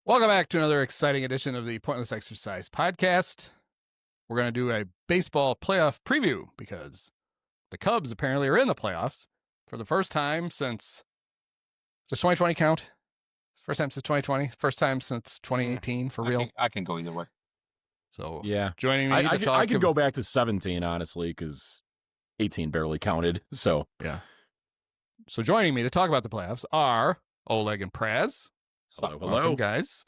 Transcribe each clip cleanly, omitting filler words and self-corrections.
Welcome back to another exciting edition of the Pointless Exercise podcast. We're going to do a baseball playoff preview because the Cubs apparently are in the playoffs for the first time since, does 2020 count? First time since 2020? First time since 2018 for real? I can go either way. So, yeah, joining me to talk. I could go back to 17, honestly, because 18 barely counted. So, yeah. So, joining me to talk about the playoffs are Oleg and Praz. Hello. Welcome, guys.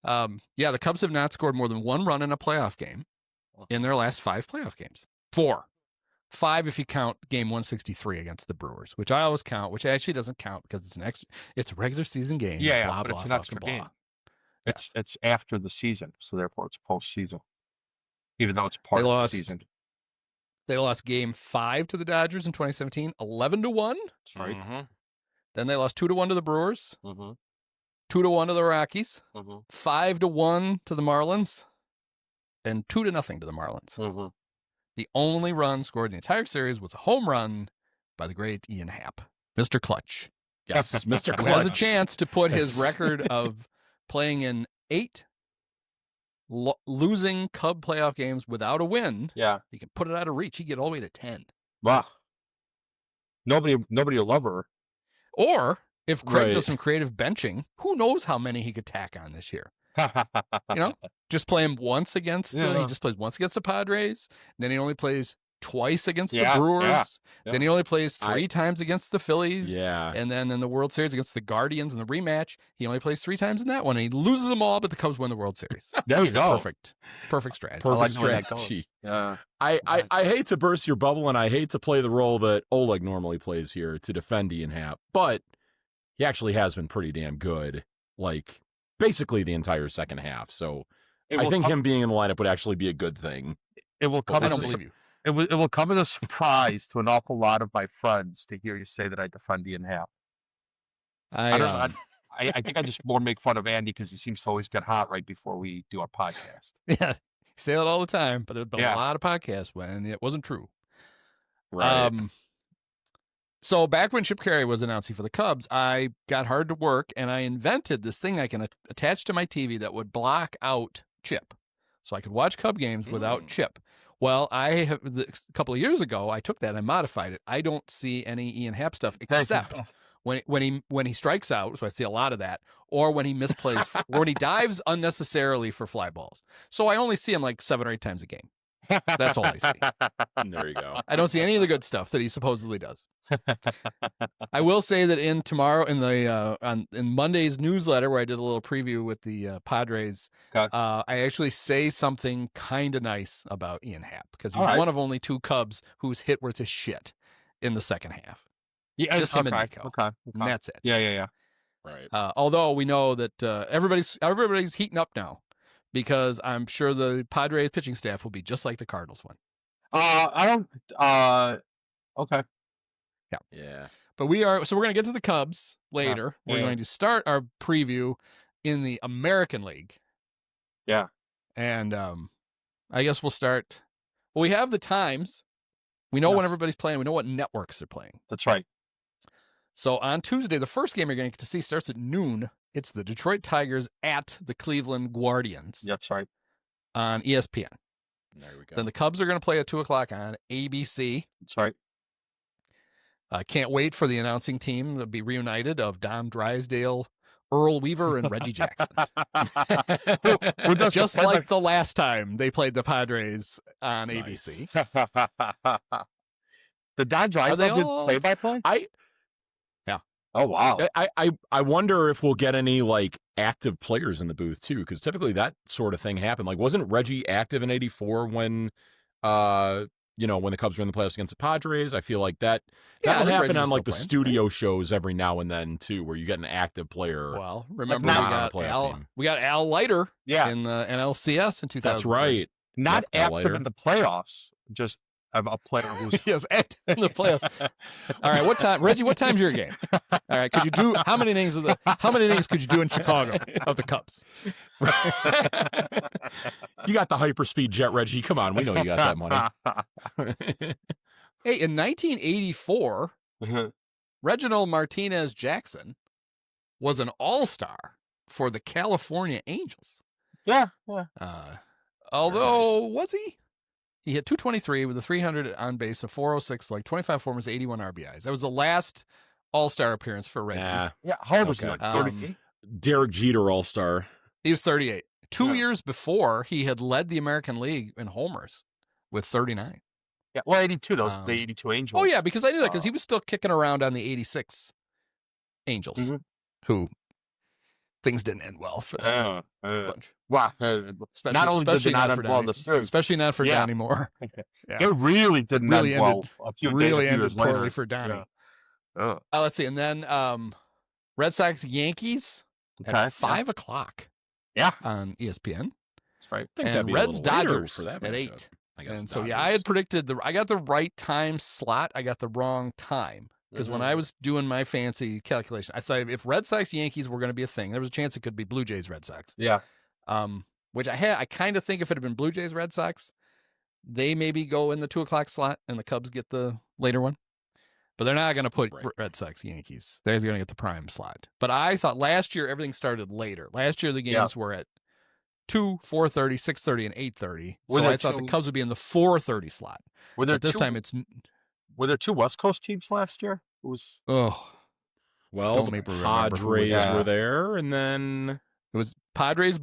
The Cubs have not scored more than one run in a playoff game in their last 5 playoff games. 4. 5 if you count game 163 against the Brewers, which I always count, which actually doesn't count because it's a regular season game. Yeah, blah, but blah, it's an blah, extra blah. game. It's after the season, so therefore it's postseason, even though it's part of the season. They lost game 5 to the Dodgers in 2017, 11-1. That's right. Mm-hmm. Then they lost 2-1 to the Brewers, Mm-hmm. 2-1 to the Rockies, Mm-hmm. 5-1 to the Marlins, and 2-0 to the Marlins. Mm-hmm. The only run scored in the entire series was a home run by the great Ian Happ, Mr. Clutch. Yes, Mr. Who Clutch has a chance to put his Yes. record of playing in 8 losing Cub playoff games without a win. Yeah. He can put it out of reach. He can get all the way to 10. Wow. Nobody will love her. Or if Craig Right. does some creative benching, who knows how many he could tack on this year? Just play him once against he just plays once against the Padres. Then he only plays twice against the Brewers. Yeah. Then he only plays 3 times against the Phillies. Yeah. And then in the World Series against the Guardians in the rematch, he only plays 3 times in that one. And he loses them all, but the Cubs win the World Series. There we go. Perfect strategy. Perfect I like the way that strategy. goes. Yeah. I hate to burst your bubble, and I hate to play the role that Oleg normally plays here to defend Ian Happ, but he actually has been pretty damn good, like basically the entire second half. So I think him being in the lineup would actually be a good thing. It will come. I don't believe you. It will come as a surprise to an awful lot of my friends to hear you say that I defend Ian Happ. I don't know. I think I just more make fun of Andy because he seems to always get hot right before we do our podcast. Yeah, you say that all the time, but there's been a lot of podcasts when it wasn't true. Right. So back when Chip Carey was announcing for the Cubs, I got hard to work, and I invented this thing I can attach to my TV that would block out Chip, so I could watch Cub games without Chip. Well, a couple of years ago, I took that and modified it. I don't see any Ian Happ stuff except when he strikes out, so I see a lot of that, or when he misplays, or when he dives unnecessarily for fly balls. So I only see him like 7 or 8 times a game. That's all I see. There you go. I don't see any of the good stuff that he supposedly does. I will say that in Monday's newsletter, where I did a little preview with the Padres, I actually say something kind of nice about Ian Happ because he's one of only 2 Cubs whose hit were to shit in the second half. Yeah, just him and Nico. Okay. And that's it. Yeah. Right. Although we know that everybody's heating up now because I'm sure the Padres pitching staff will be just like the Cardinals one. Okay. Yeah. But we're going to get to the Cubs later. Yeah. We're going to start our preview in the American League. Yeah. And I guess we'll start. Well, we have the times. We know when everybody's playing. We know what networks they're playing. That's right. So on Tuesday, the first game you're going to get to see starts at noon. It's the Detroit Tigers at the Cleveland Guardians. That's right. On ESPN. There we go. Then the Cubs are going to play at 2:00 on ABC. That's right. I can't wait for the announcing team to be reunited of Don Drysdale, Earl Weaver, and Reggie Jackson. Just like the last time they played the Padres on ABC. The Don Drysdale did play-by-play? Yeah. Oh, wow. I wonder if we'll get any like active players in the booth too, because typically that sort of thing happened. Like, wasn't Reggie active in '84 when when the Cubs were in the playoffs against the Padres? I feel like that'll happen on like the studio shows every now and then too, where you get an active player. Well, remember we got Al Leiter in the NLCS in 2000. That's right. Not active in the playoffs, just a player who's yes, active in the playoffs. All right, what time, Reggie? What time's your game? All right, could you do how many innings could you do in Chicago of the Cubs? You got the hyperspeed jet, Reggie. Come on, we know you got that money. Hey, in 1984, Reginald Martinez Jackson was an all-star for the California Angels. Yeah. Although, was he? He hit 223 with a 300 on base, a 406, like 25 homers, 81 RBIs. That was the last All-Star appearance for Wrigley. Yeah. How old was he? Like 38? Derek Jeter All-Star. He was 38. 2 years before, he had led the American League in homers with 39. Yeah, well, 82. Those the 82 Angels. Oh, yeah, because I knew that because he was still kicking around on the 86 Angels, who things didn't end well for that bunch. Wow. Not only did they not end well in the series. Especially not for Donnie Moore. It really didn't end well. Ended poorly later. for Donnie. Yeah. Let's see. And then Red Sox Yankees at 5 o'clock. Yeah. On ESPN. That's right. And Reds Dodgers for that at matchup. 8. I guess and so, I had predicted I got the right time slot. I got the wrong time. Because when I was doing my fancy calculation, I thought if Red Sox Yankees were going to be a thing, there was a chance it could be Blue Jays Red Sox. Yeah. Which I kind of think if it had been Blue Jays Red Sox, they maybe go in the 2 o'clock slot and the Cubs get the later one. But they're not going to put Red Sox Yankees. They're going to get the prime slot. But I thought last year everything started later. Last year the games were at 2, 4:30, 6:30, and 8:30. So I thought the Cubs would be in the 4:30 slot. But this time it's. Were there 2 West Coast teams last year? It was. Well, the Padres were there, and then it was Padres.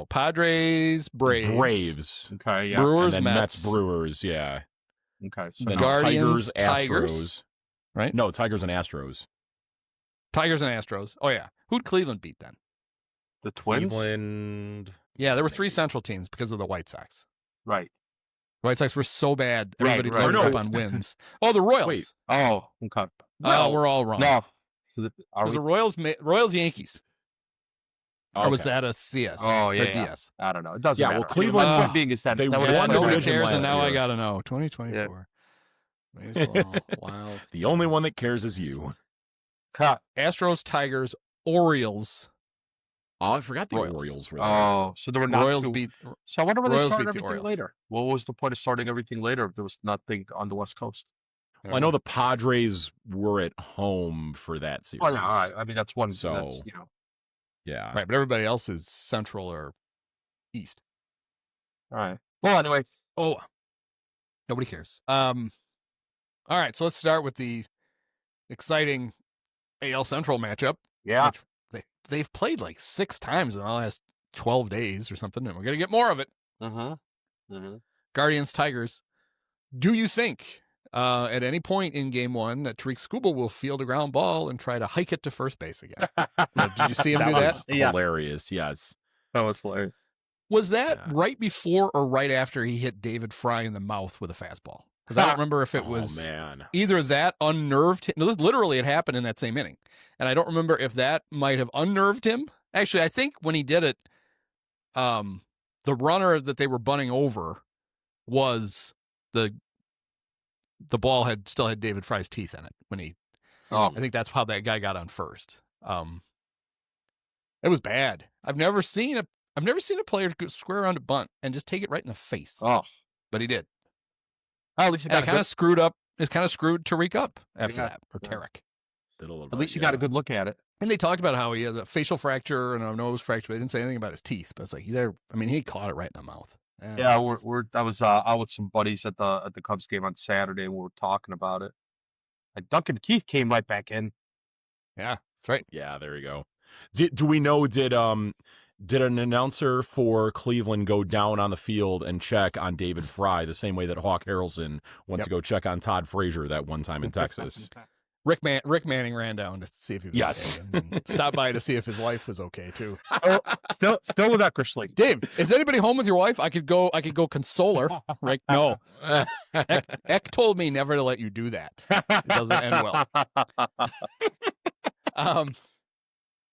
Padres, Braves. Okay, yeah. Brewers, and then Mets, Brewers, yeah. Okay, so then Guardians, Tigers, Astros, right? No, Tigers and Astros. Tigers and Astros. Oh yeah, who'd Cleveland beat then? The Twins. Cleveland. Yeah, there were 3 Central teams because of the White Sox. Right. The White Sox were so bad. Everybody loaded right. up on wins. Oh, the Royals. Wait. Oh, okay. No, we're all wrong. No. So it was the Royals Yankees. Okay. Or was that a CS? Oh, yeah. Or DS? I don't know. It doesn't matter. Well, Cleveland. point being is that they that won the nobody division cares, and last now year. I got to know. 2024. Baseball, wild. The only one that cares is you. Astros, Tigers, Orioles. Oh, I forgot the Royals. Orioles were there. Oh, so there were not Royals 2. beat. So I wonder where they Royals started beat the everything Orioles. later. What was the point of starting everything later if there was nothing on the West Coast? Well, I know the Padres were at home for that series. Oh, yeah, all right. I mean, that's one. So, that's, yeah. Right, but everybody else is Central or East. All right. Well, anyway. Oh, nobody cares. All right, so let's start with the exciting AL Central matchup. Yeah. Which they've played like 6 times in the last 12 days or something, and we're going to get more of it. Guardians, Tigers. Do you think at any point in Game 1 that Tariq Skubal will field a ground ball and try to hike it to first base again? Did you see him do that? Hilarious, yes. That was hilarious. Was that right before or right after he hit David Fry in the mouth with a fastball? Because I don't remember if it was either that unnerved him. Literally, it happened in that same inning. And I don't remember if that might have unnerved him. Actually, I think when he did it, the runner that they were bunting over was the ball still had David Fry's teeth in it when he. I think that's how that guy got on first. It was bad. I've never seen a player square around a bunt and just take it right in the face. Oh, but he did. Oh, at least he got kind of screwed up. It's kind of screwed Tariq up after that, or Tarek. At least you got a good look at it. And they talked about how he has a facial fracture and a nose fracture. But they didn't say anything about his teeth. But it's like he caught it right in the mouth. Yeah, I was out with some buddies at the Cubs game on Saturday, and we were talking about it. And Duncan Keith came right back in. Yeah, that's right. Yeah, there you go. Do we know? Did an announcer for Cleveland go down on the field and check on David Fry the same way that Hawk Harrelson went to go check on Todd Frazier that one time in Texas? Rick Manning ran down to see if he was okay. And stopped by to see if his wife was okay too. Still with that Chris Lee. Dave, is anybody home with your wife? I could go console her. Rick, no. Eck told me never to let you do that. It doesn't end well.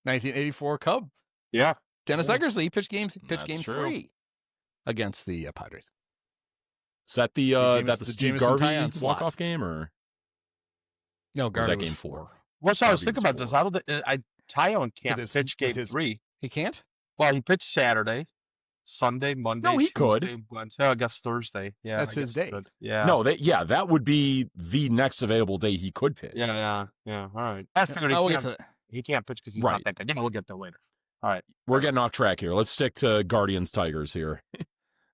1984 Cub. Yeah. Dennis Eckersley pitched game true. 3 against the Padres. Is that the Steve Garvey walk-off game, or no? Garvey was was game 4. Well, so I was thinking about this. Tyone can't pitch game 3. He can't. Well, he pitched Saturday, Sunday, Monday. No, he Tuesday, could. Wednesday. I guess Thursday. Yeah, that's his day. Yeah. No, that would be the next available day he could pitch. Yeah. All right. I figured he can't pitch because he's not that good. Yeah, we'll get there later. All right. We're getting off track here. Let's stick to Guardians Tigers here.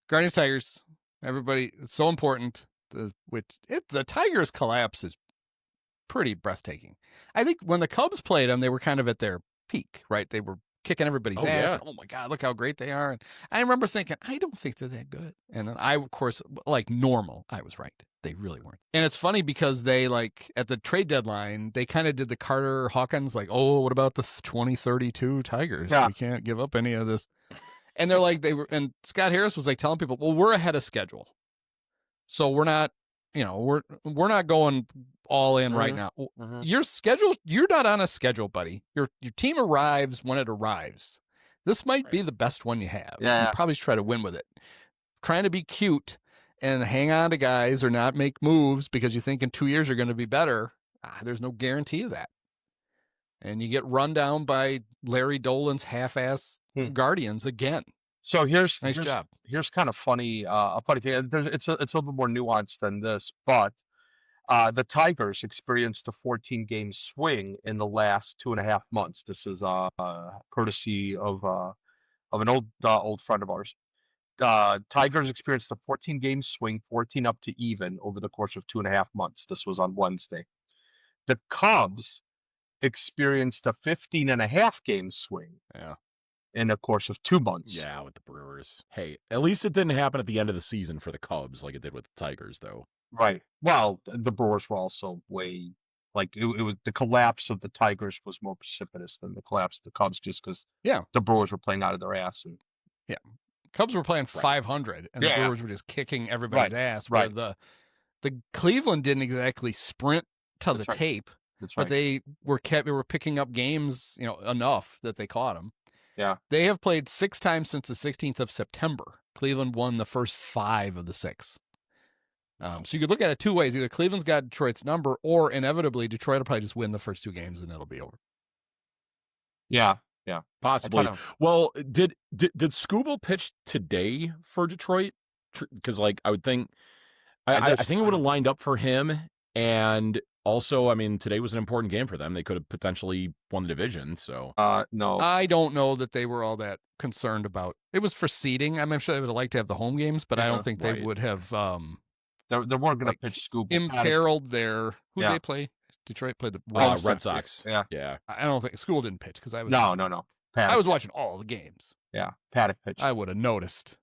Guardians Tigers. Everybody, it's so important. The Tigers collapse is pretty breathtaking. I think when the Cubs played them, they were kind of at their peak, right? They were kicking everybody's ass. Yeah. And, oh my God, look how great they are. And I remember thinking, I don't think they're that good. And then I, of course, like normal, I was right. They really weren't. And it's funny because they, like, at the trade deadline, they kind of did the Carter Hawkins, like, oh, what about the 2032 Tigers? Yeah. We can't give up any of this. And they're like, and Scott Harris was like telling people, well, we're ahead of schedule. So we're not, we're not going all in right now. Your schedule, you're not on a schedule, buddy. Your team arrives when it arrives. This might be the best one you have. Yeah. You probably try to win with it. Trying to be cute and hang on to guys or not make moves because you think in 2 years you're going to be better. There's no guarantee of that. And you get run down by Larry Dolan's half-ass Guardians again. So here's job. Here's kind of funny, a funny thing. It's a little bit more nuanced than this, but the Tigers experienced a 14-game swing in the last 2.5 months. This is courtesy of an old friend of ours. Tigers experienced a 14-game swing, 14 up to even over the course of 2.5 months. This was on Wednesday. The Cubs experienced a 15.5-game swing. Yeah. In the course of 2 months. Yeah, with the Brewers. Hey, at least it didn't happen at the end of the season for the Cubs like it did with the Tigers, though. Right. Well, the Brewers were also way, like, it was the collapse of the Tigers was more precipitous than the collapse of the Cubs just because the Brewers were playing out of their ass. And Cubs were playing 500, and the Brewers were just kicking everybody's ass. Where the Cleveland didn't exactly sprint to the tape, but they were picking up games, enough that they caught them. Yeah. They have played 6 times since the 16th of September. Cleveland won the first 5 of the 6. So you could look at it 2 ways. Either Cleveland's got Detroit's number, or inevitably Detroit will probably just win the first 2 games and it'll be over. Yeah. Possibly. Well, did Skubal pitch today for Detroit? Because, like, I would think, I think it would have lined up for him. And also, I mean, today was an important game for them. They could have potentially won the division. So, no, I don't know that they were all that concerned about. It was for seeding. I'm sure they would have liked to have the home games, but I don't think they would have. They weren't going to pitch Skubal. Imperiled their. Who they play? Detroit played the Red Sox. Yeah. I don't think Skubal didn't pitch because I was. No. Paddock. I was watching all the games. Yeah, Paddock pitched. I would have noticed.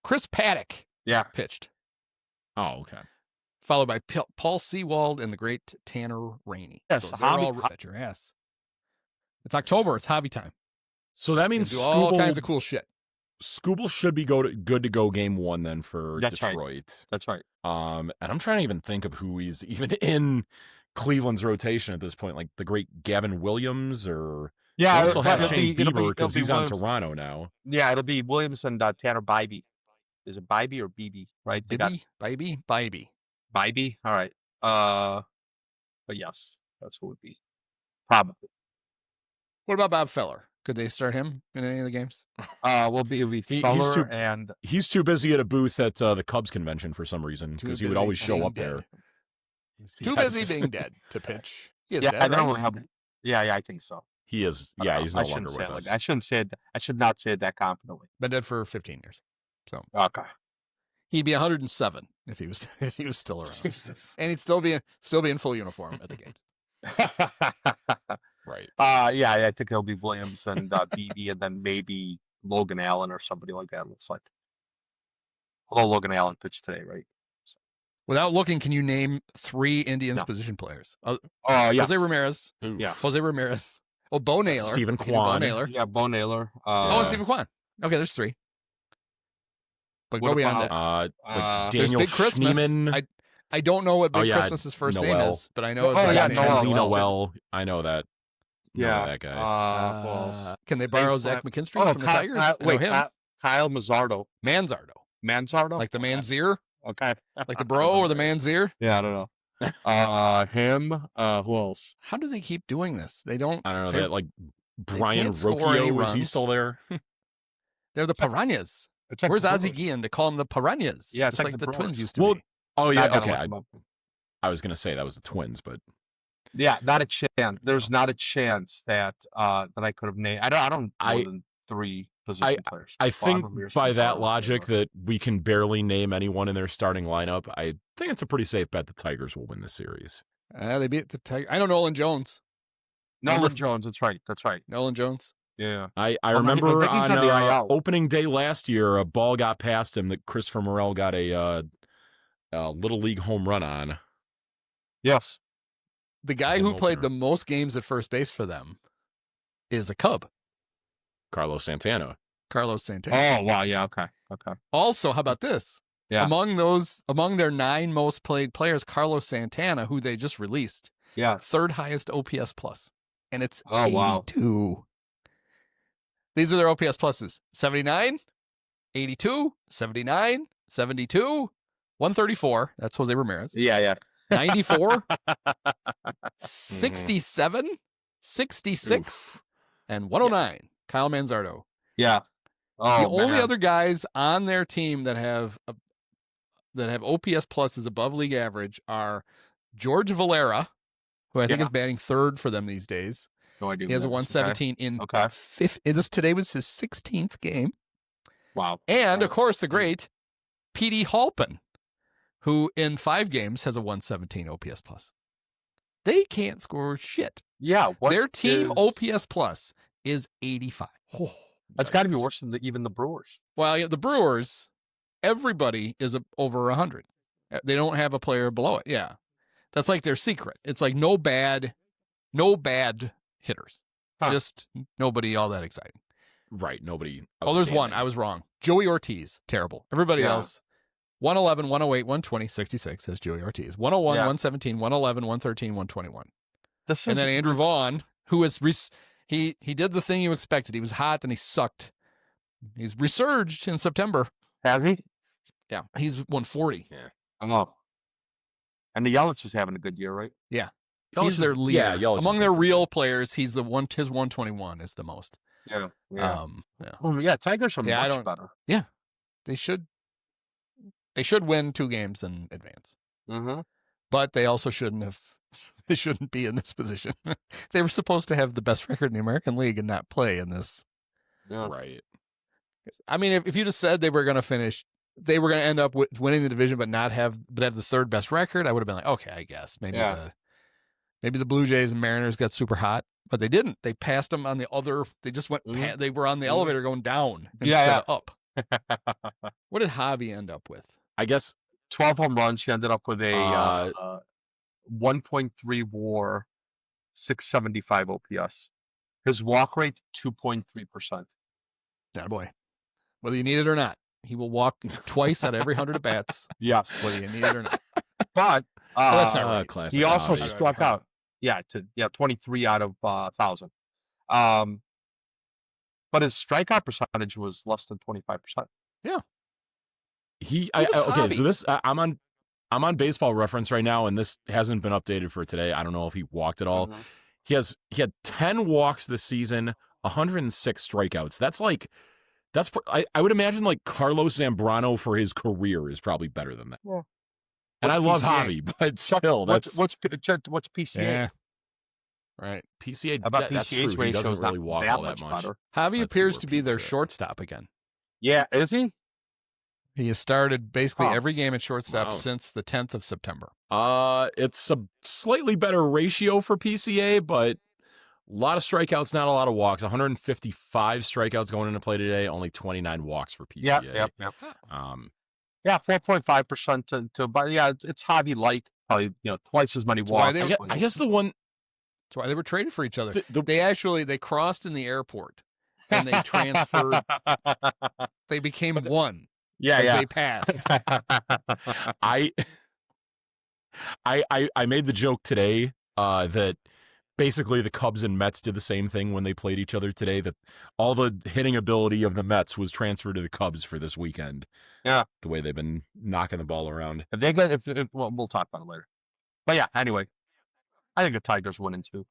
Chris Paddock. Pitched. Oh, okay. Followed by Paul Sewald and the great Tanner Rainey. Yes, so they're all at your ass. It's October. It's hobby time. So that means do all kinds of cool shit. Skubal should be good to go game 1 then for Detroit. Right. That's right. And I'm trying to even think of who he's even in Cleveland's rotation at this point, like the great Gavin Williams or they also have Shane Bieber because he's on Toronto now. Yeah, it'll be Williams and Tanner Bybee. Is it Bybee or Beebe? Right? Bybee. Bybee? All right. But yes, that's what it would be. Probably. What about Bob Feller? Could they start him in any of the games? It'll be Feller and he's too busy at a booth at the Cubs convention for some reason because he would always show up there. He's too busy being dead to pitch. He is dead, I don't really have. Yeah, I think so. He is. Yeah, he's no longer with us. I shouldn't say that. I should not say that confidently. Been dead for 15 years. So okay. He'd be 107 if he was still around. Jesus. And he'd still be in full uniform at the games. Right. I think it'll be Williams and Beebe and then maybe Logan Allen or somebody like that, looks like. Although Logan Allen pitched today, right? So. Without looking, can you name 3 Indians position players? Yes. Jose Ramirez. Yeah. Jose Ramirez. Oh, Bo Naylor. Stephen Kwan. Bo Naylor. Yeah, Bo Naylor. And Stephen Kwan. Okay, there's 3. But go beyond that. Daniel Big Christmas. Schneeman. I don't know what Big Christmas's first name is, but I know his last name is is Noel. I know that. Yeah, that guy. Can they borrow Zach McKinstry from the Tigers? Kyle Manzardo. Manzardo, like the Manzier. Okay, like the bro or the Manzier. Yeah, I don't know. Him. Who else? How do they keep doing this? They don't. I don't know. That like Brian Rocchio, is he still there? They're the Piranhas. Where's Ozzie Guillen to call them the Piranhas? Yeah, just like the Twins used to be. Oh yeah, okay. I was gonna say that was the Twins, but Yeah, not a chance. There's not a chance that I could have named. I don't more than 3 position players. I think by that logic that we can barely name anyone in their starting lineup. I think it's a pretty safe bet the Tigers will win this series. They beat the Tigers. I know Nolan Jones. Jones. That's right. Nolan Jones. Yeah. I remember on opening day last year, a ball got past him that Christopher Morel got a Little League home run on. Yes. The guy who played the most games at first base for them is a Cub. Carlos Santana. Oh, wow. Yeah. Okay. Also, how about this? Yeah. Among their 9 most played players, Carlos Santana, who they just released, third highest OPS plus, and it's 82. Wow. These are their OPS pluses: 79, 82, 79, 72, 134. That's Jose Ramirez. Yeah. 94, 67, 66, and 109. Kyle Manzardo. Yeah. The only other guys on their team that have OPS pluses above league average are George Valera, who I think is batting 3rd for them these days. No idea. He has a 117 in 5th. Today was his 16th game. Wow. And of course, the great P.D. Halpin, who in 5 games has a 117 OPS plus. They can't score shit. Yeah. Their team OPS plus is 85. Oh, that's got to be worse than even the Brewers. Well, the Brewers, everybody is over 100. They don't have a player below it. Yeah. That's like their secret. It's like no bad hitters. Just nobody all that exciting. Right. Nobody. Oh, there's one. I was wrong. Joey Ortiz. Terrible. Everybody else. 111, 108, 120, 66 says Joey Ortiz. 101, 117, 111, 113, 121. And then Andrew Vaughn, who is he did the thing you expected. He was hot and he sucked. He's resurged in September. Has he? Yeah, he's 140. Yeah. Oh. And the Yelich is having a good year, right? Yeah. He's their leader. Yeah, among their real players, he's his 121 is the most. Yeah. Tigers are much better. Yeah. They should win 2 games in advance. Mm-hmm. But they also shouldn't be in this position. They were supposed to have the best record in the American League and not play in this. Yeah. Right. I mean, if you just said they were going to end up winning the division but have the 3rd best record, I would have been like, okay, I guess maybe the Blue Jays and Mariners got super hot, but they didn't. They passed them on the other. They just went. They were on the elevator going down instead of up. What did Javi end up with? I guess 12 home runs. He ended up with a 1.3 WAR, 675 OPS. His walk rate 2.3%. That boy. Whether you need it or not, he will walk twice out of every 100 at bats. Yes, whether you need it or not. But that's not right. Classic. He also struck out. 23 out of 1,000. But his strikeout percentage was less than 25%. Yeah. Okay, so this I'm on Baseball Reference right now, and this hasn't been updated for today. I don't know if he walked at all. Mm-hmm. He had 10 walks this season, 106 strikeouts. I would imagine like Carlos Zambrano for his career is probably better than that. Yeah. And I love Javi, but still, what's PCA? Yeah. Right. PCA. About that's PCA's true. He doesn't really walk all that much. Javi appears to be their shortstop again. Yeah, is he? He has started basically every game at shortstop since the 10th of September. It's a slightly better ratio for PCA, but a lot of strikeouts, not a lot of walks. 155 strikeouts going into play today, only 29 walks for PCA. Yep. 4.5% but it's Javi like probably twice as many walks. I guess the one. That's why they were traded for each other. They crossed in the airport and they transferred. They became one. They passed. I made the joke today that basically the Cubs and Mets did the same thing when they played each other today, that all the hitting ability of the Mets was transferred to the Cubs for this weekend. Yeah. The way they've been knocking the ball around. We'll talk about it later. But yeah, anyway, I think the Tigers winning too.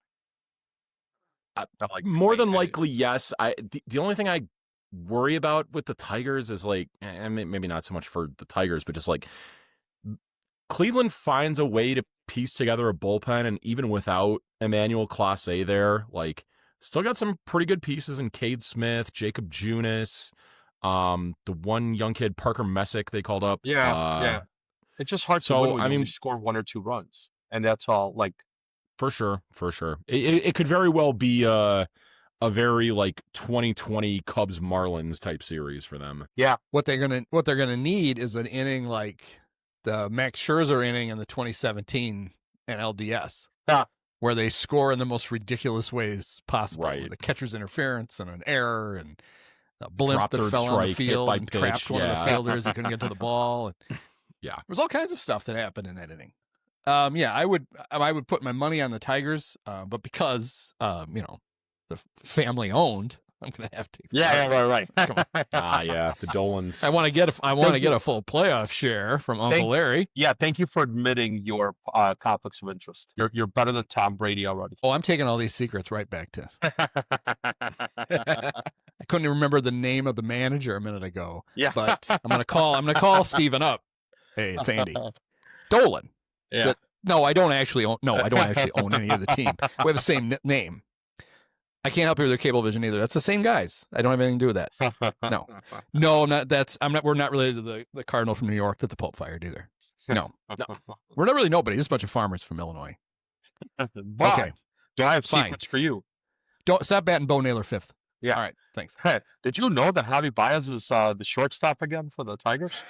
More than likely, yes. The only thing I worry about with the Tigers is maybe not so much for the Tigers, but just Cleveland finds a way to pieced together a bullpen, and even without Emmanuel Clase there, like, still got some pretty good pieces in Cade Smith, Jacob Junis, the one young kid, Parker Messick, they called up. Yeah. It's just hard to win when you only score 1 or 2 runs, and that's all. Like, for sure. It could very well be a very like 2020 Cubs Marlins type series for them. Yeah. What they're gonna need is an inning like the Max Scherzer inning in the 2017 NLDS, where they score in the most ridiculous ways possible. Right. The catcher's interference and an error and a blimp that fell on the field and trapped one of the fielders. He couldn't get to the ball. And yeah, there was all kinds of stuff that happened in that inning. I would put my money on the Tigers, but because the family owned, I'm gonna have to. Right. Come on. The Dolans. I want to get a full playoff share from Uncle Larry. Yeah, thank you for admitting your conflicts of interest. You're better than Tom Brady already. Oh, I'm taking all these secrets right back to. I couldn't even remember the name of the manager a minute ago. Yeah, but I'm gonna call Steven up. Hey, it's Andy Dolan. Yeah. No, I don't actually own. No, I don't actually own any of the team. We have the same name. I can't help you with their Cablevision either. That's the same guys. I don't have anything to do with that. No, I'm not. We're not related to the Cardinal from New York that the Pope fired either. No. We're not really nobody. Just a bunch of farmers from Illinois. But, okay. Do I have secrets for you? Don't stop batting Bo Naylor fifth. Yeah. All right. Thanks. Did you know that Javi Baez is the shortstop again for the Tigers?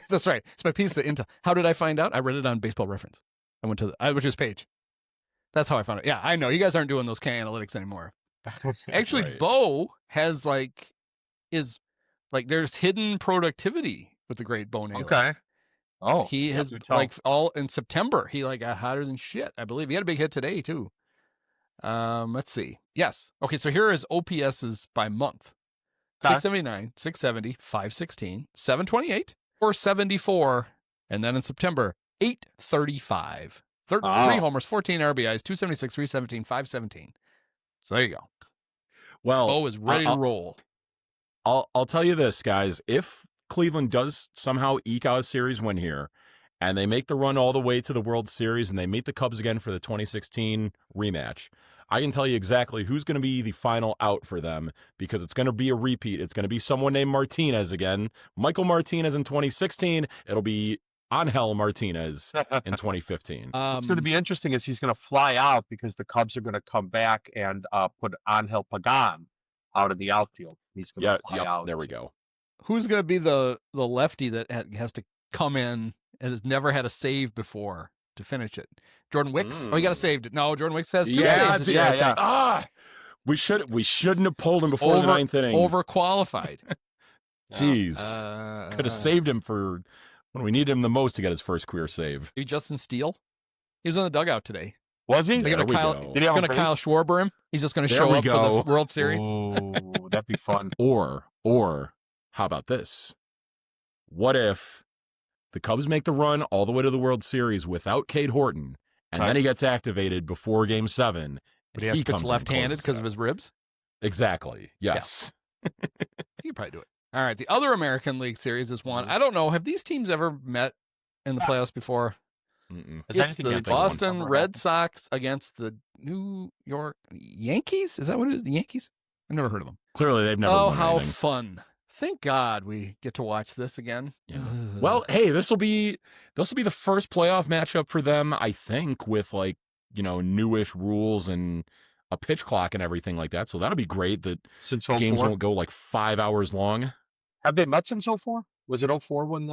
That's right. It's my piece of intel. How did I find out? I read it on Baseball Reference. I went to his page. That's how I found it. Yeah, I know. You guys aren't doing those K analytics anymore. Actually, right. Bo has there's hidden productivity with the great Bo Naylor. Okay. Oh, he has all in September. He got hotter than shit. I believe he had a big hit today too. Let's see. Yes. Okay. So here is OPSs by month: 679, 670, 516, 728, 474, and then in September 835. 3 homers, 14 RBIs, 276, 317, 517. So there you go. Well, Bo is ready to roll. I'll tell you this, guys. If Cleveland does somehow eke out a series win here, and they make the run all the way to the World Series, and they meet the Cubs again for the 2016 rematch, I can tell you exactly who's going to be the final out for them, because it's going to be a repeat. It's going to be someone named Martinez again. Michael Martinez in 2016. It'll be Angel Martinez in 2015. What's going to be interesting is he's going to fly out because the Cubs are going to come back and put Angel Pagan out of the outfield. He's going to fly out. There we go. Who's going to be the lefty that has to come in and has never had a save before to finish it? Jordan Wicks? Oh, he got a saved. No, Jordan Wicks has 2 saves. Yeah. We shouldn't have pulled him before the 9th inning. Overqualified. Jeez. Could have saved him for when we needed him the most to get his first career save. Maybe Justin Steele? He was on the dugout today. Was he? They're going to Kyle Schwarber him. He's just going to show up for the World Series. Oh, that'd be fun. Or how about this? What if the Cubs make the run all the way to the World Series without Cade Horton, and then he gets activated before Game 7? But he has to pitch left-handed because of his ribs? Exactly. Yes. Yeah. He could probably do it. All right. The other American League Series is one. I don't know. Have these teams ever met in the playoffs before? It's the Boston Red Sox against the New York Yankees. Is that what it is? The Yankees? I've never heard of them. Clearly, they've never. Oh, how fun! Thank God we get to watch this again. Yeah. Well, hey, this will be the first playoff matchup for them, I think, with newish rules and a pitch clock and everything like that. So that'll be great. That since games won't go 5 hours long. Have they met since 04? Was it 04 when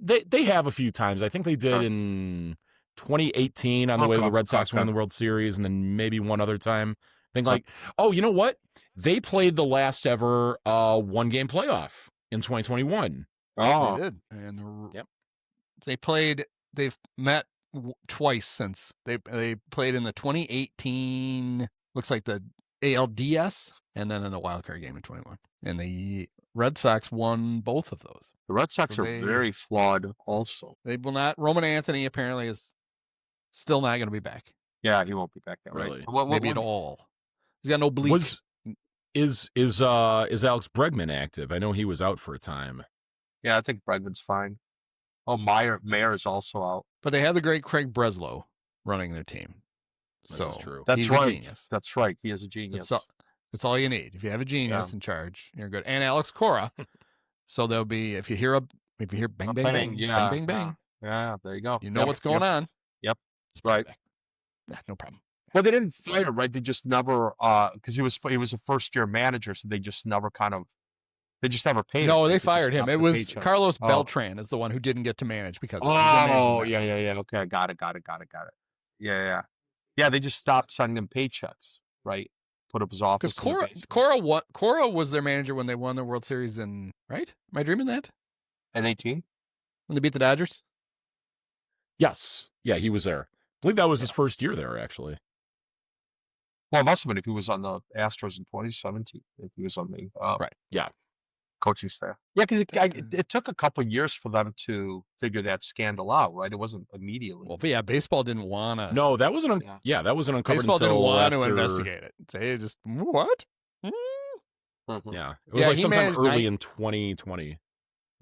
they have a few times? I think they did in 2018 on the way to the Red Sox won the World Series, and then maybe one other time. I think you know what? They played the last ever 1-game playoff in 2021. Oh, they did. And they've met twice since they played in the 2018. Looks like the ALDS, and then in the wild card game in 21. And the Red Sox won both of those. The Red Sox are very flawed also. They will not. Roman Anthony apparently is still not going to be back. Yeah, he won't be back there, really. Right? Maybe at all. He's got no bleach. Is Alex Bregman active? I know he was out for a time. Yeah, I think Bregman's fine. Oh, Mayer is also out. But they have the great Craig Breslow. running their team. This so is true. That's he's right. a genius. That's right. He is a genius. That's all you need. If you have a genius in charge, you're good. And Alex Cora. So there'll be if you hear bang bang bang, bang bang bang. Yeah, there you go. You know what's going on. Yep. Right. Yeah, no problem. Well, they didn't fire him, right? They just never because he was a first-year manager, so they just never they just never paid him. No, right? they fired him. It was paychecks. Carlos Beltran is the one who didn't get to manage because of Oh, yeah. Okay, got it. Yeah. They just stopped sending them paychecks, right? Put up his office. Because Cora was their manager when they won the World Series right? Am I dreaming that? In 18? When they beat the Dodgers? Yes. Yeah, he was there. I believe that was his first year there, actually. Well, it must have been if he was on the Astros in 2017. If he was on the right. Yeah. Coaching staff. Yeah, because it took a couple of years for them to figure that scandal out, right? It wasn't immediately. Well, yeah, baseball didn't want to. No, that wasn't. That wasn't uncovered. Baseball didn't want to after... investigate it. They just what? Mm-hmm. Yeah, it was like sometime early in 2020.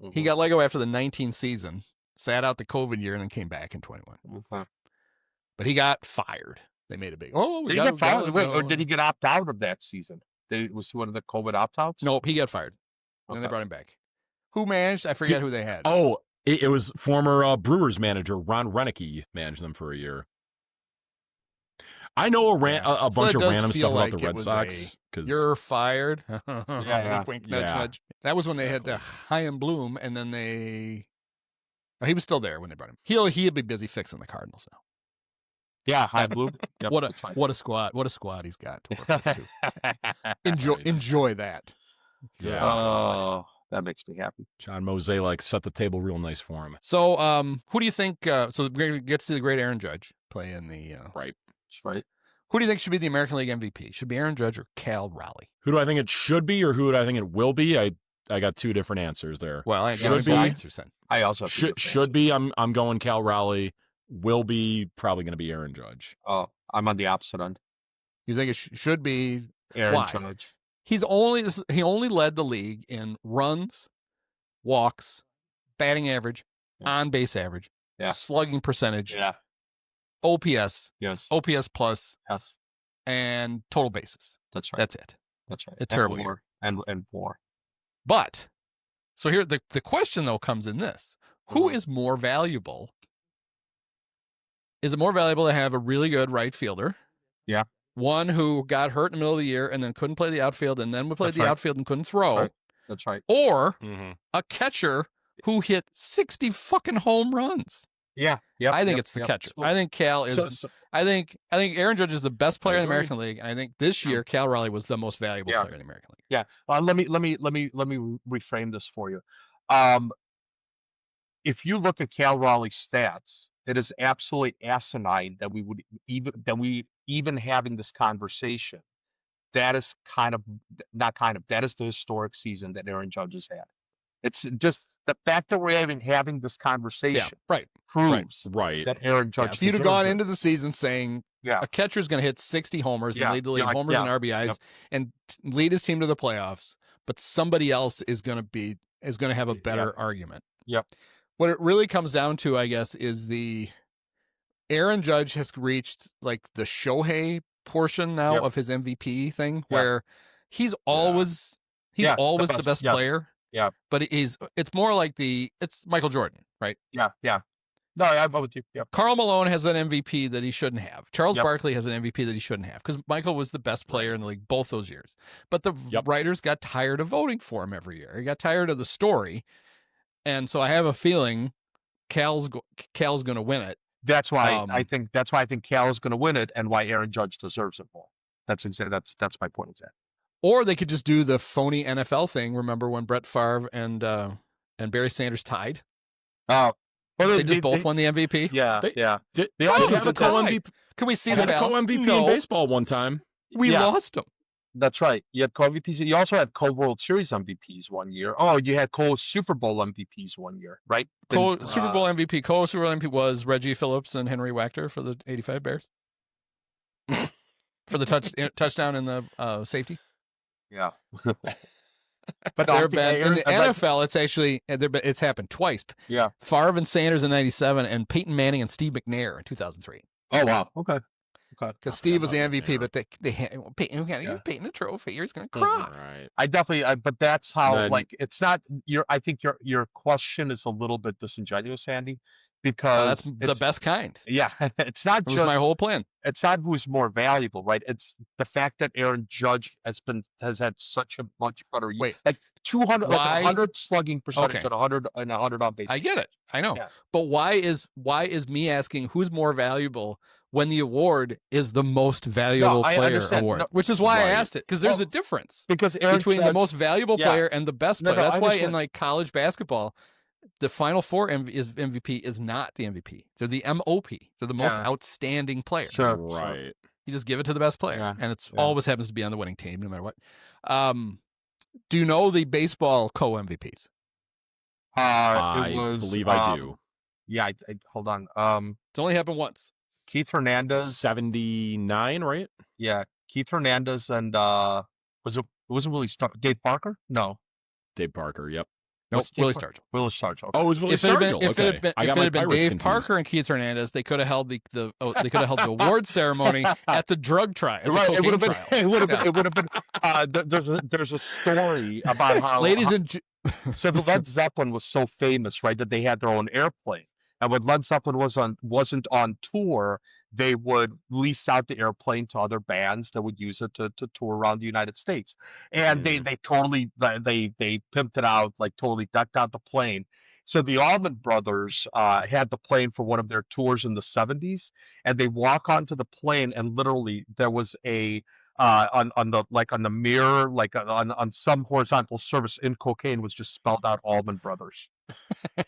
Mm-hmm. He got let go after the 19 season, sat out the COVID year, and then came back in 21. Mm-hmm. But he got fired. They made a big. Did he get fired? Or did he get opt out of that season? Was he one of the COVID opt outs? Nope, he got fired. And then they brought him back. Who managed? I forget who they had. Oh, it was former Brewers manager Ron Renicky managed them for a year. I know a bunch of random stuff about the Red Sox. You're fired. Yeah. Wink, nudge. That was when they had the Chaim Bloom, and then he was still there when they brought him. He'll be busy fixing the Cardinals now. Yeah, Chaim Bloom. Yep, what a squad! What a squad he's got to work with too. Enjoy that. Yeah. Oh, that makes me happy. John Mosaic set the table real nice for him. So, who do you think? So we're gonna get to see the great Aaron Judge play in the right. That's right. Who do you think should be the American League MVP? Should be Aaron Judge or Cal Raleigh? Who do I think it should be, or who do I think it will be? I got two different answers there. Well, I should be. Answers then. I also should be. I'm going Cal Raleigh. Will be probably going to be Aaron Judge. Oh, I'm on the opposite end. You think it should be Aaron Judge? He only led the league in runs, walks, batting average, on base average, slugging percentage, OPS, OPS plus, and total bases. That's right. That's it. That's right. It's terrible. And more. But so here the question though comes in this: who is more valuable? Is it more valuable to have a really good right fielder? Yeah. One who got hurt in the middle of the year and then couldn't play the outfield and then played the outfield and couldn't throw. That's right. Or a catcher who hit 60 fucking home runs. Yeah. I think it's the catcher. I think Cal is. I think Aaron Judge is the best player in the American League, and I think this year Cal Raleigh was the most valuable player in the American League. Yeah. Let me reframe this for you. If you look at Cal Raleigh's stats, it is absolutely asinine that we even having this conversation. That is that is the historic season that Aaron Judge has had. It's just the fact that we're having this conversation proves that Aaron Judge. If you'd have gone into the season saying a catcher's going to hit 60 homers and lead the league in homers and RBIs and lead his team to the playoffs, but somebody else is going to have a better argument. Yep. What it really comes down to, I guess, is the Aaron Judge has reached like the Shohei portion now of his MVP thing, where he's always the best player. Yeah. But it's more like it's Michael Jordan, right? Yeah. No, I'm with you. Yeah. Karl Malone has an MVP that he shouldn't have. Charles Barkley has an MVP that he shouldn't have because Michael was the best player in the league both those years. But the writers got tired of voting for him every year. He got tired of the story. And so I have a feeling Cal's going to win it. That's why I think Cal is going to win it, and why Aaron Judge deserves it more. That's my point exactly. Or they could just do the phony NFL thing. Remember when Brett Favre and Barry Sanders tied? Oh, they just both won the MVP. Yeah, They also have a co-MVP. Can we see the co-MVP in baseball one time? We lost them. That's right. You had co-MVPs. You also had co-World Series MVPs one year. Oh, you had co-Super Bowl MVPs one year, right? Super Bowl MVP. Co-Super Bowl MVP was Reggie Phillips and Henry Wachter for the '85 Bears. For the touchdown and the safety. Yeah. But in the NFL, it's happened twice. Yeah. Favre and Sanders in '97, and Peyton Manning and Steve McNair in 2003. Oh wow. Okay. Because Steve was the MVP, but you're painting a trophy. You're just gonna cry. Right. I definitely, but that's how. Then, like, it's not. I think your question is a little bit disingenuous, Andy, because that's the best kind. Yeah, it's not just my whole plan. It's not who's more valuable, right? It's the fact that Aaron Judge has had such a much better year. Wait, like 200, like 100 slugging percentage and 100 on base. I get it. I know. Yeah. But why is me asking who's more valuable when the award is the most valuable player award? No, which is why I asked it, because there's a difference between the most valuable player and the best player. That's why in like college basketball, the Final Four MVP is not the MVP. They're the MOP. They're the most outstanding player. Sure. Right. You just give it to the best player, and it's always happens to be on the winning team, no matter what. Do you know the baseball co-MVPs? I believe I do. Yeah, hold on. It's only happened once. Keith Hernandez, 79, right? Yeah, Keith Hernandez and it wasn't Willie Dave Parker? No, Dave Parker. Yep. Nope, Willie Stargell. Willie Stargell. Okay. Oh, it was Willie Stargell. If it had been Dave Parker and Keith Hernandez, they could have held the award ceremony at the drug trial. Right. It would have been. There's a story about how so the Led Zeppelin was so famous, right, that they had their own airplane. And when Led Zeppelin wasn't on tour, they would lease out the airplane to other bands that would use it to tour around the United States. And they totally pimped it out, like totally decked out the plane. So the Allman Brothers had the plane for one of their tours in the 70s, and they walk onto the plane, and literally there was a on the mirror, like on some horizontal surface in cocaine, was just spelled out Allman Brothers.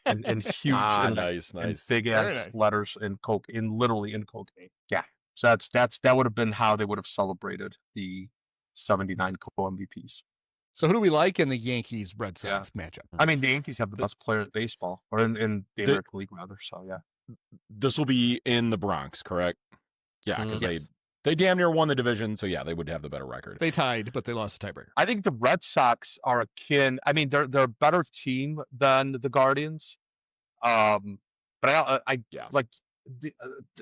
and huge nice and big ass letters literally in cocaine. Yeah. So that would have been how they would have celebrated the 79 co-MVPs. So who do we like in the Yankees Red Sox matchup? I mean, the Yankees have the best player in baseball, or in the American League rather. So yeah. This will be in the Bronx, correct? Yeah, because they damn near won the division, so yeah, they would have the better record. They tied, but they lost the tiebreaker. I think the Red Sox are akin. I mean, they're a better team than the Guardians. But I like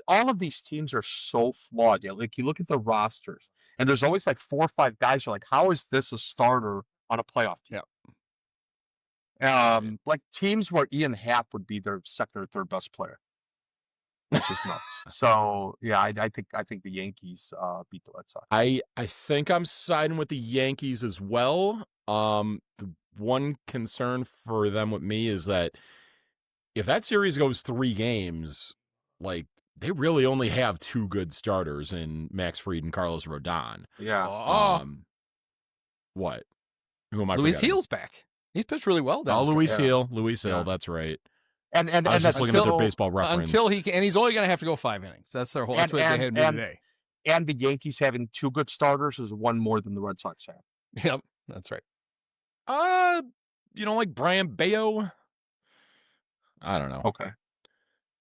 all of these teams are so flawed. Yeah, like you look at the rosters, and there's always like 4 or 5 guys who are like, how is this a starter on a playoff team? Yeah. Like teams where Ian Happ would be their second or third best player. Which is nuts. So yeah, I think the Yankees beat the Red Sox. I think I'm siding with the Yankees as well. The one concern for them with me is that if that series goes 3 games, like they really only have 2 good starters in Max Fried and Carlos Rodon. Yeah. What? Who am I? Luis Gil's back. He's pitched really well. Luis Gil. That's right. And I was just looking at their baseball reference. Until and he's only going to have to go 5 innings. That's their whole. That's what they had today. And the Yankees having 2 good starters is 1 more than the Red Sox have. Yep, that's right. Like Brian Bayo. I don't know. Okay.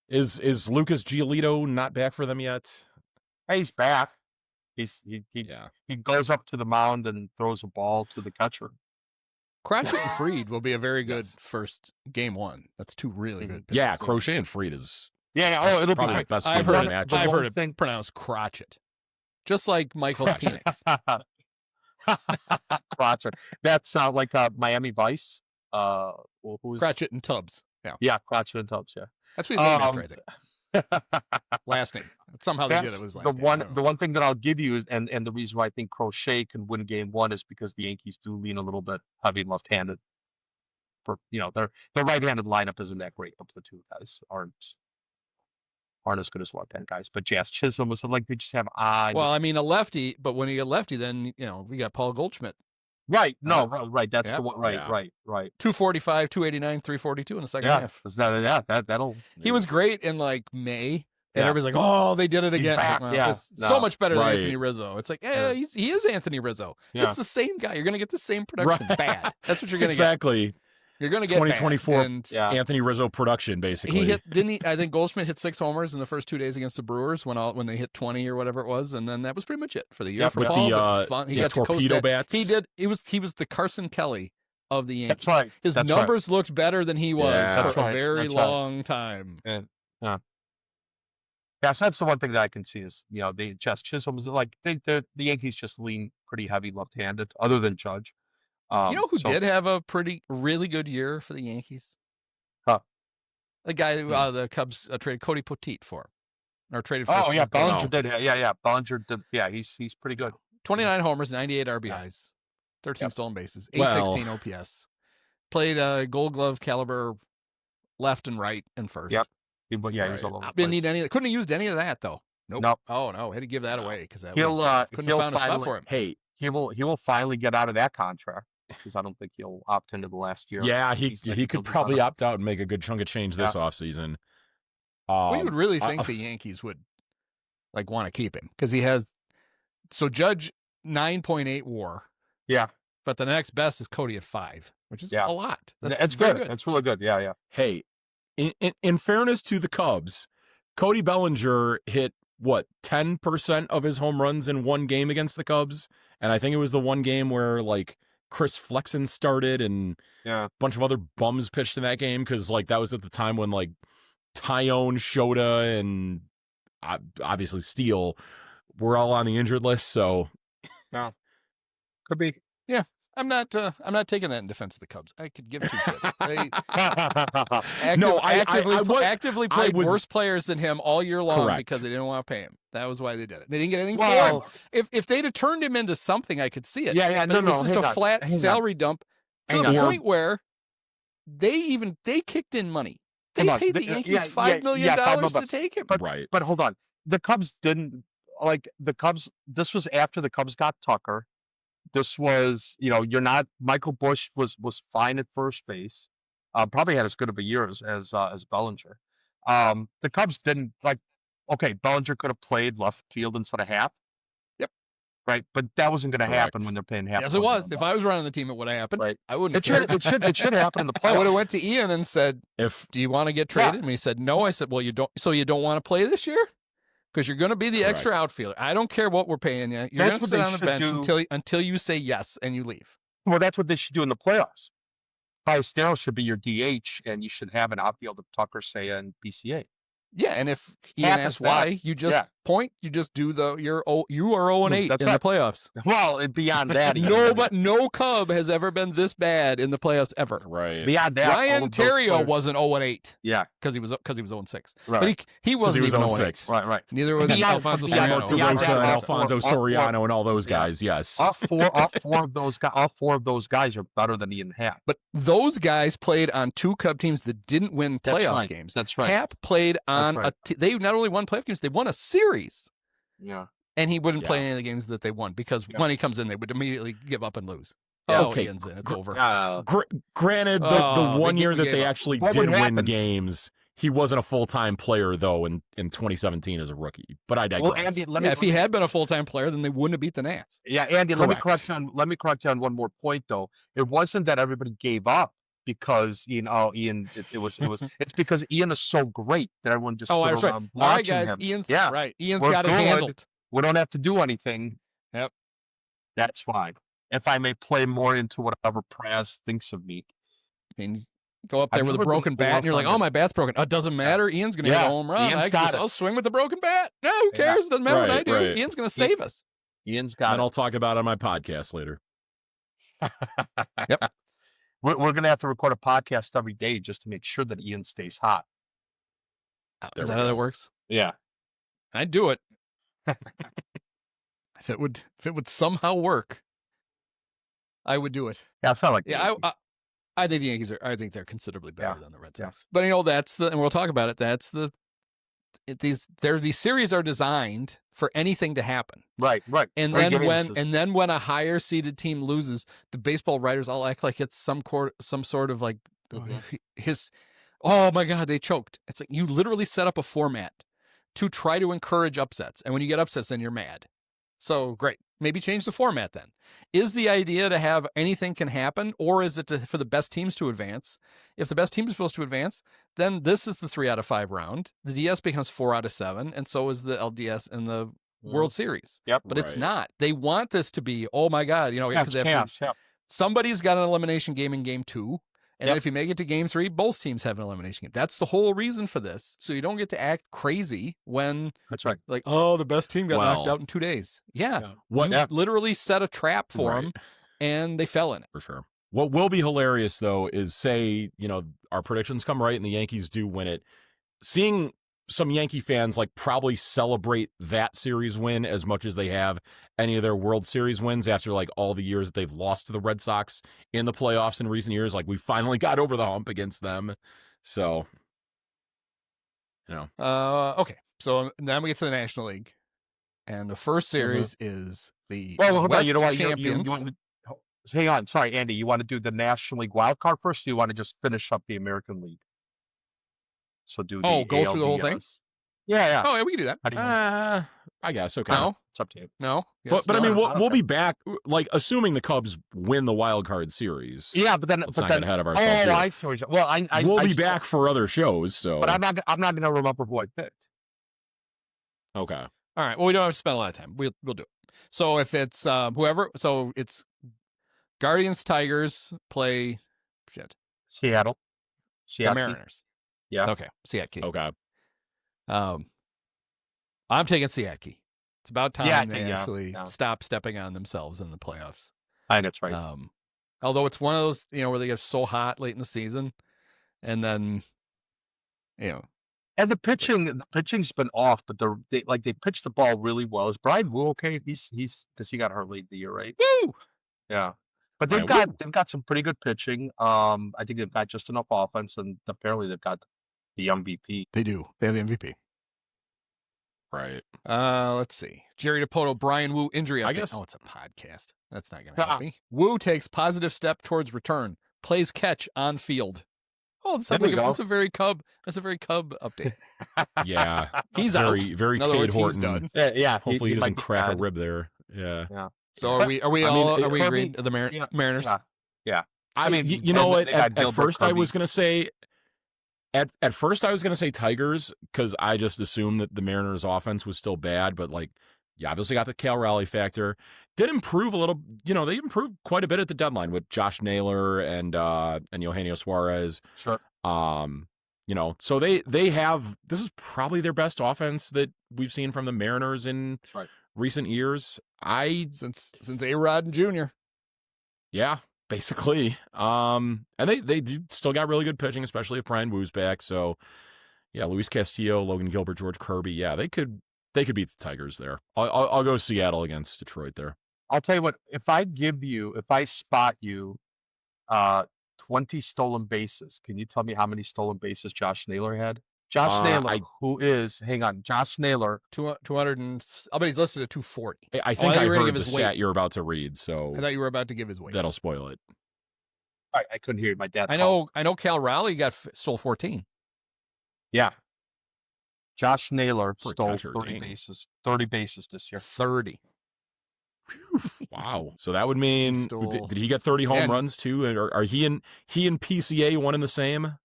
Is Lucas Giolito not back for them yet? Hey, he's back. He goes up to the mound and throws a ball to the catcher. Crochet and Fried will be a very good first game 1. That's 2 really good pitchers. Yeah, Crochet and Fried is. Yeah. It'll probably be the best. I've heard it pronounced Crotchet, just like Michael Penix. Crotchet. That's like Miami Vice. Who's Crotchet and Tubbs? Yeah, Crotchet and Tubbs. Yeah, that's what he's named after, I think. Last name. Somehow they did it. Was last name. The one thing that I'll give you is, and the reason why I think Crochet can win game 1 is because the Yankees do lean a little bit heavy and left-handed. For their right-handed lineup isn't that great. Up the 2 guys aren't as good as left-handed guys. But Jazz Chisholm was like they just have odd. Well, I mean a lefty, but when you get lefty, then we got Paul Goldschmidt. Right. No. Right. That's the one. Right. 245, 289, 342 in the second half. That'll. He was great in like May, and everybody's like, "Oh, they did it again." So much better than Anthony Rizzo. It's like, he is Anthony Rizzo. Yeah. It's the same guy. You're gonna get the same production. Bad. That's what you're gonna get. Exactly. You're gonna get 2024 Anthony Rizzo production, basically. I think Goldschmidt hit 6 homers in the first 2 days against the Brewers when they hit 20 or whatever it was, and then that was pretty much it for the year. For Paul, he got torpedo bats. He did. He was the Carson Kelly of the Yankees. That's right. His numbers looked better than he was for a very long time. Yeah, so that's the one thing that I can see is, they just Chisholm's like the Yankees just lean pretty heavy left-handed, other than Judge. You know who did have a really good year for the Yankees? Huh. The guy the Cubs traded Cody Poteet for, or traded for. Oh yeah, Bellinger did. Yeah, Bellinger did. Yeah, he's pretty good. 29 homers, 98 RBIs, 13 stolen bases, 816 OPS. Played Gold Glove caliber left and right and first. Yep. He was all over. Didn't need any. Couldn't have used any of that though. Nope. Oh no, had to give that away because that couldn't have found a spot for him. Hey, he will finally get out of that contract because I don't think he'll opt into the last year. Yeah, he could probably opt out and make a good chunk of change this offseason. We would really think the Yankees would want to keep him because he has. So Judge 9.8 WAR. Yeah. But the next best is Cody at 5, which is a lot. That's good. That's really good. Yeah. Hey, in fairness to the Cubs, Cody Bellinger hit 10% of his home runs in one game against the Cubs, and I think it was the one game where Chris Flexen started and a bunch of other bums pitched in that game because that was at the time when Tyone, Shota, and obviously Steele were all on the injured list. So, could be. Yeah. I'm not taking that in defense of the Cubs. I could give two shits. They actively played worse players than him all year long because they didn't want to pay him. That was why they did it. They didn't get anything for him. If they'd have turned him into something, I could see it. Yeah. But it was just a flat salary dump to the point where they kicked in money. They paid the Yankees $5 million to take him. But hold on. The Cubs didn't this was after the Cubs got Tucker. This was, you're not. Michael Busch was fine at first base, probably had as good of a year as Bellinger. The Cubs didn't Bellinger could have played left field instead of Happ. Yep. Right, but that wasn't going to happen when they're paying Happ. Yes, it was. If I was running the team, it would have happened. Right. I wouldn't. It should happen in the playoffs. I would have went to Ian and said, "Do you want to get traded?" And he said, "No." I said, "Well, you don't. So you don't want to play this year?" Because you're going to be the extra outfielder. I don't care what we're paying you. You're going to sit on the bench until you say yes and you leave. Well, that's what they should do in the playoffs. Ballesteros should be your DH, and you should have an outfield of Tucker, Seiya, and PCA. Yeah, and if Ian asks why, you just point. You just do you are 0-8 in the playoffs. Well, beyond that, no Cub has ever been this bad in the playoffs ever. Right. Beyond that, Ryan Terrio wasn't 0-8. Yeah, because he was 0-6. Right. But he wasn't even 0-6. Right. Neither was Alfonso Soriano. Alfonso Soriano and all those guys. Yes. All four of those guys are better than Ian Happ. But those guys played on two Cub teams that didn't win playoff games. That's right. Happ played on they not only won playoff games, they won a series. Yeah. And he wouldn't play any of the games that they won because when he comes in, they would immediately give up and lose. Ian's in. It's over. Granted, the 1 year that they actually did win games, he wasn't a full-time player, though, in 2017 as a rookie. But I digress. Well, Andy, if he had been a full-time player, then they wouldn't have beat the Nats. Yeah, Andy, let me correct you on one more point, though. It wasn't that everybody gave up because Ian. It's because Ian is so great that everyone just stood around watching him. All right, guys. Ian's right. Ian's got it handled. We don't have to do anything. Yep. That's fine. If I may play more into whatever Praz thinks of me. I mean, go up there with a broken bat, and you're like, "Oh, my bat's broken." It doesn't matter. Ian's going to hit a home run. I'll swing with the broken bat. No, who cares? It doesn't matter what I do. Right. Ian's going to save us. Ian's got it. And I'll talk about it on my podcast later. Yep. We're going to have to record a podcast every day just to make sure that Ian stays hot. Is that how that works? Yeah. I'd do it. If it would somehow work, I would do it. Yeah, it's not like I think the Yankees I think they're considerably better than the Red Sox. But and we'll talk about it. These series are designed for anything to happen. Right. And then when a higher seeded team loses, the baseball writers all act like it's some sort of oh my God, they choked. It's like you literally set up a format to try to encourage upsets. And when you get upsets, then you're mad. So great. Maybe change the format then. Is the idea to have anything can happen, or is it for the best teams to advance? If the best team is supposed to advance, then this is the 3 out of 5 round. The DS becomes 4 out of 7, and so is the LDS and the World Series. Yep. But it's not. They want this to be, oh my God, because chaos. somebody's got an elimination game in game 2, And then if you make it to game 3, both teams have an elimination game. That's the whole reason for this. So you don't get to act crazy when That's right. Like, oh, the best team got knocked out in 2 days. Yeah. You literally set a trap for them, and they fell in it. For sure. What will be hilarious, though, is say, our predictions come right and the Yankees do win it. Seeing some Yankee fans probably celebrate that series win as much as they have any of their World Series wins after all the years that they've lost to the Red Sox in the playoffs in recent years. We finally got over the hump against them. So, Okay. So then we get to the National League. And the first series is the West champions. Hang on. Sorry, Andy. You want to do the National League wild card first, or do you want to just finish up the American League? So do the go through the whole thing? Yeah. Oh, yeah, we can do that. I guess. Okay. No. It's up to you. No. But I mean, we'll be back, assuming the Cubs win the wild card series. Yeah, but then let's not get ahead of ourselves. Oh, I see. Well, we'll be back for other shows. So, but I'm not going to remember who I picked. Okay. All right. Well, we don't have to spend a lot of time. We'll do it. So if it's whoever, so it's Guardians, Tigers play Seattle. The Mariners. Yeah. Okay. Seattle. Okay. I'm taking Seattle. It's about time they actually stop stepping on themselves in the playoffs. I think that's right. Although it's one of those, where they get so hot late in the season, and then, And the pitching's been off, but they pitched the ball really well. Is Brian Wu okay? He's because he got hurt late in the year, right? Woo! Yeah. But they've got some pretty good pitching. I think they've got just enough offense, and apparently they've got the MVP. They do. They have the MVP. Right. Let's see. Jerry DiPoto, Brian Wu injury update. I guess. Oh, it's a podcast. That's not going to help me. Wu takes positive step towards return. Plays catch on field. Oh, that sounds that's a very Cub update. Yeah. He's very Cade Horton. Done. Yeah. Hopefully he doesn't crack a rib there. Yeah. So are we agreed to the Mariners? Yeah. I mean, you know what? At first I was going to say At first, I was going to say Tigers because I just assumed that the Mariners' offense was still bad, but you obviously got the Cal Raleigh factor. Did improve a little, they improved quite a bit at the deadline with Josh Naylor and Eugenio Suarez. Sure. So they have, this is probably their best offense that we've seen from the Mariners in recent years. Since A-Rod and Jr. Yeah. Basically, and they still got really good pitching, especially if Brian Wu's back. So, yeah, Luis Castillo, Logan Gilbert, George Kirby. Yeah, they could beat the Tigers there. I'll go Seattle against Detroit there. I'll tell you what. If I spot you, 20 stolen bases, can you tell me how many stolen bases Josh Naylor had? Josh Naylor, Josh Naylor. 200 and, I bet he's listed at 240. I think I heard the stat you're about to read, so. I thought you were about to give his weight. That'll spoil it. I couldn't hear you. My dad. I know Cal Raleigh stole 14. Yeah. Josh Naylor stole 30 bases. 30 bases this year. 30. Wow. So that would mean, did he get 30 home runs too? Are he and PCA one and the same?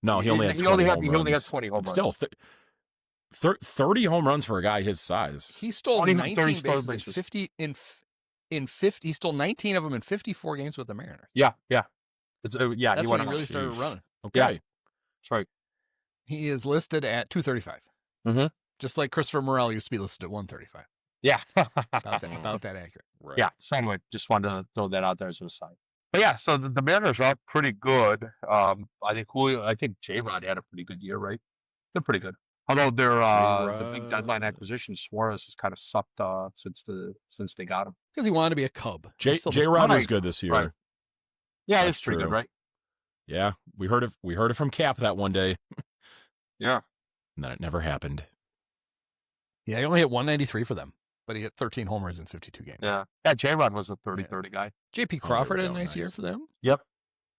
No, he only had 20 home runs. Still, 30 home runs for a guy his size. He stole 19 bases in 50 in 50. He stole 19 of them in 54 games with the Mariners. Yeah. That's when he really started running. Okay. Yeah. That's right. He is listed at 235. Mm-hmm. Just like Christopher Morel used to be listed at 135. Yeah. about that accurate. Right. Yeah. So anyway, just wanted to throw that out there as an aside. But yeah, so the Mariners are pretty good. I think J-Rod had a pretty good year, right? They're pretty good. Although they're the big deadline acquisition, Suarez has kind of sucked since they got him. Because he wanted to be a Cub. J-Rod was good this year. Right. Yeah, that's it's pretty true. good, right? Yeah, we heard it from Cap that one day. Yeah. And then it never happened. Yeah, he only hit 193 for them, but he hit 13 homers in 52 games. Yeah, J-Rod was a 30-30 guy. J.P. Crawford had a nice year for them. Yep.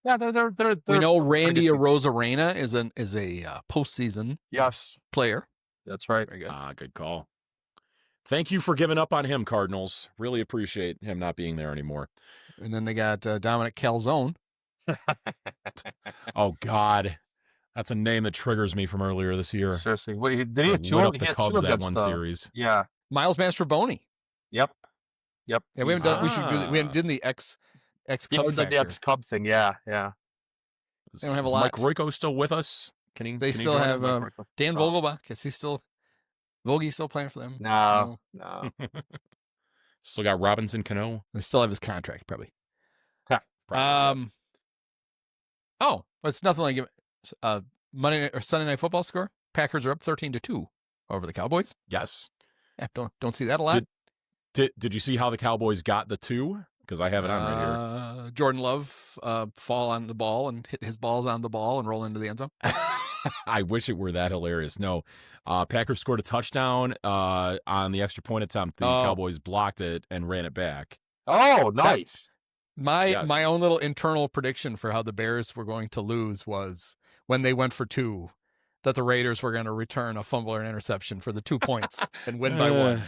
Yeah, they're we know Randy Arozarena is a postseason player. That's right. Very good. Good call. Thank you for giving up on him, Cardinals. Really appreciate him not being there anymore. And then they got Dominic Calzone. Oh God, that's a name that triggers me from earlier this year. Seriously, did he have two? Up the Cubs that one series. Yeah. Miles Mastrobuoni. Yep. Yeah, we haven't done. We should do. We haven't done the ex Cub. The ex Cub thing. Yeah. They don't have a Is lot. Mike Royko still with us? They still have Dan Vogelbach. Is he still Vogel's still playing for them? No. Still got Robinson Cano. They still have his contract, probably. Probably, Oh, it's nothing like Monday or Sunday Night Football score. Packers are up 13-2 over the Cowboys. Yes. Yeah, don't see that a lot. Did you see how the Cowboys got the 2? Because I have it on right here. Jordan Love fall on the ball and hit his balls on the ball and roll into the end zone. I wish it were that hilarious. No, Packers scored a touchdown on the extra point attempt. The Cowboys blocked it and ran it back. Oh, nice. My own little internal prediction for how the Bears were going to lose was when they went for 2, that the Raiders were going to return a fumble or an interception for the 2 points and win by 1.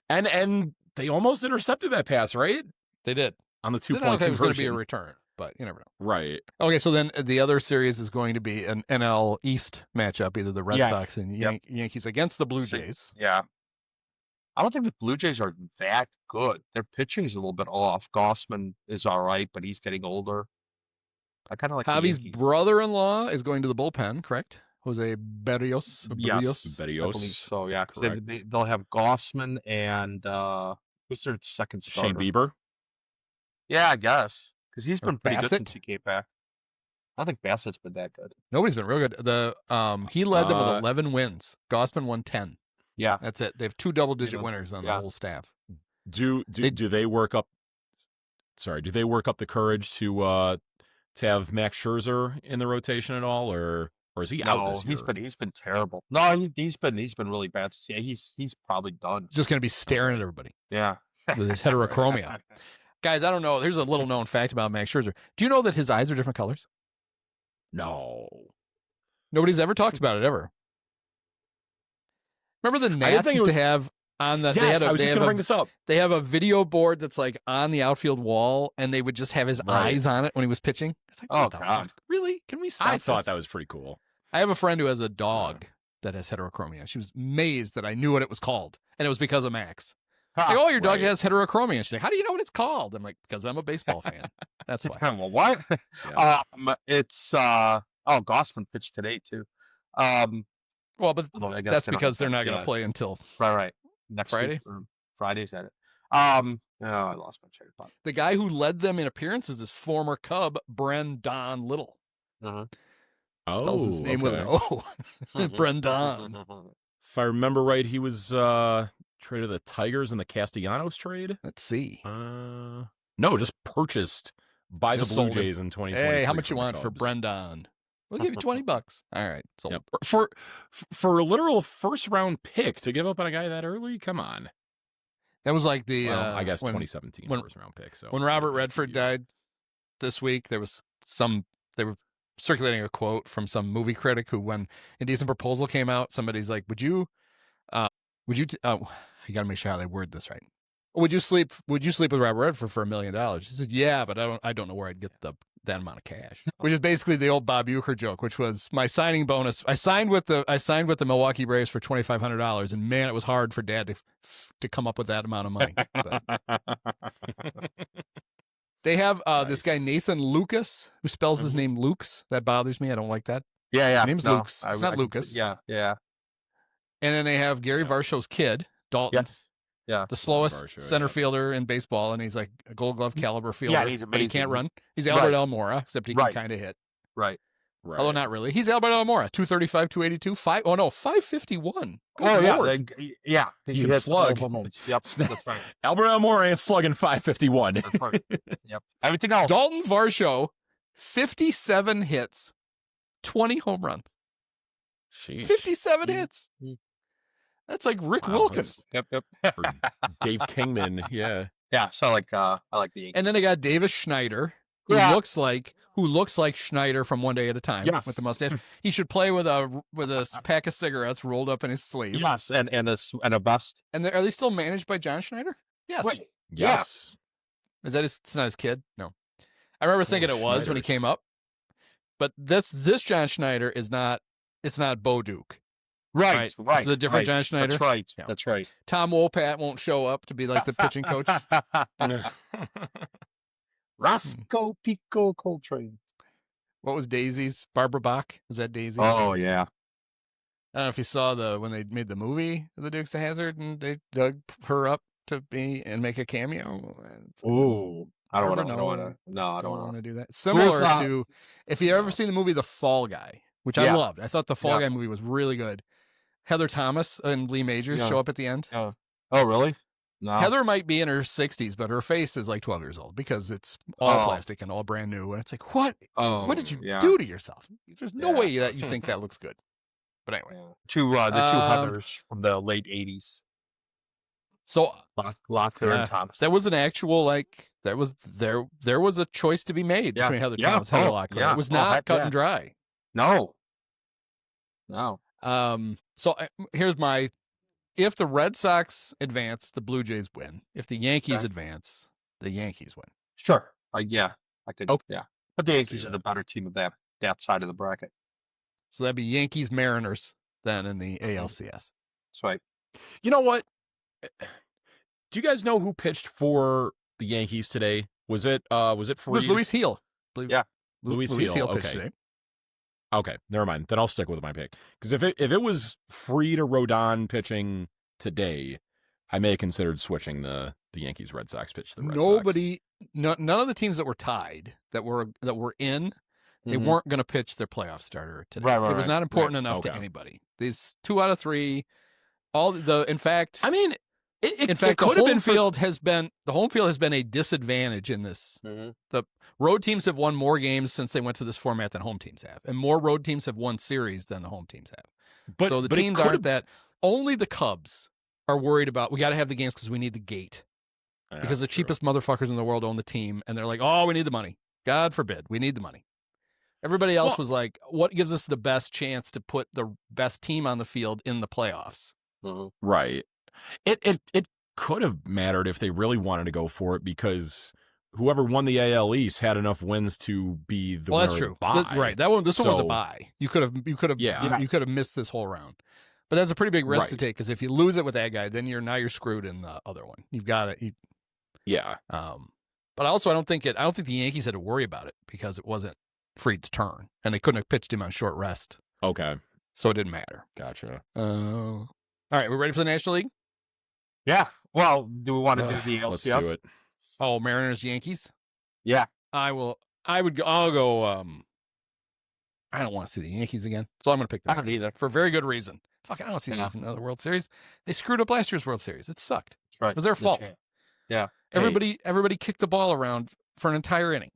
And they almost intercepted that pass, right? They did. On the 2-point conversion. It was going to be a conversion. return, but you never know. Right. Okay, so then the other series is going to be an NL East matchup, either the Red Sox and Yankees against the Blue Jays. Yeah. I don't think the Blue Jays are that good. Their pitching is a little bit off. Gossman is all right, but he's getting older. I kind of like Javi's brother-in-law is going to the bullpen, correct? Jose Berrios? Yes, I believe so, yeah. Because they'll have Gossman and who's their second starter? Shane Bieber? Yeah, I guess. Because he's been pretty good since he came back. I think Bassett's been that good. Nobody's been real good. He led them with 11 wins. Gossman won 10. Yeah. That's it. They have 2 double-digit winners on the whole staff. Do they work up do they work up the courage to have Max Scherzer in the rotation at all, or is he out this year? He's been terrible. No, he's been really bad. Yeah, he's probably done. Just going to be staring at everybody. Yeah. With his heterochromia. Guys, I don't know. Here's a little known fact about Max Scherzer. Do you know that his eyes are different colors? No. Nobody's ever talked about it ever. Remember the Nats used to have on the I was just going to bring this up. They have a video board that's like on the outfield wall, and they would just have his eyes on it when he was pitching. It's like, what the fuck? Really? Can we stop I thought that was pretty cool. I have a friend who has a dog that has heterochromia. She was amazed that I knew what it was called, and it was because of Max. Like, your dog has heterochromia. She's like, how do you know what it's called? I'm like, because I'm a baseball fan. That's why. Well, what? Yeah. It's Gossman pitched today too. Well, but that's because they're not going to play until next Friday. Week, or Friday's at it. I lost my train of thought. The guy who led them in appearances is former Cub Brendan Little. Spells his name with an O. Brendan. If I remember right, he was traded to the Tigers in the Castellanos trade. Let's see. No, just purchased by the Blue Jays in 2020. Hey, how much you want for Brendan? We'll give you $20. All right. Yep. For a literal first round pick to give up on a guy that early, come on. That was like the I guess 2017 first round pick. So when Robert Redford died this week, they were circulating a quote from some movie critic who, when Indecent Proposal came out, somebody's like, would you I got to make sure how they word this right. Would you sleep with Robert Redford for $1 million? He said, yeah, but I don't know where I'd get that amount of cash. Which is basically the old Bob Uecker joke, which was my signing bonus. I signed with the Milwaukee Braves for $2,500, and man, it was hard for Dad to come up with that amount of money. They have this guy Nathan Lucas, who spells his name Lukes. That bothers me. I don't like that. Yeah. His name's Lukes. It's not Lucas. Yeah. And then they have Gary Varsho's kid, Dalton. Yes. Yeah. The slowest center fielder in baseball, and he's like a Gold Glove caliber fielder. Yeah, he's amazing. But he can't run. He's Albert Almora, except he can kind of hit. Right. Although not really. He's Albert Almora, 235, 282, 551. Yeah. He can slug. Yep. That's right. Albert Almora ain't slugging 551. That's right. Yep. Everything else. Dalton Varsho, 57 hits, 20 home runs. Sheesh. 57 hits. That's like Rick Wilkins. Yep. Or Dave Kingman, yeah. Yeah, so I like the Yankees. And then they got Davis Schneider, who looks like Schneider from One Day at a Time with the mustache. He should play with a pack of cigarettes rolled up in his sleeve. Yes, and a vest. And are they still managed by John Schneider? Yes. Wait, yes. Yeah. Is that it's not his kid? No. I remember thinking it was when he came up. But this John Schneider is not. It's not Bo Duke. Right. This is a different John Schneider. That's right. Yeah. That's right. Tom Wopat won't show up to be like the pitching coach. Roscoe Pico Coltrane. What was Daisy's? Barbara Bach? Was that Daisy? Oh, yeah. I don't know if you saw when they made the movie The Dukes of Hazzard and they dug her up to be and make a cameo. Ooh. I don't want to do that. Similar to, if you ever seen the movie The Fall Guy, which I loved. I thought the Fall Guy movie was really good. Heather Thomas and Lee Majors show up at the end. Oh, really? No. Heather might be in her 60s, but her face is like 12 years old because it's all plastic and all brand new. And it's like, what? What did you do to yourself? There's no way that you think that looks good. But anyway, the two Heathers from the late 80s. So Locker and Thomas. That was an actual there was a choice to be made between Heather Thomas and Heather Locklear. It was not cut and dry. No. So here's if the Red Sox advance, the Blue Jays win. If the Yankees advance, the Yankees win. Sure. I could. Okay. Yeah. But the Yankees are the better team of that side of the bracket. So that'd be Yankees Mariners then in the ALCS. That's right. You know what? Do you guys know who pitched for the Yankees today? Was it Freed? It was Luis Heel. Yeah. Luis Heel pitched today. Okay, never mind. Then I'll stick with my pick. Because if it was Freed or Rodon pitching today, I may have considered switching the Yankees Red Sox pitch to the Red Sox. None of the teams that were tied that were in, they weren't going to pitch their playoff starter today. Right, it was not important enough to anybody. These 2 out of 3, in fact, the home field has been a disadvantage in this. The road teams have won more games since they went to this format than home teams have, and more road teams have won series than the home teams have. So the teams aren't that. Only the Cubs are worried about, we got to have the games because we need the gate. Because the cheapest motherfuckers in the world own the team, and they're like, oh, we need the money. God forbid, we need the money. Everybody else was like, what gives us the best chance to put the best team on the field in the playoffs? Right. It could have mattered if they really wanted to go for it, because whoever won the AL East had enough wins to be the winner. That's true. Of the bye. Right. This one was a bye. You could have missed this whole round. But that's a pretty big risk to take, because if you lose it with that guy, then you're screwed in the other one. You've got it. Yeah. But also I don't think the Yankees had to worry about it because it wasn't Freed's turn, and they couldn't have pitched him on short rest. Okay. So it didn't matter. Gotcha. All right, we ready for the National League? Yeah. Well, do we want to do the LCS? Let's do it. Oh, Mariners, Yankees? Yeah. I'll go, I don't want to see the Yankees again, so I'm going to pick them. I don't either. For a very good reason. Fuck, I don't want to see the Yankees in another World Series. They screwed up last year's World Series. It sucked. That's right. It was their fault. Yeah. Everybody kicked the ball around for an entire inning.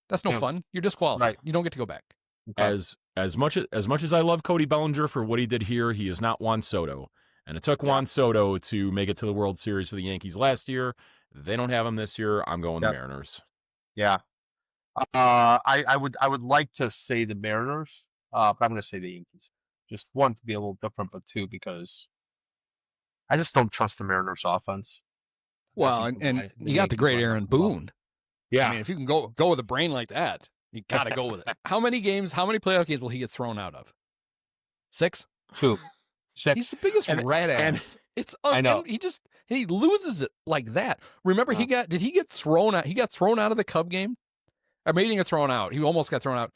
That's no fun. You're disqualified. Right. You don't get to go back. Okay. As much as I love Cody Bellinger for what he did here, he is not Juan Soto. And it took Juan Soto to make it to the World Series for the Yankees last year. They don't have him this year. I'm going the Mariners. Yeah. I would like to say the Mariners, but I'm going to say the Yankees. Just one, to be a little different, but two, because I just don't trust the Mariners offense. Well, and you got the great Aaron Boone. Yeah. I mean, if you can go with a brain like that, you got to go with it. How many playoff games will he get thrown out of? 6? 2. 6. He's the biggest rat ass. I know. He loses it like that. Remember, he got thrown out. He got thrown out of the Cub game. Or maybe he didn't get thrown out. He almost got thrown out.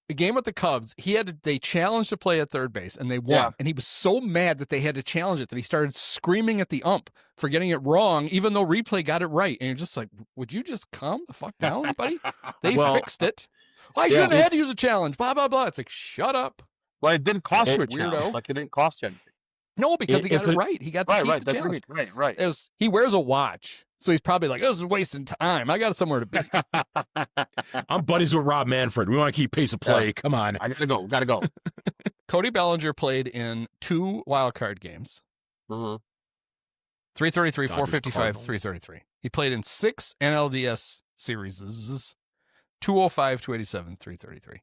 The game with the Cubs, they challenged to play at third base, and they won. Yeah. And he was so mad that they had to challenge it that he started screaming at the ump for getting it wrong, even though replay got it right. And you're just like, would you just calm the fuck down, buddy? They fixed it. Well, I shouldn't have had to use a challenge. Blah, blah, blah. It's like, shut up. Well, it didn't cost you a weirdo. challenge. Like, it didn't cost you anything. No, because he got it right. He got to keep the That's challenge. Right. He wears a watch, so he's probably like, this is wasting time. I got somewhere to be. I'm buddies with Rob Manfred. We want to keep pace of play. Come on. I gotta go. Cody Bellinger played in 2 wild card games. 333, 455, 333. He played in 6 NLDS series. 205, 287, 333.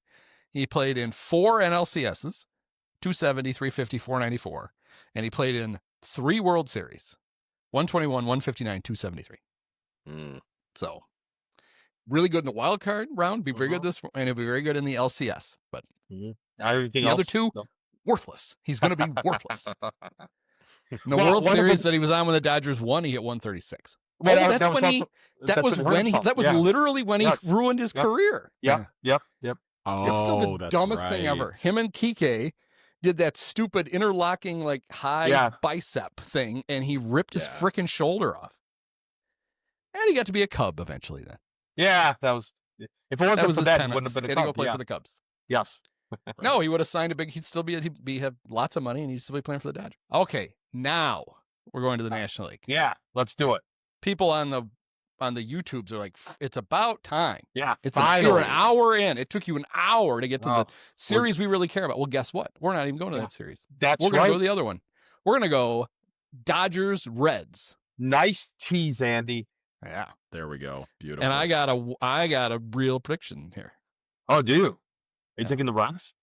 He played in 4 NLCSs, 270, 350, 494. And he played in 3 World Series, 121, 159, 273. So, really good in the wild card round. Be very good and he'll be very good in the LCS. But everything the else, other 2, worthless. He's going to be worthless. In the World Series that he was on when the Dodgers won, he hit 136. Well, that was literally when he ruined his career. Yep. Oh, It's still the dumbest thing ever. right. Him and Kike did that stupid interlocking, like, high bicep thing, and he ripped his frickin' shoulder off. And he got to be a Cub eventually then. Yeah, that was... If it wasn't for that, he wouldn't have been a Cub. He had to go play for the Cubs. Yes. No, he would have signed a big... He'd have lots of money, and he'd still be playing for the Dodgers. Okay, now we're going to the National League. Yeah, let's do it. People on the YouTubes are like, it's about time. Yeah, you're an hour in. It took you an hour to get to the series we really care about. Well, guess what? We're not even going to that series. We're going to go to the other one. We're going to go Dodgers Reds. Nice tease, Andy. Yeah, there we go. Beautiful. And I got a real prediction here. Oh, do you? Are you taking the Reds?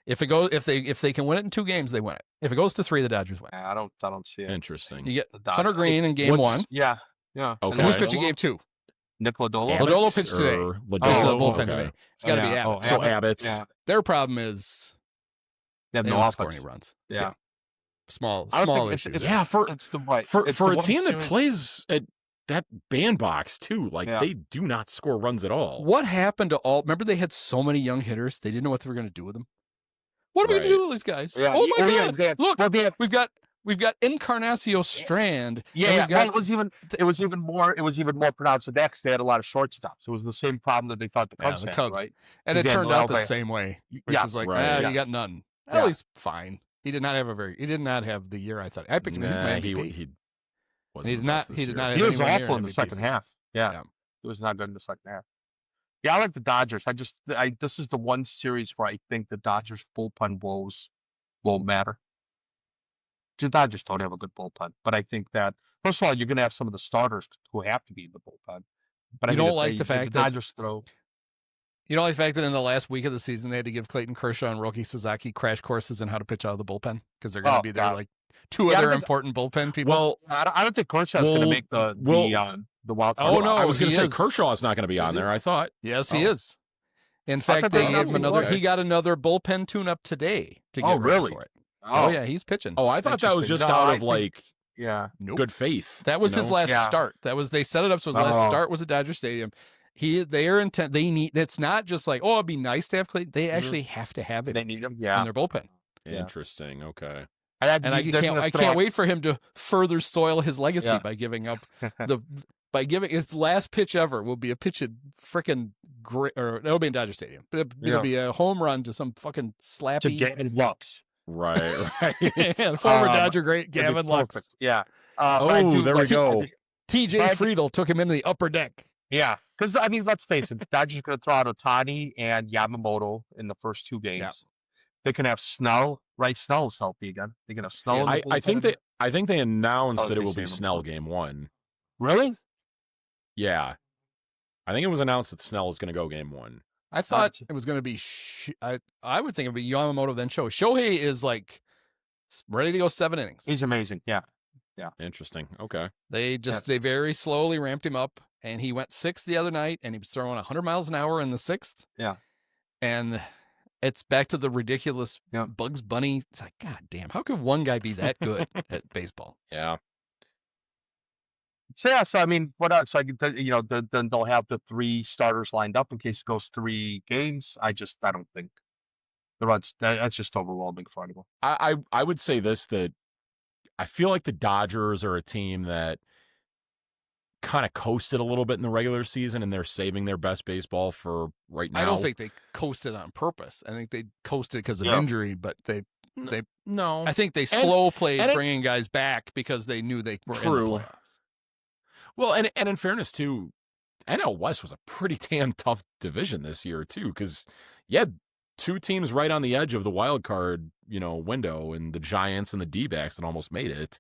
If they can win it in 2 games, they win it. If it goes to 3, the Dodgers win. I don't see it. Interesting. You get Hunter Green in game 1. Yeah. Yeah. Okay. And who's pitching game 2? Nick Lodolo. Lodolo pitched today. Lodolo today. It's got to be Abbott. So Abbott. Yeah. Their problem is they have no offense. Score any runs. Yeah. Small issues. For a team that plays at that bandbox too, like they do not score runs at all. What happened to all? Remember, they had so many young hitters. They didn't know what they were going to do with them. What are we going to do with these guys? Yeah. Oh my God! Look, we've got Encarnacio Strand. Yeah, well, it was even more pronounced than that because they had a lot of shortstops. It was the same problem that they thought the Cubs had, right? And it turned out the same way, which is like, you got none. At least fine. He did not have the year I thought. I picked him as my MVP. He did not. He was awful in the second half. Yeah, he was not good in the second half. Yeah, I like the Dodgers. This is the one series where I think the Dodgers bullpen woes won't matter. The Dodgers don't have a good bullpen, but I think that first of all, you're going to have some of the starters who have to be in the bullpen. But you don't like the fact that Dodgers throw. You don't like the fact that in the last week of the season they had to give Clayton Kershaw and Roki Sasaki crash courses on how to pitch out of the bullpen because they're going to be there like 2 other important bullpen people. Well, I don't think Kershaw's going to make the wild card. Oh no, I was going to say Kershaw's not going to be on there. I thought. Yes, he is. In fact, they gave him another. He got another bullpen tune-up today to get ready for it. Oh yeah, he's pitching. Oh, I thought that was just out of like good faith. That was his last start. They set it up so his last start was at Dodger Stadium. Their intent. They need. It's not just like it'd be nice to have Clayton. They actually have to have it. They need him. In their bullpen. Interesting. Okay. And I can't wait for him to further soil his legacy by giving up his last pitch ever will be a pitch at frickin' or it'll be in Dodger Stadium, but it'll be a home run to some fucking slappy to Gavin Lux. Right. Former Dodger great Gavin Lux. Yeah. There we go. TJ Friedel took him into the upper deck. Yeah, because I mean, let's face it, the Dodgers are going to throw out Ohtani and Yamamoto in the first 2 games. Yeah. They can have Snell. Right, Snell's healthy again. They can have Snell. I think they announced that it will be Snell game 1. Really? Yeah, I think it was announced that Snell is going to go game 1. I thought it was going to be. I would think it would be Yamamoto then Shohei. Shohei is like ready to go 7 innings. He's amazing. Yeah. Interesting. Okay. They very slowly ramped him up. And he went 6th the other night, and he was throwing 100 miles an hour in the 6th. Yeah. And it's back to the ridiculous Bugs Bunny. It's like, God damn, how could one guy be that good at baseball? Yeah. So I mean, what else? So then they'll have the 3 starters lined up in case it goes 3 games. I don't think the Reds. That's just overwhelming for anyone. I would say this, that I feel like the Dodgers are a team that kind of coasted a little bit in the regular season, and they're saving their best baseball for right now. I don't think they coasted on purpose. I think they coasted because of injury, but they no. I think they slow played bringing guys back because they knew they were in the playoffs. Well, and in fairness too, NL West was a pretty damn tough division this year too, because you had 2 teams right on the edge of the wild card, window, and the Giants and the D-backs that almost made it.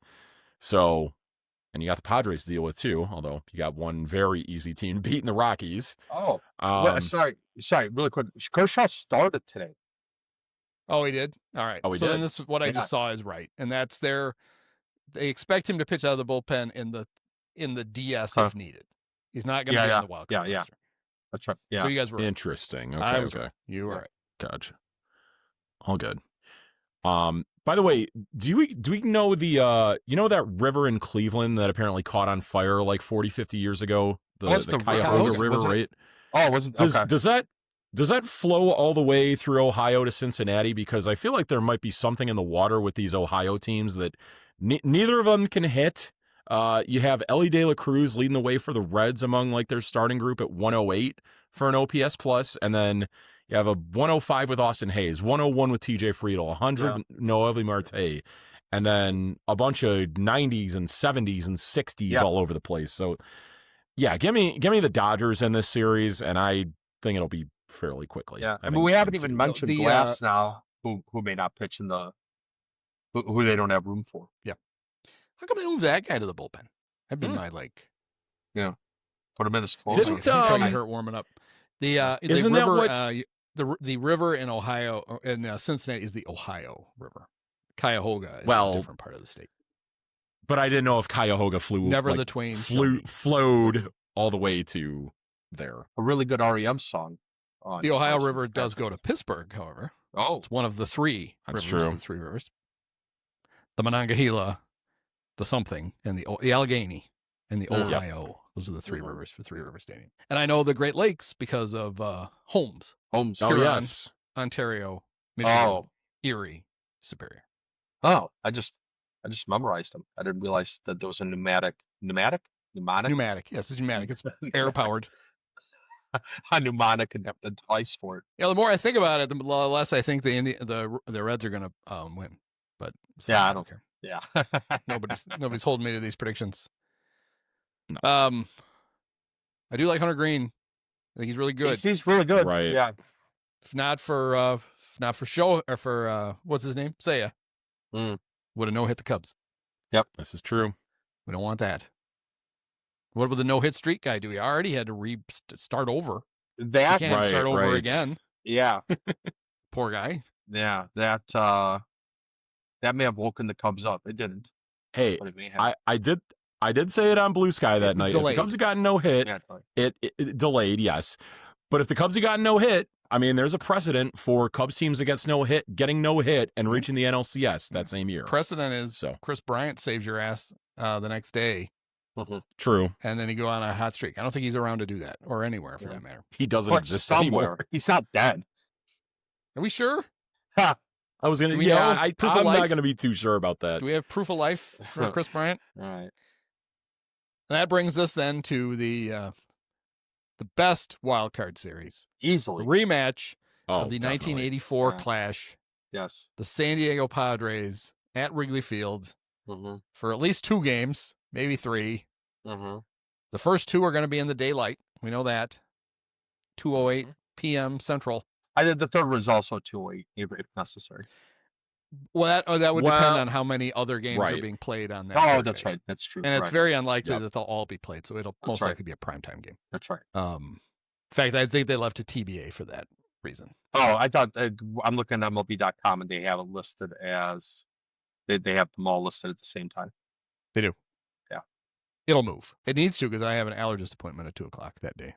So. And you got the Padres to deal with too, although you got one very easy team beating the Rockies. Oh, sorry, really quick. Kershaw started today. Oh, he did? All right. Oh, he did? So then this is what I just saw is right. And that's they expect him to pitch out of the bullpen in the DS if needed. He's not going to be on the wild card roster. That's right. Yeah. So you guys were interesting. Okay, right. You were right. Gotcha. All good. By the way, do we know the that river in Cleveland that apparently caught on fire like 40, 50 years ago? The Cuyahoga River, right? Oh, wasn't does that Does that flow all the way through Ohio to Cincinnati? Because I feel like there might be something in the water with these Ohio teams that neither of them can hit. You have Ellie De La Cruz leading the way for the Reds among like their starting group at 108 for an OPS plus, and then you have a 105 with Austin Hayes, 101 with TJ Friedel, 100 Noelvi Marte, and then a bunch of 90s and 70s and 60s all over the place. So, yeah, give me the Dodgers in this series, and I think it'll be fairly quickly. Yeah, I mean, we haven't even mentioned Glass now, who may not pitch in the who they don't have room for. Yeah. How come they move that guy to the bullpen? That'd been my put him in as closer. Didn't probably hurt warming up. Isn't river, that what the river in Ohio in Cincinnati is the Ohio River. Cuyahoga is a different part of the state. But I didn't know if Cuyahoga the twain flowed all the way to there. A really good REM song. The Ohio River does go to Pittsburgh, however. Oh, it's one of the three That's rivers. True. The three rivers. The Monongahela, the something, and the Allegheny, and the Ohio. Those are the three rivers for Three River Stadium. And I know the Great Lakes because of Holmes. Holmes. Huron, yes. Ontario, Michigan, Erie, Superior. Oh, I just memorized them. I didn't realize that there was a pneumatic. Yes, it's pneumatic. It's air powered. A mnemonic device for it. Yeah, the more I think about it, the less I think the Reds are going to win. But I don't care. Yeah, nobody's holding me to these predictions. No. I do like Hunter Green. I think he's really good. He's really good. Right. Yeah. If not for show or for what's his name? Seiya. Would have no-hit the Cubs. Yep, this is true. We don't want that. What would the no-hit streak guy do? He already had to start over. That he can't start over again. Yeah. Poor guy. Yeah, that may have woken the Cubs up. It didn't. Hey, I did say it on Blue Sky that night. Delayed. If the Cubs had gotten no hit, it delayed, yes. But if the Cubs had gotten no hit, I mean, there's a precedent for Cubs teams against no hit getting no hit and reaching the NLCS that same year. Precedent is Chris Bryant saves your ass the next day. True. And then he go on a hot streak. I don't think he's around to do that, or anywhere for that matter. He doesn't exist anymore. He's not dead. Are we sure? Ha! I was gonna. I'm not gonna be too sure about that. Do we have proof of life for Chris Bryant? All right. And that brings us then to the best wild card series, easily rematch of the definitely. 1984 clash. Yes. The San Diego Padres at Wrigley Field for at least 2 games, maybe 3. The first 2 are going to be in the daylight. We know that. 2:08 p.m. Central. The third one is also 2:08 if necessary. Well, that would depend on how many other games are being played on that. Oh, that's right. That's true. And it's very unlikely that they'll all be played, so it'll most likely be a primetime game. That's right. In fact, I think they left a TBA for that reason. Oh, I thought I'm looking at MLB.com and they have it listed as they have them all listed at the same time. They do. Yeah. It'll move. It needs to because I have an allergist appointment at 2:00 that day.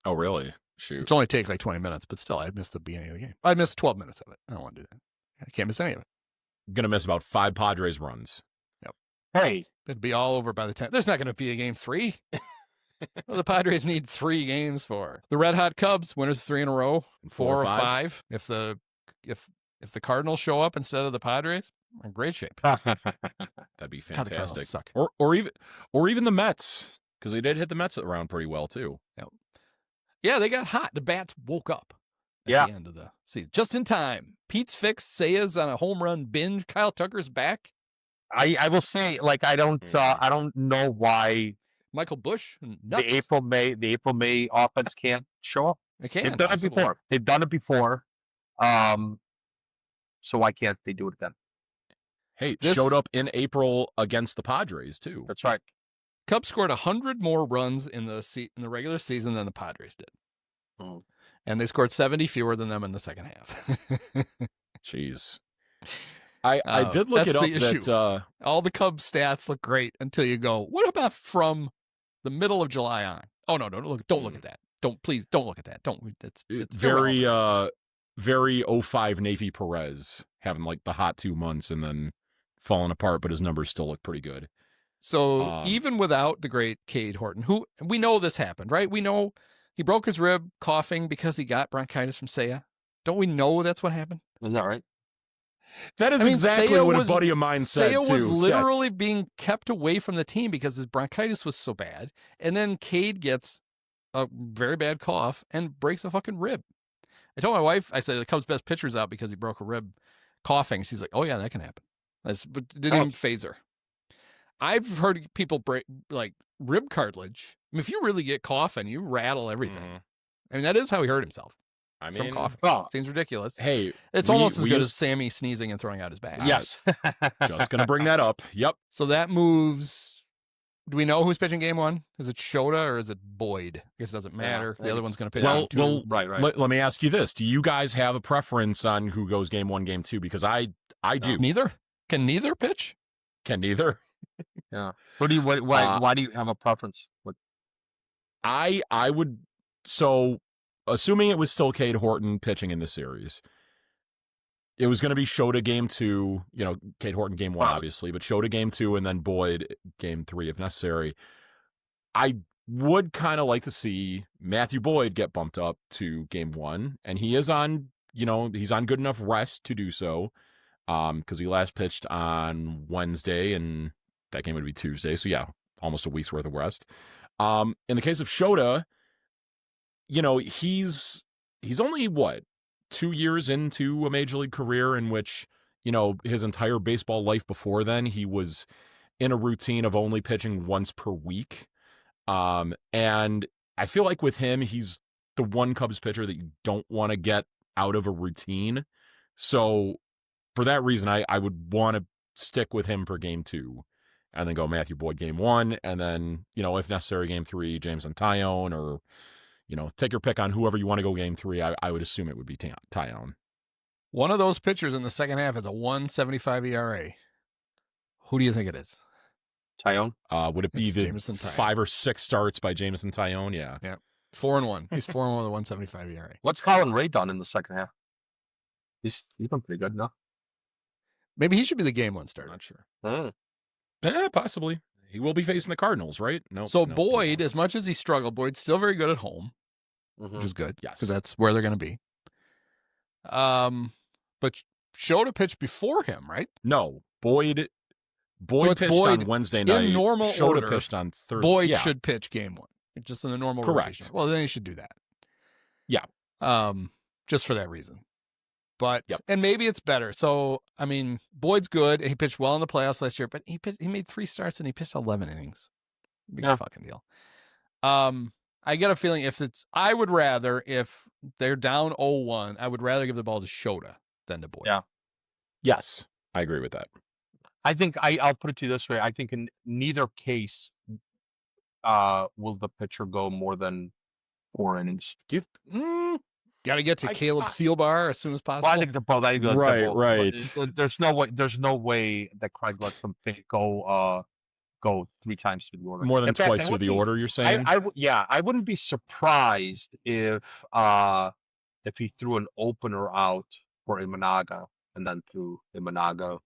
Oh, really? Shoot. It's only take like 20 minutes, but still, I'd missed the beginning of the game. I'd missed 12 minutes of it. I don't want to do that. I can't miss any of it. Gonna miss about 5 Padres runs. Yep. Hey. It'd be all over by the time. There's not going to be a game 3. Well, the Padres need 3 games for. The Red Hot Cubs, winners 3 in a row, 4 or 5. If the Cardinals show up instead of the Padres, we're in great shape. That'd be God, the fantastic. suck. Or even the Mets, because they did hit the Mets around pretty well too. Yep. Yeah, they got hot. The bats woke up at the end of the season. Just in time. Pete's fixed. Seiya's on a home run binge. Kyle Tucker's back. I will say, like, I don't know why Michael Bush. the April May offense can't show up. They can. They've done it before. So why can't they do it again? Hey, showed up in April against the Padres too. That's right. Cubs scored 100 more runs in the regular season than the Padres did. And they scored 70 fewer than them in the second half. Jeez. I did look it up that all the Cubs stats look great until you go, what about from the middle of July on? Oh no, don't look at that. Please don't look at that. It's very very 05 Navy Perez having like the hot 2 months and then falling apart, but his numbers still look pretty good. So even without the great Cade Horton, who we know this happened, right? We know He broke his rib coughing because he got bronchitis from Seiya. Don't we know that's what happened? Is that right? That is exactly Seiya what a buddy of mine said, too. Seiya was literally being kept away from the team because his bronchitis was so bad. And then Cade gets a very bad cough and breaks a fucking rib. I told my wife, I said, the Cubs' best pitcher's out because he broke a rib coughing. She's like, oh, yeah, that can happen. But it didn't even phase her. I've heard people break, like, rib cartilage. I mean, if you really get coughing, you rattle everything. I mean, that is how he hurt himself. I mean, coughing. Seems ridiculous. Hey, it's almost as good as Sammy sneezing and throwing out his bag. Yes. Just going to bring that up. Yep. So that moves. Do we know who's pitching game one? Is it Shota or is it Boyd? I guess it doesn't matter. The other one's going to pitch. Well, right. Let me ask you this: do you guys have a preference on who goes game one, game two? Because I do. Neither. Can neither pitch? Can neither. Yeah. Why do you have a preference? I would. So, assuming it was still Cade Horton pitching in the series, it was going to be Shota game two. You know, Cade Horton game one, obviously, but Shota game two, and then Boyd game three if necessary. I would kind of like to see Matthew Boyd get bumped up to game one, and he is on. You know, he's on good enough rest to do so. Because he last pitched on Wednesday, and that game would be Tuesday. So yeah, almost a week's worth of rest. In the case of Shota, you know, he's only 2 years into a major league career in which, you know, his entire baseball life before then, he was in a routine of only pitching once per week. And I feel like with him, he's the one Cubs pitcher that you don't want to get out of a routine. So for that reason, I would want to stick with him for game two and then go Matthew Boyd game one. And then, you know, if necessary, game three, Jameson Taillon, or, you know, take your pick on whoever you want to go game three. I would assume it would be Taillon. One of those pitchers in the second half has a 1.75 ERA. Who do you think it is? Taillon? Would it be the 5 or 6 starts by Jameson Taillon? Yeah. 4-1. He's 4-1 with a 1.75 ERA. What's Colin Ray done in the second half? He's been pretty good, no? Maybe he should be the game one starter. Not sure. Possibly. He will be facing the Cardinals, right? No. So Boyd, as much as he struggled, Boyd's still very good at home, which is good. Yes, because that's where they're going to be. But Shota pitched before him, right? No, Boyd pitched on Wednesday night. In normal Shota order, pitched on Thursday. Boyd should pitch game one, just in the normal rotation. Well, then he should do that. Yeah. Just for that reason. But and maybe it's better. So I mean, Boyd's good. He pitched well in the playoffs last year, but he made 3 starts and he pitched 11 innings. Big fucking deal. I get a feeling I would rather, if they're down 0-1, I would rather give the ball to Shota than to Boyd. Yeah. Yes, I agree with that. I think I'll put it to you this way. I think in neither case will the pitcher go more than 4 innings. Got to get to Caleb Thielbar as soon as possible. Well, I think they're both. Right. There's no way that Craig lets them go 3 times through the order. More than twice through the order, you're saying? I wouldn't be surprised if he threw an opener out for Imanaga and then threw Imanaga.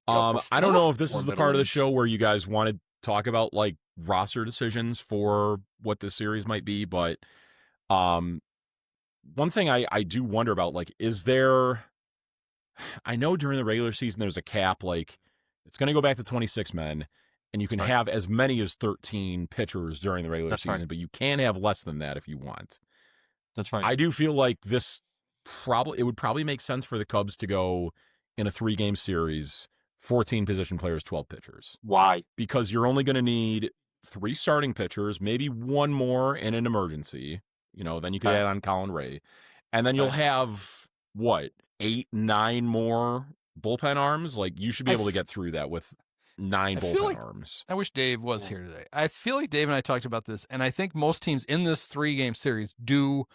I don't know if this is the part of the show where you guys want to talk about like roster decisions for what this series might be, but one thing I do wonder about, like, is there, I know during the regular season there's a cap, like it's going to go back to 26 men, and you can have as many as 13 pitchers during the regular season, but you can have less than that if you want. That's right. I do feel like it would probably make sense for the Cubs to go in a 3-game series, 14 position players, 12 pitchers. Why? Because you're only going to need 3 starting pitchers, maybe 1 more in an emergency. You know, then you could add on Colin Ray. And then you'll have, 8, 9 more bullpen arms? Like, you should be able to get through that with 9 bullpen arms. I wish Dave was here today. I feel like Dave and I talked about this, and I think most teams in this 3-game series do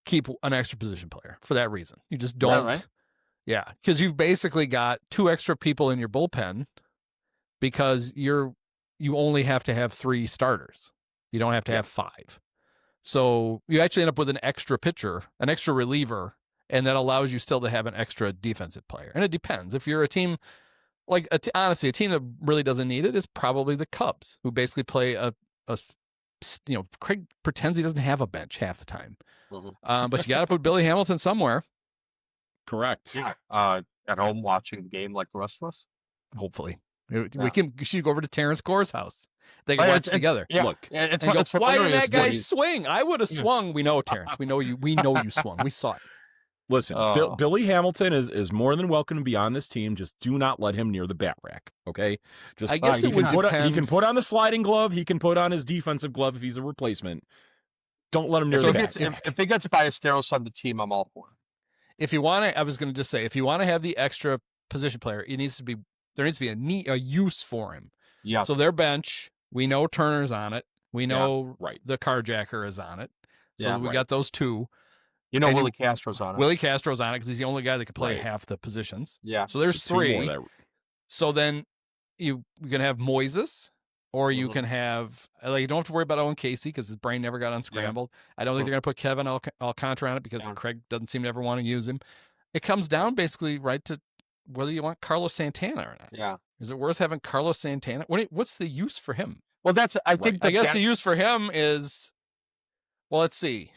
keep an extra position player for that reason. You just don't. Right? Yeah, because you've basically got 2 extra people in your bullpen because you only have to have 3 starters. You don't have to have 5. So you actually end up with an extra pitcher, an extra reliever, and that allows you still to have an extra defensive player. And it depends. If you're a team, honestly, a team that really doesn't need it is probably the Cubs, who basically play a Craig pretends he doesn't have a bench half the time. Mm-hmm. But you got to put Billy Hamilton somewhere. Correct. Yeah. At home watching the game like the rest of us. Hopefully. We should go over to Terrence Gore's house. They can watch together. Yeah. Look, it's why didn't that guy swing? I would have swung. We know, Terrence. We know you swung. We saw it. Listen, Billy Hamilton is more than welcome to be on this team. Just do not let him near the bat rack, okay? Just I guess he can put on the sliding glove. He can put on his defensive glove if he's a replacement. Don't let him near the bat. If he gets Ballesteros on the team, I'm all for it. If you want to, I was going to just say, if you want to have the extra position player, there needs to be a use for him. Yeah. So their bench, we know Turner's on it. We know the carjacker is on it. So we got those two. Willie Castro's on it. Willie Castro's on it because he's the only guy that can play half the positions. Yeah. So there's three. So then you can have Moises, or you can have you don't have to worry about Owen Casey because his brain never got unscrambled. I don't think they're going to put Kevin Alcantara on it because Craig doesn't seem to ever want to use him. It comes down basically to whether you want Carlos Santana or not. Yeah. Is it worth having Carlos Santana? What's the use for him? Well, I guess the use for him is, well, let's see.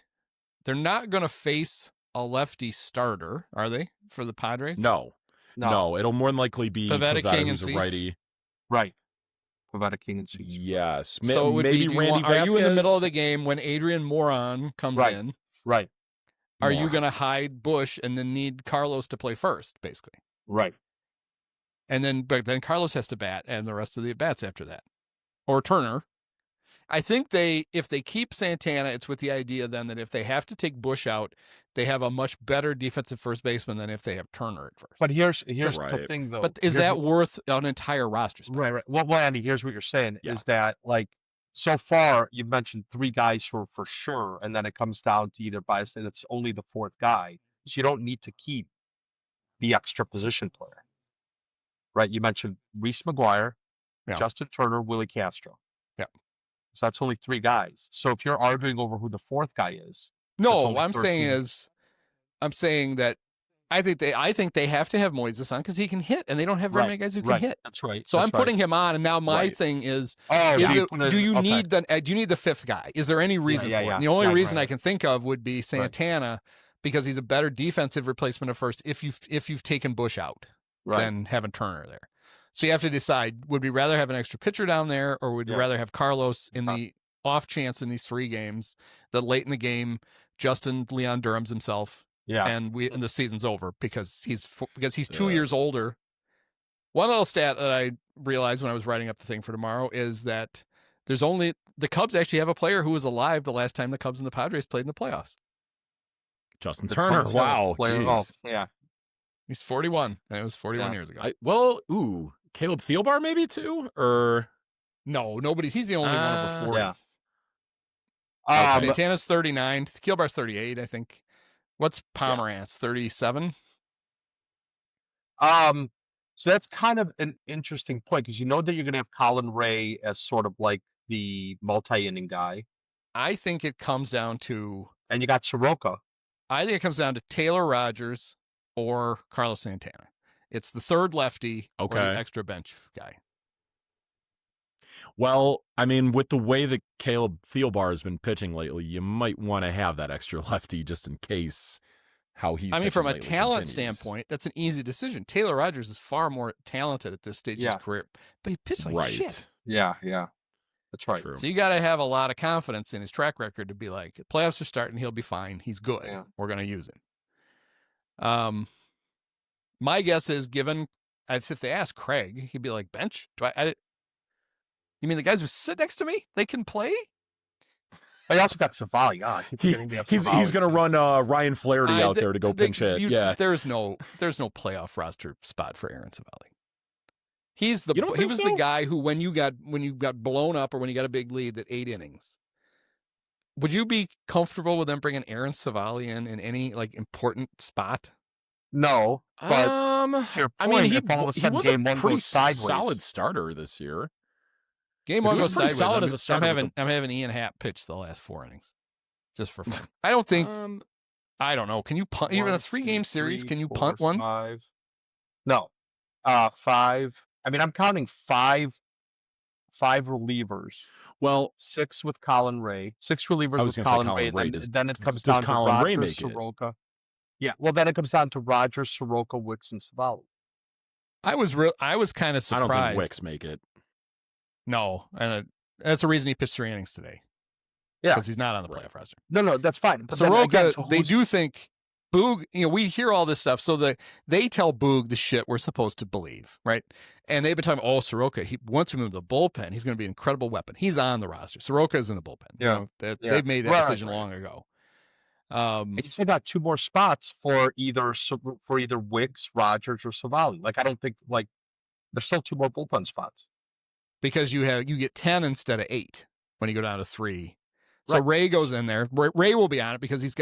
They're not going to face a lefty starter, are they, for the Padres? No. It'll more than likely be Pavetta, King, and a righty. Right. Pavetta, King, and Cease. Yes. So it would maybe be, Randy Vasquez. Are you in the middle of the game when Adrian Moron comes in? Right. Are you going to hide Bush and then need Carlos to play first, basically? Right. And then Carlos has to bat, and the rest of the at-bats after that. Or Turner. I think if they keep Santana, it's with the idea then that if they have to take Bush out, they have a much better defensive first baseman than if they have Turner at first. But here's the thing, though. But is that worth an entire roster spot? Right. Well, Andy, here's what you're saying is that, so far you've mentioned three guys for sure, and then it comes down to either bias, and it's only the fourth guy. So you don't need to keep the extra position player. Right? You mentioned Reese McGuire, Justin Turner, Willie Castro. Yeah. So that's only three guys. So if you're arguing over who the fourth guy is, no, what I'm saying that I think they have to have Moises on because he can hit, and they don't have very many guys who can hit. That's right. So I'm putting him on, and now my thing is, do you need the fifth guy? Is there any reason for it? And the only reason I can think of would be Santana because he's a better defensive replacement at first if you've taken Bush out than having Turner there. So you have to decide, would we rather have an extra pitcher down there, or would you rather have Carlos in the off chance in these three games that late in the game, Justin Leon Durham's himself, and the season's over because he's 2 years older. One little stat that I realized when I was writing up the thing for tomorrow is that the Cubs actually have a player who was alive the last time the Cubs and the Padres played in the playoffs. Justin Turner. Wow. He's 41, and it was 41 years ago. Caleb Thielbar maybe too, or no, nobody's. He's the only one over 40. Yeah. Santana's 39. Thielbar's 38, I think. What's Pomerantz? 37. So that's kind of an interesting point because you know that you're going to have Colin Ray as sort of like the multi-inning guy. I think it comes down to, and you got Soroka. I think it comes down to Taylor Rogers or Carlos Santana. It's the third lefty or the extra bench guy. Well, I mean, with the way that Caleb Thielbar has been pitching lately, you might want to have that extra lefty just in case how he's from a talent standpoint, that's an easy decision. Taylor Rogers is far more talented at this stage of his career, but he pitched like shit. Yeah. That's right. True. So you got to have a lot of confidence in his track record to be like, playoffs are starting, he'll be fine. He's good. Yeah. We're going to use him. My guess is, if they ask Craig, he'd be like, bench? You mean the guys who sit next to me? They can play? But he also got Savali. He's going to run Ryan Flaherty out there to go pinch hit. There's no playoff roster spot for Aaron Savali. He was the guy who, when you got blown up or when you got a big lead at 8 innings, would you be comfortable with them bringing Aaron Savali in any important spot? No, but to your point, I mean, he was a pretty solid starter this year. Game one goes sideways. Solid as a starter. I'm having Ian Happ pitch the last 4 innings, just for fun. I don't think. I don't know. Can you punt? Even a 3-game series, can you punt one? 5. No, 5. I mean, I'm counting 5 relievers. Well, 6 with Colin Ray. 6 relievers with Colin Ray. And then it comes does down to Colin Ray Rogers, make it? Soroka. Yeah, well, then it comes down to Rogers, Soroka, Wicks, and Savali. I was kind of surprised. I don't think Wicks make it. No, and that's the reason he pitched 3 innings today. Yeah, because he's not on the playoff roster. No, that's fine. But Soroka, they do think Boog. We hear all this stuff, so they tell Boog the shit we're supposed to believe, right? And they've been talking, Soroka. Once we move to the bullpen, he's going to be an incredible weapon. He's on the roster. Soroka is in the bullpen. Yeah, they've made that decision long ago. He's still got 2 more spots for either Wicks, Rogers, or Savali. Like, I don't think there's still 2 more bullpen spots because you get 10 instead of 8 when you go down to 3. So right. Ray goes in there. Ray will be on it because he's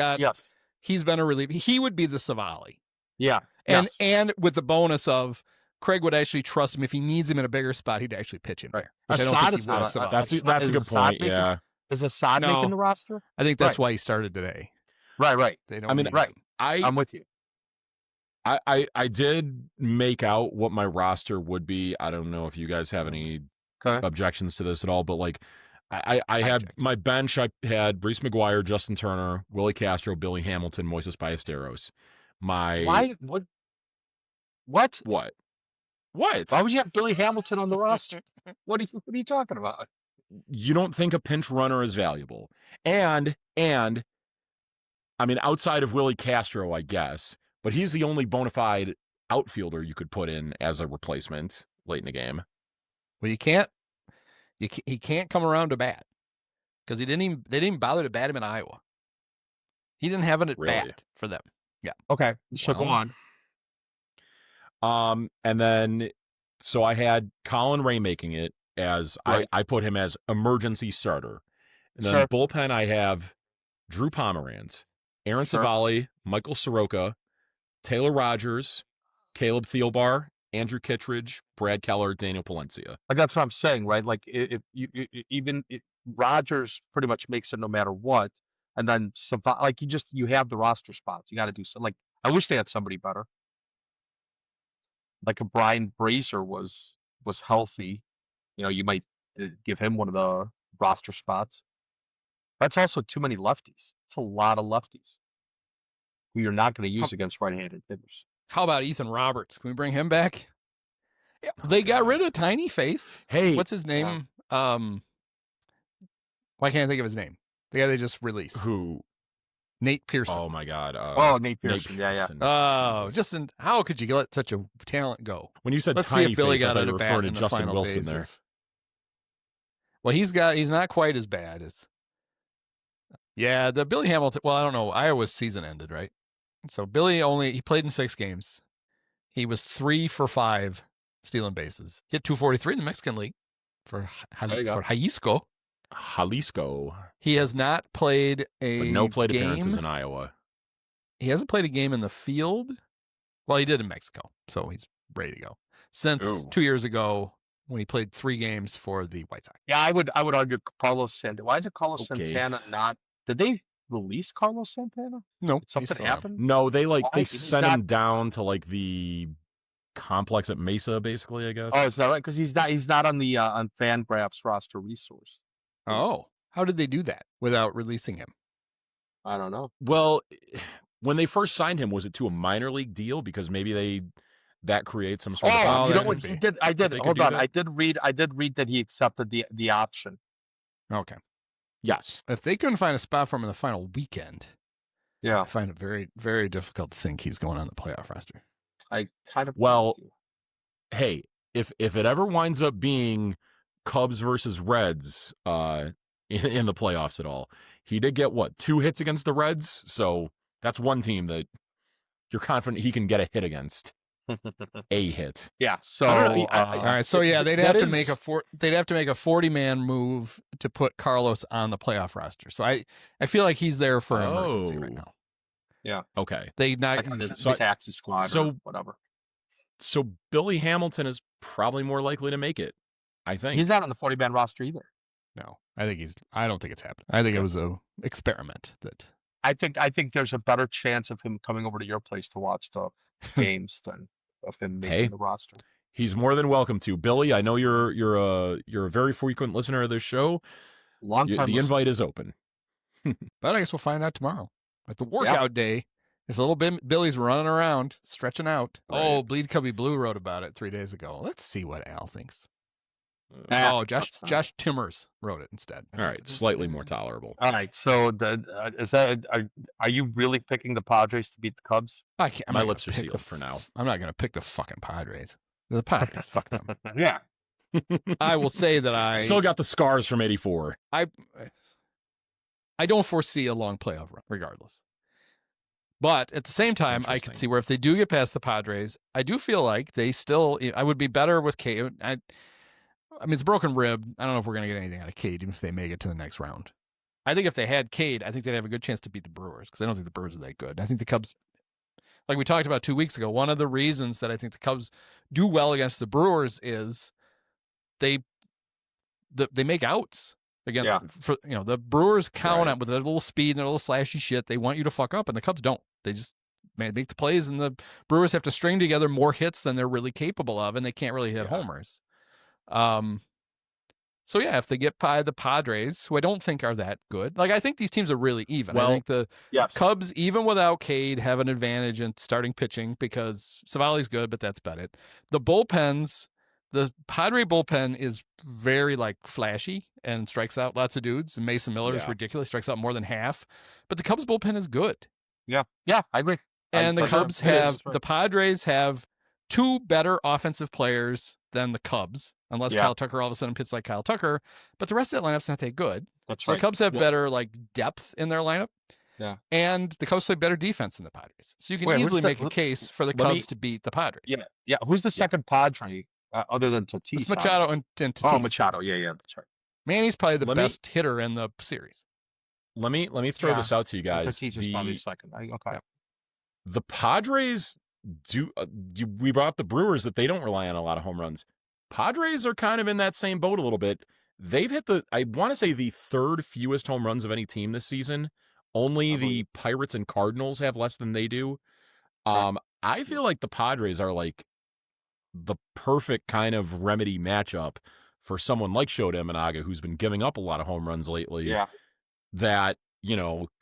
been a reliever. He would be the Savali. Yeah. And with the bonus of Craig would actually trust him if he needs him in a bigger spot, he'd actually pitch him there. Which I don't think he was. That's a good point. Yeah. Is Assad making the roster? I think that's why he started today. Right. They don't I'm with you. I did make out what my roster would be. I don't know if you guys have any objections to this at all, but I had my bench. I had Brees McGuire, Justin Turner, Willie Castro, Billy Hamilton, Moises Ballesteros. Why? What? What? Why would you have Billy Hamilton on the roster? What are you talking about? You don't think a pinch runner is valuable, and I mean, outside of Willie Castro, I guess, but he's the only bona fide outfielder you could put in as a replacement late in the game. Well, he can't come around to bat because they didn't even bother to bat him in Iowa. He didn't have an at bat for them. Yeah. Okay. So go on. And then so I had Colin Ray making it as I put him as emergency starter. And then bullpen I have Drew Pomeranz, Aaron Savali, Michael Soroka, Taylor Rogers, Caleb Thielbar, Andrew Kittredge, Brad Keller, Daniel Palencia. That's what I'm saying, right? Like if Rogers pretty much makes it no matter what, and then you have the roster spots. You got to do something. Like I wish they had somebody better. Like a Brian Brazier was healthy. You might give him one of the roster spots. That's also too many lefties. It's a lot of lefties who you're not going to use against right-handed hitters. How about Ethan Roberts? Can we bring him back? Yeah, they got rid of Tiny Face. Hey, what's his name? Why can't I think of his name? The guy they just released. Who? Nate Pearson. Oh my God. Nate Pearson. Yeah. Oh, how could you let such a talent go? When you said Let's Tiny see if Billy Face, got I out thought you of were bat referring in to the Justin final Wilson days there. Well, he's not quite as bad as. Yeah, the Billy Hamilton. Well, I don't know. Iowa's season ended, right? So Billy he played in 6 games. He was 3 for 5 stealing bases. He hit 243 in the Mexican League for Jalisco. Jalisco. He has not played but no plate appearances in Iowa. He hasn't played a game in the field. Well, he did in Mexico, so he's ready to go. Since 2 years ago when he played 3 games for the White Sox. Yeah, I would argue Carlos Santana. Why is it Carlos Santana not? Did they release Carlos Santana? No. Did something happened? No, they sent him down to the complex at Mesa, basically, I guess. Oh, is that right? Because he's not on the on FanGraphs roster resource. Oh, how did they do that without releasing him? I don't know. Well, when they first signed him, was it to a minor league deal? Because maybe that creates some sort of. You know what he did? I did. Hold on. I did read that he accepted the option. Okay. Yes. If they couldn't find a spot for him in the final weekend, I find it very, very difficult to think he's going on the playoff roster. I kind of. Well, hey, if it ever winds up being Cubs versus Reds in the playoffs at all, he did get 2 hits against the Reds, so that's one team that you're confident he can get a hit against. A hit. Yeah. So all right. So yeah, they'd have to make a 40-man move to put Carlos on the playoff roster. So I feel like he's there for an emergency right now. Yeah. Okay. The taxi squad or whatever. So Billy Hamilton is probably more likely to make it. I think he's not on the 40-man roster either. No, I don't think it's happening. I think it was a experiment that. I think there's a better chance of him coming over to your place to watch the games than of him making the roster. He's more than welcome to. Billy, I know you're a very frequent listener of this show. The invite is open. But I guess we'll find out tomorrow at the workout day. If little Billy's running around, stretching out. Right. Oh, Bleed Cubby Blue wrote about it 3 days ago. Let's see what Al thinks. Josh Timmers wrote it instead. All right, slightly more tolerable. All right, so are you really picking the Padres to beat the Cubs? My lips are sealed for now. I'm not going to pick the fucking Padres. The Padres, fuck them. Yeah. I will say that I still got the scars from '84. I don't foresee a long playoff run, regardless. But at the same time, I can see where if they do get past the Padres, I do feel like they still. I would be better with Cade. I mean, it's a broken rib. I don't know if we're going to get anything out of Cade, even if they make it to the next round. I think if they had Cade, I think they'd have a good chance to beat the Brewers because I don't think the Brewers are that good. I think the Cubs, like we talked about 2 weeks ago, one of the reasons that I think the Cubs do well against the Brewers is they make outs against the Brewers count out with their little speed and their little slashy shit. They want you to fuck up, and the Cubs don't. They just make the plays, and the Brewers have to string together more hits than they're really capable of, and they can't really hit homers. So if they get by the Padres, who I don't think are that good, like I think these teams are really even. I think the Cubs, even without Cade, have an advantage in starting pitching because Savali's good, but that's about it. The bullpens, the Padre bullpen is very flashy and strikes out lots of dudes. And Mason Miller is ridiculous, strikes out more than half. But the Cubs bullpen is good. Yeah, I agree. And the Padres have two better offensive players than the Cubs, unless Kyle Tucker all of a sudden pitches like Kyle Tucker. But the rest of that lineup's not that good. That's right. The Cubs have better depth in their lineup. Yeah. And the Cubs play better defense than the Padres. So you can easily make a case for the Cubs to beat the Padres. Yeah. Who's the second Padre other than Tatis? It's Machado and Tatis. Oh, Machado. Yeah, that's right. Manny's probably the best hitter in the series. Let me throw this out to you guys. Tatis is probably second. Okay. The Padres do. We brought up the Brewers that they don't rely on a lot of home runs. Padres are kind of in that same boat a little bit. They've hit I want to say the third fewest home runs of any team this season. Only the Pirates and Cardinals have less than they do. I feel like the Padres are the perfect kind of remedy matchup for someone like Shota Imanaga, who's been giving up a lot of home runs lately. Yeah. That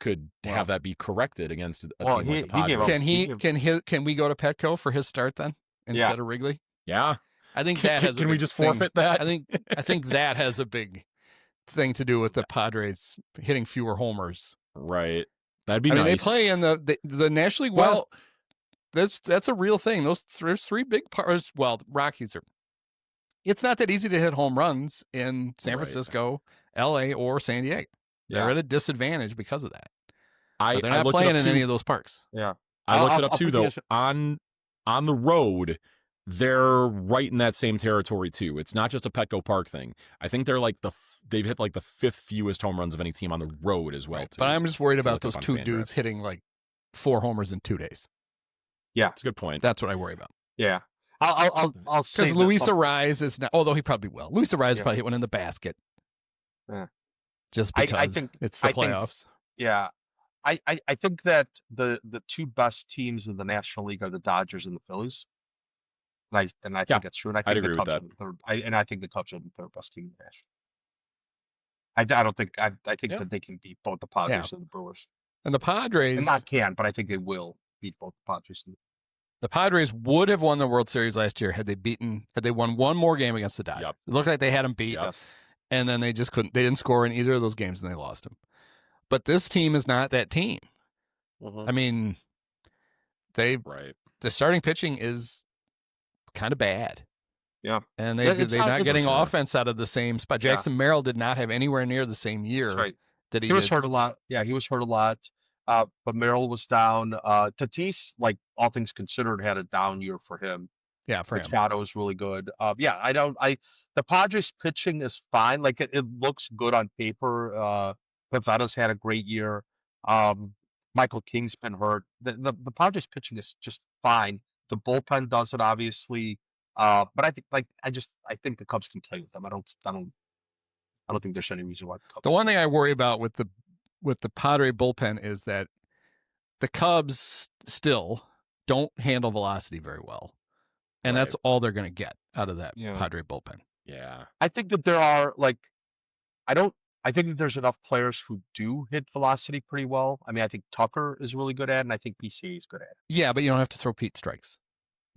could have that be corrected against a team like the Padres. Can we go to Petco for his start then instead of Wrigley? Yeah. I think that has. Can we just forfeit that? I think that has a big thing to do with the Padres hitting fewer homers. Right. That'd be nice. They play in the National League West. That's a real thing. There's three big parts. Well, Rockies are. It's not that easy to hit home runs in San Francisco, L.A., or San Diego. They're at a disadvantage because of that. They're not playing in any of those parks. Yeah. I looked it up too, though. On the road, they're right in that same territory too. It's not just a Petco Park thing. I think they're they've hit the fifth fewest home runs of any team on the road as well. Too. But I'm just worried about those two dudes hitting 4 homers in 2 days. Yeah, that's a good point. That's what I worry about. Yeah, I'll say because Luis Arraez is not. Although he probably will. Luis Arraez probably hit one in the basket. Yeah. Just because I think it's the playoffs. I think that the two best teams in the National League are the Dodgers and the Phillies. And I think that's true. And I think I'd agree with that. I think the Cubs are the third best team in the National. I don't think I think that they can beat both the Padres and the Brewers. And the Padres but I think they will beat both the Padres. The Padres would have won the World Series last year had they won one more game against the Dodgers. Yep. It looked like they had them beat. Yep. And then they just couldn't. They didn't score in either of those games, and they lost them. But this team is not that team. I mean, the starting pitching is kind of bad. Yeah, and they're not getting offense out of the same spot. Jackson Merrill did not have anywhere near the same year. That's right. That he was hurt a lot. Yeah, he was hurt a lot. But Merrill was down. Tatis, all things considered, had a down year for him. Yeah, for him. Machado was really good. The Padres pitching is fine. It looks good on paper. Pavetta's had a great year. Michael King's been hurt. The Padres pitching is just fine. The bullpen does it, obviously. But I think I think the Cubs can play with them. I don't think there's any reason why the Cubs. The one thing I worry about with the Padre bullpen is that the Cubs still don't handle velocity very well. And that's all they're going to get. out of that Padre bullpen. Yeah. I think that there are I think that there's enough players who do hit velocity pretty well. I mean, I think Tucker is really good at it, and I think PCA is good at it. Yeah, but you don't have to throw Pete strikes.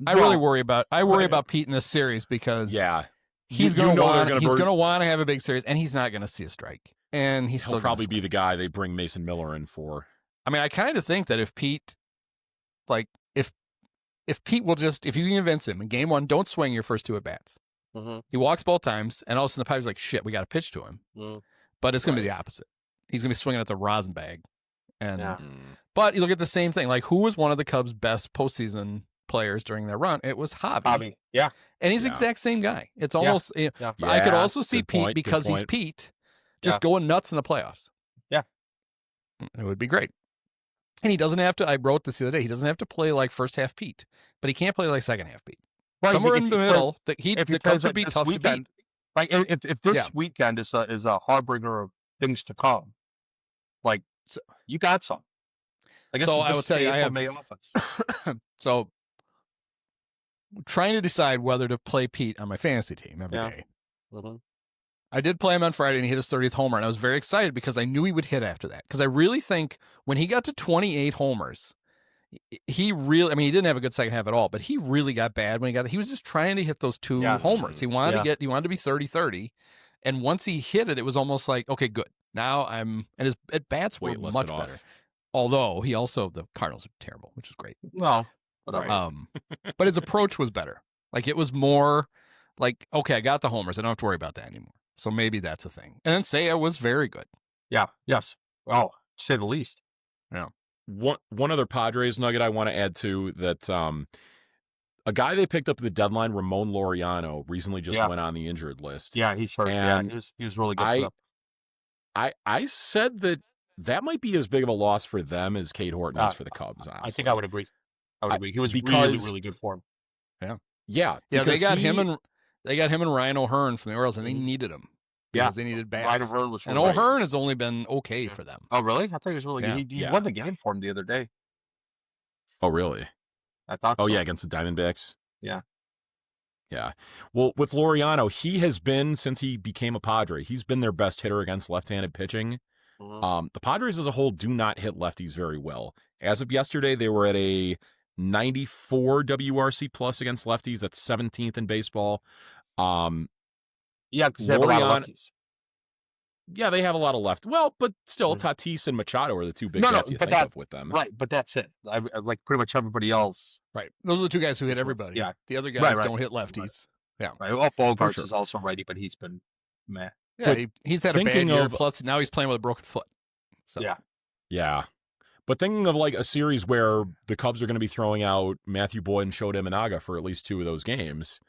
I worry about Pete in this series because he's going to want to have a big series, and he's not going to see a strike. And he'll probably be the guy they bring Mason Miller in for. I mean, I kind of think that if Pete, if Pete will just, if you can convince him in game 1, don't swing your first 2 at bats. Mm-hmm. He walks both times, and all of a sudden the Padres are like, shit, we got to pitch to him. But it's going to be the opposite. He's going to be swinging at the rosin bag. But you look at the same thing. Like, who was one of the Cubs' best postseason players during their run? It was Hobby. Yeah. And he's the exact same guy. It's almost, I could also see Pete, because he's Pete, just going nuts in the playoffs. Yeah. It would be great. And he doesn't have to, I wrote this the other day, he doesn't have to play like first half Pete, but he can't play like second half Pete. Well, somewhere in the middle, the Cubs would be tough to beat. Like if this weekend is a harbinger of things to come, like you got some. I guess so I will tell you, I have offense. So trying to decide whether to play Pete on my fantasy team every day. Mm-hmm. I did play him on Friday, and he hit his 30th homer, and I was very excited because I knew he would hit after that. Because I really think when he got to 28 homers, he didn't have a good second half at all, but he really got bad when he was just trying to hit those 2 homers. He wanted to be 30-30, and once he hit it, it was almost like, okay, good. Now and his at bats were much better. Although the Cardinals are terrible, which is great. Well, whatever. But his approach was better. Like, it was more like, okay, I got the homers. I don't have to worry about that anymore. So maybe that's a thing. And then Seiya was very good. Yeah. Yes. Well, to say the least. Yeah. One other Padres nugget I want to add to that. A guy they picked up at the deadline, Ramon Laureano, recently just went on the injured list. Yeah, he's hurt. And he was really good. I said that might be as big of a loss for them as Cade Horton is for the Cubs. Honestly. I think I would agree. He was really, really good for him. Yeah. Yeah. They got him and Ryan O'Hearn from the Orioles, and they needed him. Because they needed bats. Ryan O'Hearn was O'Hearn has only been okay for them. Oh, really? I thought he was really good. He won the game for him the other day. Oh, really? I thought so. Oh, yeah, against the Diamondbacks? Yeah. Yeah. Well, with Laureano, he has been, since he became a Padre, he's been their best hitter against left-handed pitching. Mm-hmm. The Padres as a whole do not hit lefties very well. As of yesterday, they were at a 94 WRC plus against lefties. That's 17th in baseball. Yeah, because they have a lot of lefties. Yeah, they have a lot of left. Well, but still, Tatis and Machado are the 2 big bats you think of with them. Right, but that's it. I like pretty much everybody else. Right. Those are the 2 guys who hit everybody. Yeah. The other guys don't hit lefties. Right. Yeah. Right. Well, Bogarts is also righty, but he's been meh. Yeah, he's had a bad year, plus now he's playing with a broken foot. So. Yeah. Yeah. But thinking of like a series where the Cubs are going to be throwing out Matthew Boyd and Shota Imanaga for at least 2 of those games,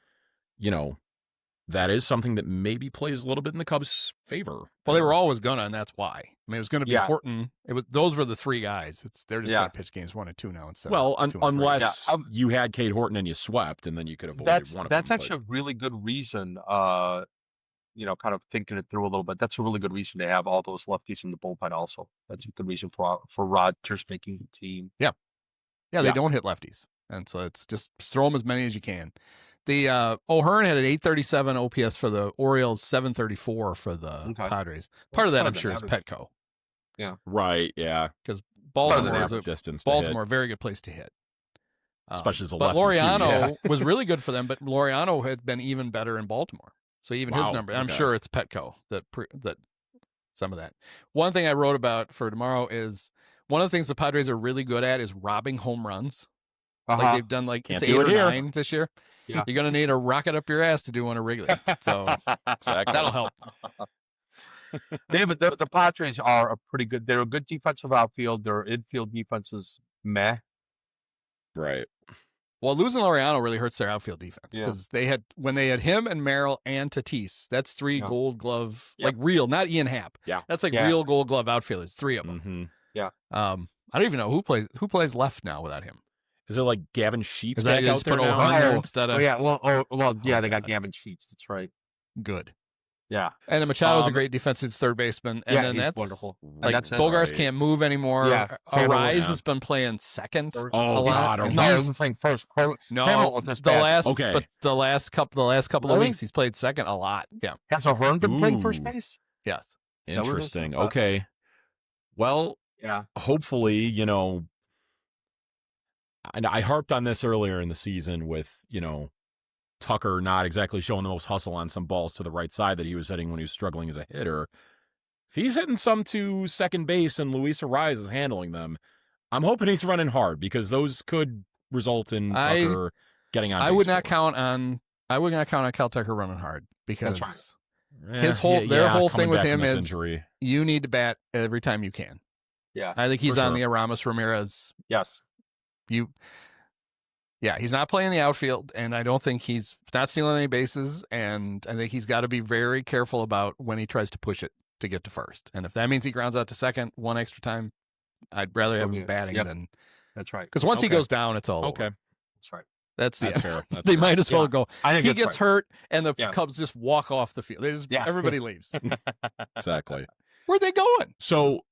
that is something that maybe plays a little bit in the Cubs' favor. Well, they were always gonna, and that's why. I mean, it was going to be Horton. Those were the 3 guys. They're just going to pitch games 1 and 2 now instead. Well, unless you had Cade Horton and you swept, and then you could avoid one of them. That's actually a really good reason. Kind of thinking it through a little bit. That's a really good reason to have all those lefties in the bullpen. Also, that's a good reason for Rodgers making the team. Yeah, they don't hit lefties, and so it's just throw them as many as you can. The O'Hearn had an 837 OPS for the Orioles, 734 for the Padres. Part of that, I'm sure, is Petco. Yeah. Right. Yeah. Because Baltimore is a distance. Baltimore, very good place to hit. Especially as a lefty. But Laureano was really good for them. But Laureano had been even better in Baltimore. So even his number, I'm sure it's Petco that some of that. One thing I wrote about for tomorrow is one of the things the Padres are really good at is robbing home runs. Like they've done it's 8 or 9 this year. Yeah. You're going to need a rocket up your ass to do one at Wrigley. So that'll help. David, the Padres are a pretty good. They're a good defensive outfield. Their infield defense is meh. Right. Well, losing Laureano really hurts their outfield defense because when they had him and Merrill and Tatis, that's 3 Gold Glove, like real, not Ian Happ. Yeah. That's like real Gold Glove outfielders, 3 of them. Mm-hmm. Yeah. I don't even know who plays left now without him. Is it like Gavin Sheets back out there now? Instead of... they got Gavin Sheets. That's right. Good. Yeah. And then Machado's a great defensive third baseman. And then he's that's wonderful. Like, Bogarts can't move anymore. Yeah. Arise has been playing second. Oh, a lot. God. No, he's playing first. The last couple of weeks he's played second a lot. Yeah. Has O'Hearn been playing first base? Yes. Interesting. Okay. Well, yeah. Hopefully, you know, and I harped on this earlier in the season with, you know, Tucker not exactly showing the most hustle on some balls to the right side that he was hitting when he was struggling as a hitter. If he's hitting some to second base and Luis Arraez is handling them, I'm hoping he's running hard because those could result in Tucker getting on. I would not count on Cal Tucker running hard because his whole thing with him is injury. You need to bat every time you can. Yeah, I think he's on the Aramis Ramirez. Yes. Yeah, he's not playing the outfield, and I don't think he's not stealing any bases, and I think he's got to be very careful about when he tries to push it to get to first. And if that means he grounds out to second one extra time, I'd rather have him batting than. That's right. Because once he goes down, it's all okay. Over. That's right. That's fair. They might as well go. He gets hurt, and the Yeah. Cubs just walk off the field. They just everybody leaves. Exactly. Where'd they going? So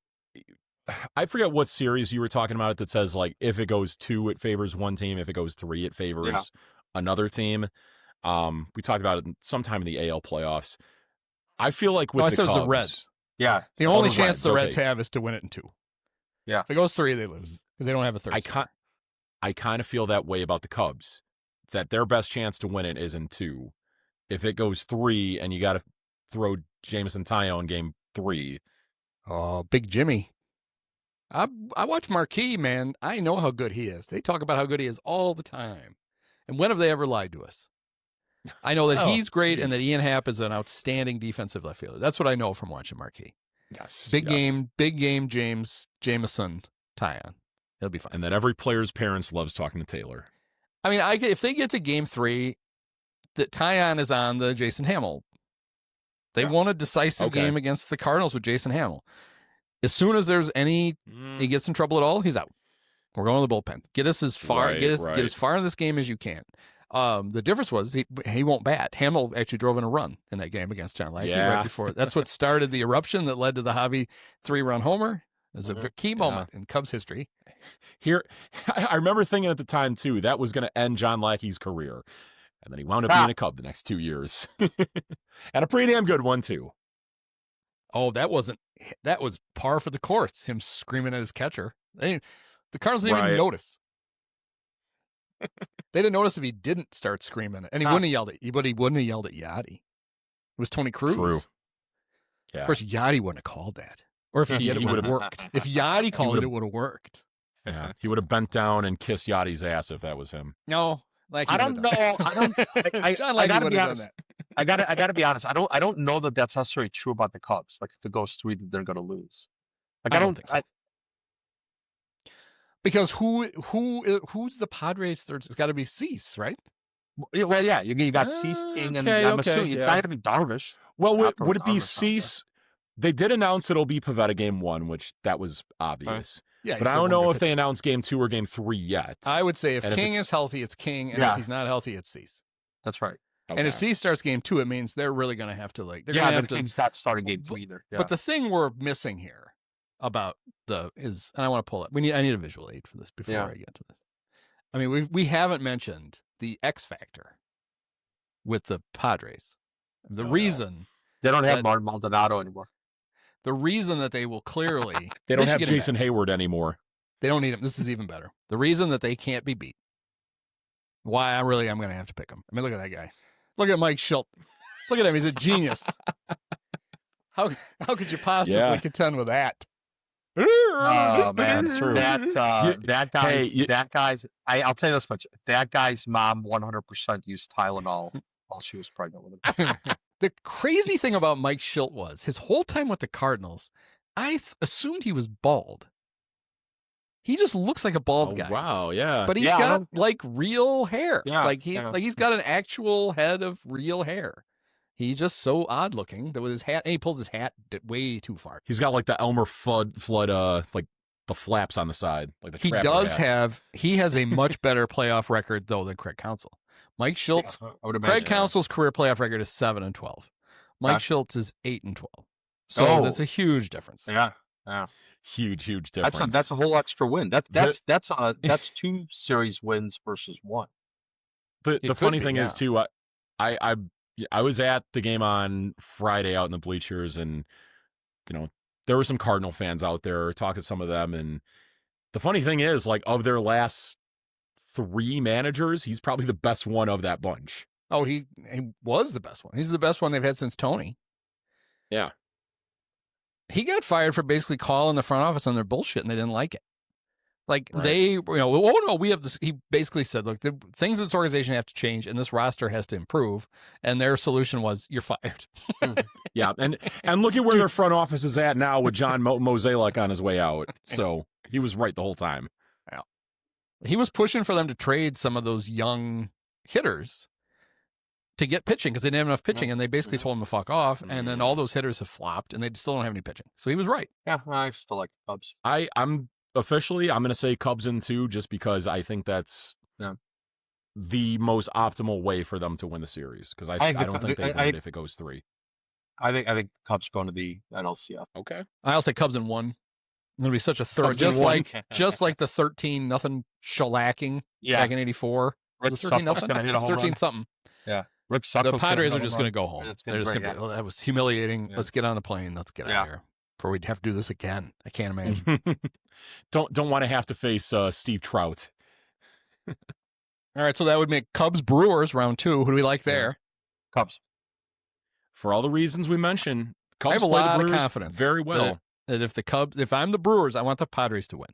I forget what series you were talking about that says, like, if it goes 2, it favors one team. If it goes 3, it favors another team. We talked about it sometime in the AL playoffs. I feel like with the Cubs, the Reds. Yeah. The only chance the Reds have is to win it in 2. Yeah. If it goes 3, they lose because they don't have a third. I kind of feel that way about the Cubs, that their best chance to win it is in 2. If it goes 3 and you got to throw Jameson Taillon in game 3. Oh, Big Jimmy. I watch Marquee, man. I know how good he is. They talk about how good he is all the time. And when have they ever lied to us? I know that he's great and that Ian Happ is an outstanding defensive left fielder. That's what I know from watching Marquee. Yes. Big game, Jameson Taillon. He'll be fine. And that every player's parents loves talking to Taylor. I mean, if they get to game 3, that Taillon is on the Jason Hamill. They won a decisive game against the Cardinals with Jason Hamill. As soon as there's he gets in trouble at all, he's out. We're going to the bullpen. Get us as far, get as far in this game as you can. The difference was he won't bat. Hamill actually drove in a run in that game against John Lackey right before. That's what started the eruption that led to the Javi 3-run homer. It was a key moment in Cubs history. Here, I remember thinking at the time too that was going to end John Lackey's career, and then he wound up being a Cub the next 2 years, and a pretty damn good one too. Oh, that was par for the course. Him screaming at his catcher. The Cardinals didn't even notice. They didn't notice if he didn't start screaming, and he wouldn't have yelled at. But he wouldn't have yelled at Yachty. It was Tony Cruz. True. Yeah. Of course, Yachty wouldn't have called that, or if he did, it would have worked. If Yachty called it would have worked. Yeah, he would have bent down and kissed Yachty's ass if that was him. No, I don't know. John Lackey would have done that. I gotta be honest. I don't know that that's necessarily true about the Cubs. Like if it goes 3, they're gonna lose. Like I don't think so. Because who's the Padres third? It's got to be Cease, right? Well, yeah, you got Cease, King, and I'm assuming it's not gonna be Darvish. Well, would it be Cease? They did announce it'll be Pivetta game 1, which that was obvious. Yeah, but I don't know if they announced game 2 or game 3 yet. I would say if King is healthy, it's King, and if he's not healthy, it's Cease. That's right. Okay. And if Cease starts game 2, it means they're really going to have to King's not starting game 2 either. Yeah. But the thing we're missing here about and I want to pull it. I need a visual aid for this before I get to this. I mean, we haven't mentioned the X factor with the Padres. The reason they don't have Martin Maldonado anymore. The reason that they will clearly they don't have Jason Hayward anymore. They don't need him. This is even better. The reason that they can't be beat. Why I'm going to have to pick him. I mean, look at that guy. Look at Mike Schilt. Look at him. He's a genius. How could you possibly contend with that? Oh man, it's true. That guy's. I'll tell you this much. That guy's mom 100% used Tylenol while she was pregnant with him. The crazy thing about Mike Schilt was his whole time with the Cardinals, I assumed he was bald. He just looks like a bald guy. Wow, yeah. But he's got like real hair. Yeah, like he's got an actual head of real hair. He's just so odd looking that with his hat, and he pulls his hat way too far. He's got like the Elmer Fudd like the flaps on the side. Like the he has a much better playoff record though than Craig Counsell. Mike Schultz, Craig Counsell's career playoff record is 7-12. Mike Schultz is 8-12. So that's a huge difference. Yeah. Huge difference. That's a whole extra win. That's 2 series wins versus 1. The funny thing is too, I was at the game on Friday out in the bleachers, and there were some Cardinal fans out there. Talked to some of them, and the funny thing is, like, of their last 3 managers, he's probably the best one of that bunch. Oh, he was the best one. He's the best one they've had since Tony. Yeah. He got fired for basically calling the front office on their bullshit, and they didn't like it. Like, right. We have this. He basically said, look, the things in this organization have to change, and this roster has to improve. And their solution was, you're fired. Yeah, and look at where their front office is at now with John Mozeliak on his way out. So he was right the whole time. Yeah. He was pushing for them to trade some of those young hitters to get pitching because they didn't have enough pitching, and they basically told him to fuck off. And then all those hitters have flopped, and they still don't have any pitching. So he was right. Yeah, I still like the Cubs. I'm going to say Cubs in 2, just because I think that's the most optimal way for them to win the series. Because I don't think they win it if it goes 3. I think Cubs going to the NLCS. Okay. I'll say Cubs in 1. It's going to be such a third, just like the 13-0 shellacking back in '84. Rick Sucker's going to hit a home 13 something. Yeah. Rick Sucker. The Padres are just going to go home. They're just going to be, that was humiliating. Yeah. Let's get on the plane. Let's get out of here before we have to do this again. I can't imagine. Don't want to have to face Steve Trout. All right, so that would make Cubs Brewers round 2. Who do we like there? Cubs. For all the reasons we mentioned, Cubs I have a lot of confidence very well. That if I'm the Brewers, I want the Padres to win.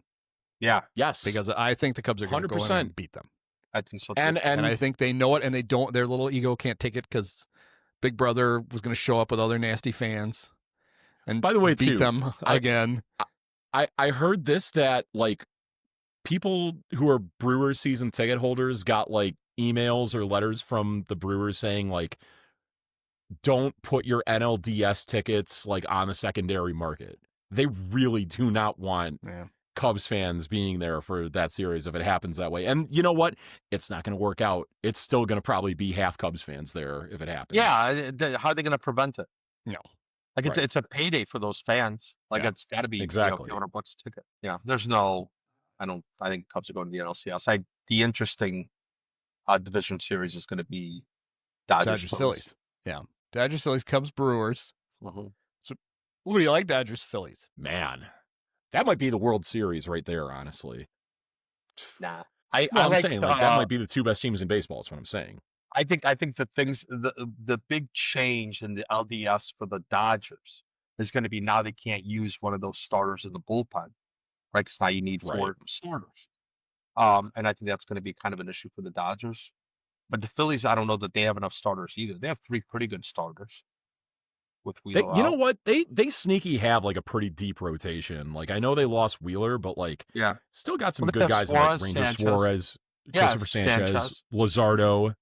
Yeah. Yes. Because I think the Cubs are going to go in and beat them. I think so too. And I think they know it, and they don't. Their little ego can't take it because Big Brother was going to show up with other nasty fans. And by the way, beat them again. I heard this, that like people who are Brewers season ticket holders got like emails or letters from the Brewers saying like, don't put your NLDS tickets like on the secondary market. They really do not want Cubs fans being there for that series if it happens that way. And you know what? It's not going to work out. It's still going to probably be half Cubs fans there if it happens. Yeah. How are they going to prevent it? No. Like it's a payday for those fans. Like it's got to be exactly $200 a ticket. Yeah. There's no. I think Cubs are going to the NLCS. The interesting division series is going to be Dodgers Phillies. Yeah. Dodgers Phillies, Cubs Brewers. So who do you like? Dodgers Phillies. Man, that might be the World Series right there. Honestly. Nah. I'm saying like that might be the 2 best teams in baseball. That's what I'm saying. I think the big change in the LDS for the Dodgers is going to be now they can't use one of those starters in the bullpen, right? Because now you need 4 starters. And I think that's going to be kind of an issue for the Dodgers. But the Phillies, I don't know that they have enough starters either. They have 3 pretty good starters. With Wheeler, you know what? They sneaky have like a pretty deep rotation. Like I know they lost Wheeler, but like still got some good guys like Ranger Suarez, Christopher Sanchez, Luzardo.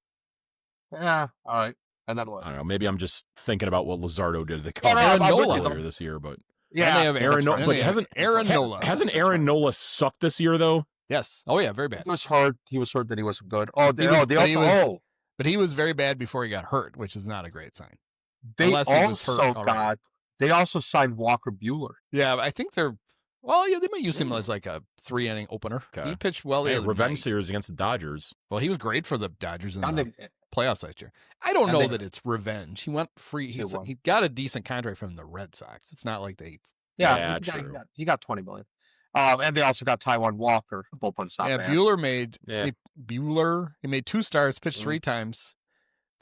Yeah, all right. And then what? I don't know. Maybe I'm just thinking about what Luzardo did to the Cubs earlier this year, but and they have Aaron Nola. But hasn't Aaron Nola sucked this year though? Yes. Oh yeah, very bad. He was hurt. That he wasn't good. But he was very bad before he got hurt, which is not a great sign. They also signed Walker Buehler. Yeah, I think they might use him as like a 3-inning opener. Okay. He pitched well. Revenge series against the Dodgers. Well, he was great for the Dodgers in the playoffs last year. I don't know that it's revenge. He went free. He got a decent contract from the Red Sox. It's not like they. Yeah, true. He got $20 million. And they also got Taijuan Walker, bullpen stop. Yeah, Buehler made he made 2 starts, pitched 3 times,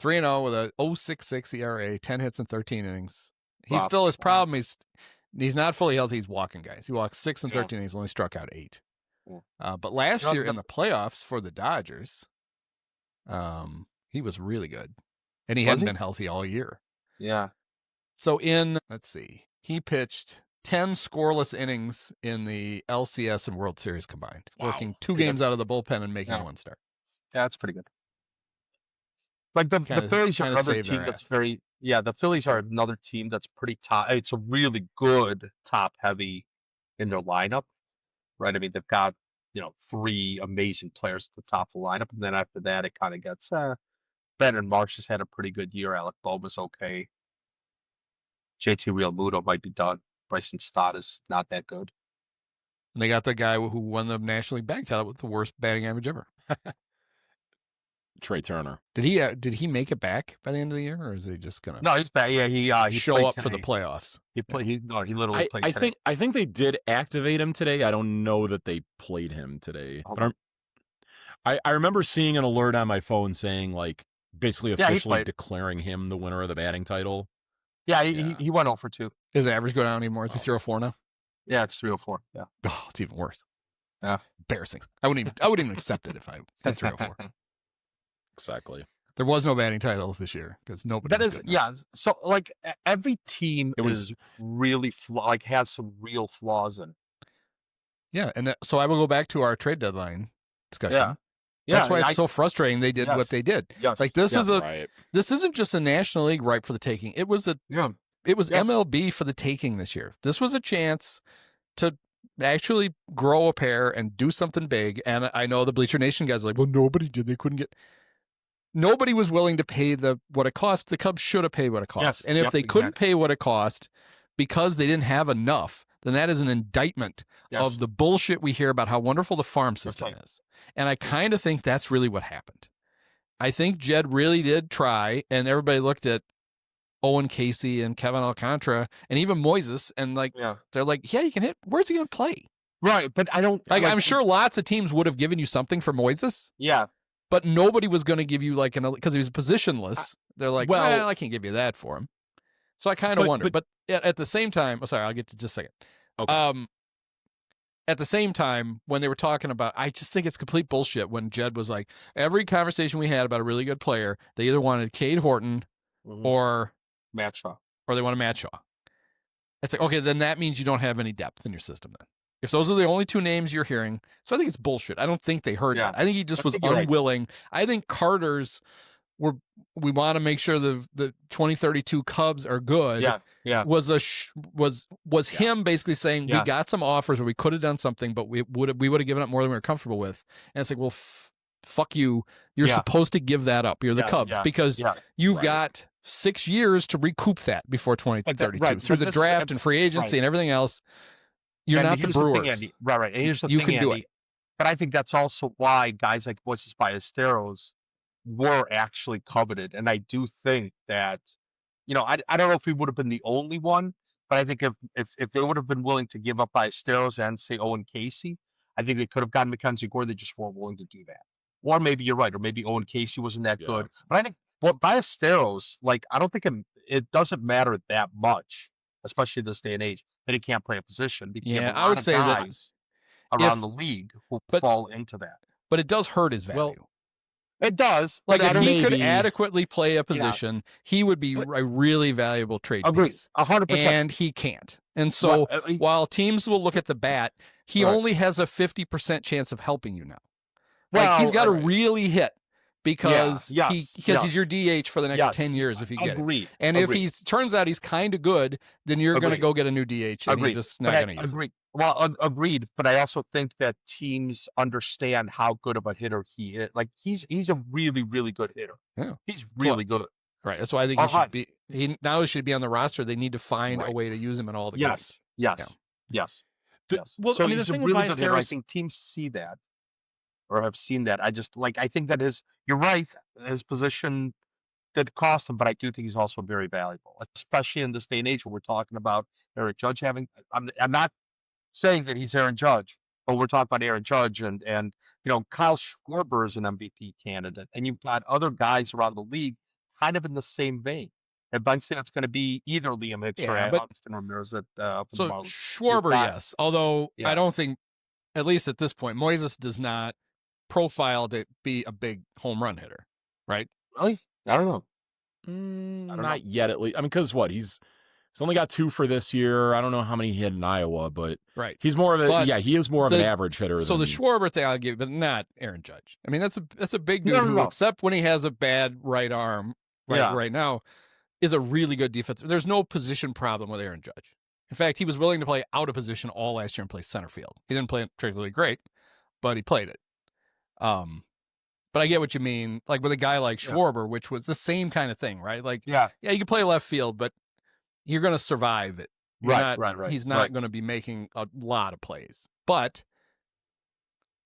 3-0 with a 0.66 ERA, 10 hits in 13 innings. He's still his problem. He's not fully healthy. He's walking guys. He walked 6 in 13 innings, only struck out 8. But last year in the playoffs for the Dodgers, he was really good, and he hadn't been healthy all year. Yeah. So he pitched 10 scoreless innings in the LCS and World Series combined, working 2 games out of the bullpen and making 1 start. Yeah, that's pretty good. Like the Phillies are another team that's very the Phillies are another team that's pretty top. It's a really good top heavy in their lineup, right? I mean, they've got 3 amazing players at the top of the lineup, and then after that, it kind of gets Ben and Marsh has had a pretty good year. Alec Boehm's okay. JT Realmuto might be done. Bryson Stott is not that good. And they got the guy who won the National League batting title with the worst batting average ever. Trey Turner. Did he make it back by the end of the year, or is he just gonna? No, he's back. Yeah, he show up today. for the playoffs. He played. He literally played. Today. I think they did activate him today. I don't know that they played him today. But I remember seeing an alert on my phone saying like basically officially declaring him the winner of the batting title. Yeah, he went 0 for 2. His average go down anymore? Is he 304 now? Yeah, it's 304. Yeah. Oh, it's even worse. Yeah. Embarrassing. I wouldn't even accept it if I had 304. Exactly. There was no batting titles this year because nobody. That is, yeah. So like every team is really has some real flaws in. Yeah, and so I will go back to our trade deadline discussion. Yeah. That's why it's so frustrating they did what they did. Yes. Like this isn't just a National League ripe for the taking. It was MLB for the taking this year. This was a chance to actually grow a pair and do something big. And I know the Bleacher Nation guys are like, well, nobody did. They couldn't get. Nobody was willing to pay what it cost. The Cubs should have paid what it cost. Yes. And if they couldn't pay what it cost because they didn't have enough, then that is an indictment of the bullshit we hear about how wonderful the farm system is. And I kind of think that's really what happened. I think Jed really did try, and everybody looked at Owen Casey and Kevin Alcantara and even Moises, and they're like, yeah, you can hit. Where's he going to play? Right, but I don't... I'm sure lots of teams would have given you something for Moises. Yeah. But nobody was going to give you because he was positionless. They're like, well, I can't give you that for him. So I kind of wonder. But at the same time, I'll get to just a second. Okay. At the same time, when they were talking about, I just think it's complete bullshit when Jed was like, every conversation we had about a really good player, they either wanted Cade Horton or Matt Shaw. Or they want to Matt Shaw. It's like, okay, then that means you don't have any depth in your system then. If those are the only two names you're hearing, so I think it's bullshit. I don't think they heard that. I think he just was unwilling. Right. I think Carter's we want to make sure the 2032 Cubs are good. Yeah. Was him basically saying we got some offers where we could have done something, but we would have given up more than we were comfortable with. And it's like, well, fuck you. You're supposed to give that up. You're the Cubs because you've got 6 years to recoup that before 2032 through the draft and free agency and everything else. You're not the Brewers. Thing, right. And here's the you thing, can do Andy, it. But I think that's also why guys like Moises Ballesteros were actually coveted. And I do think that, I don't know if we would have been the only one, but I think if they would have been willing to give up Ballesteros and say Owen Casey, I think they could have gotten Mackenzie Gore. They just weren't willing to do that. Or maybe you're right, or maybe Owen Casey wasn't that good. But I think Ballesteros, I don't think it doesn't matter that much, especially this day and age, that he can't play a position because you have a lot of guys around the league who fall into that. But it does hurt his value. Well, it does. If he could adequately play a position, he would be a really valuable trade piece. 100%. And he can't. And so while teams will look at the bat, he only has a 50% chance of helping you now. He's got to really hit because he's your DH for the next 10 years if you get it. And if he turns out he's kind of good, then you're going to go get a new DH and you're just not going to use it. Well, agreed. But I also think that teams understand how good of a hitter he is. He's a really, really good hitter. Yeah. He's really good. Right. That's why I think he should be. He not only should he be on the roster, they need to find a way to use him in all the games. Yes. Well, so he's a really good hitter. I think teams see that. Or have seen that. I just I think that you're right, his position did cost him, but I do think he's also very valuable, especially in this day and age where we're talking about Aaron Judge having. I'm not saying that he's Aaron Judge, but we're talking about Aaron Judge and Kyle Schwarber is an MVP candidate, and you've got other guys around the league kind of in the same vein. Eventually, it's going to be either Liam Hicks or Austin Ramirez at up in the Marlins. Schwarber, yes. Although I don't think, at least at this point, Moises does not profile to be a big home run hitter, right? Really? I don't know. Not yet, at least. I mean, because he's only got 2 for this year. I don't know how many he had in Iowa, but he's more of he is more of an average hitter. So the Schwarber thing I'll give, but not Aaron Judge. I mean, that's a big dude who, except when he has a bad right arm, right now, is a really good defensive. There's no position problem with Aaron Judge. In fact, he was willing to play out of position all last year and play center field. He didn't play it particularly great, but he played it. But I get what you mean. Like with a guy like Schwarber, which was the same kind of thing, right? You can play left field, but you're going to survive it. Right. He's not going to be making a lot of plays, but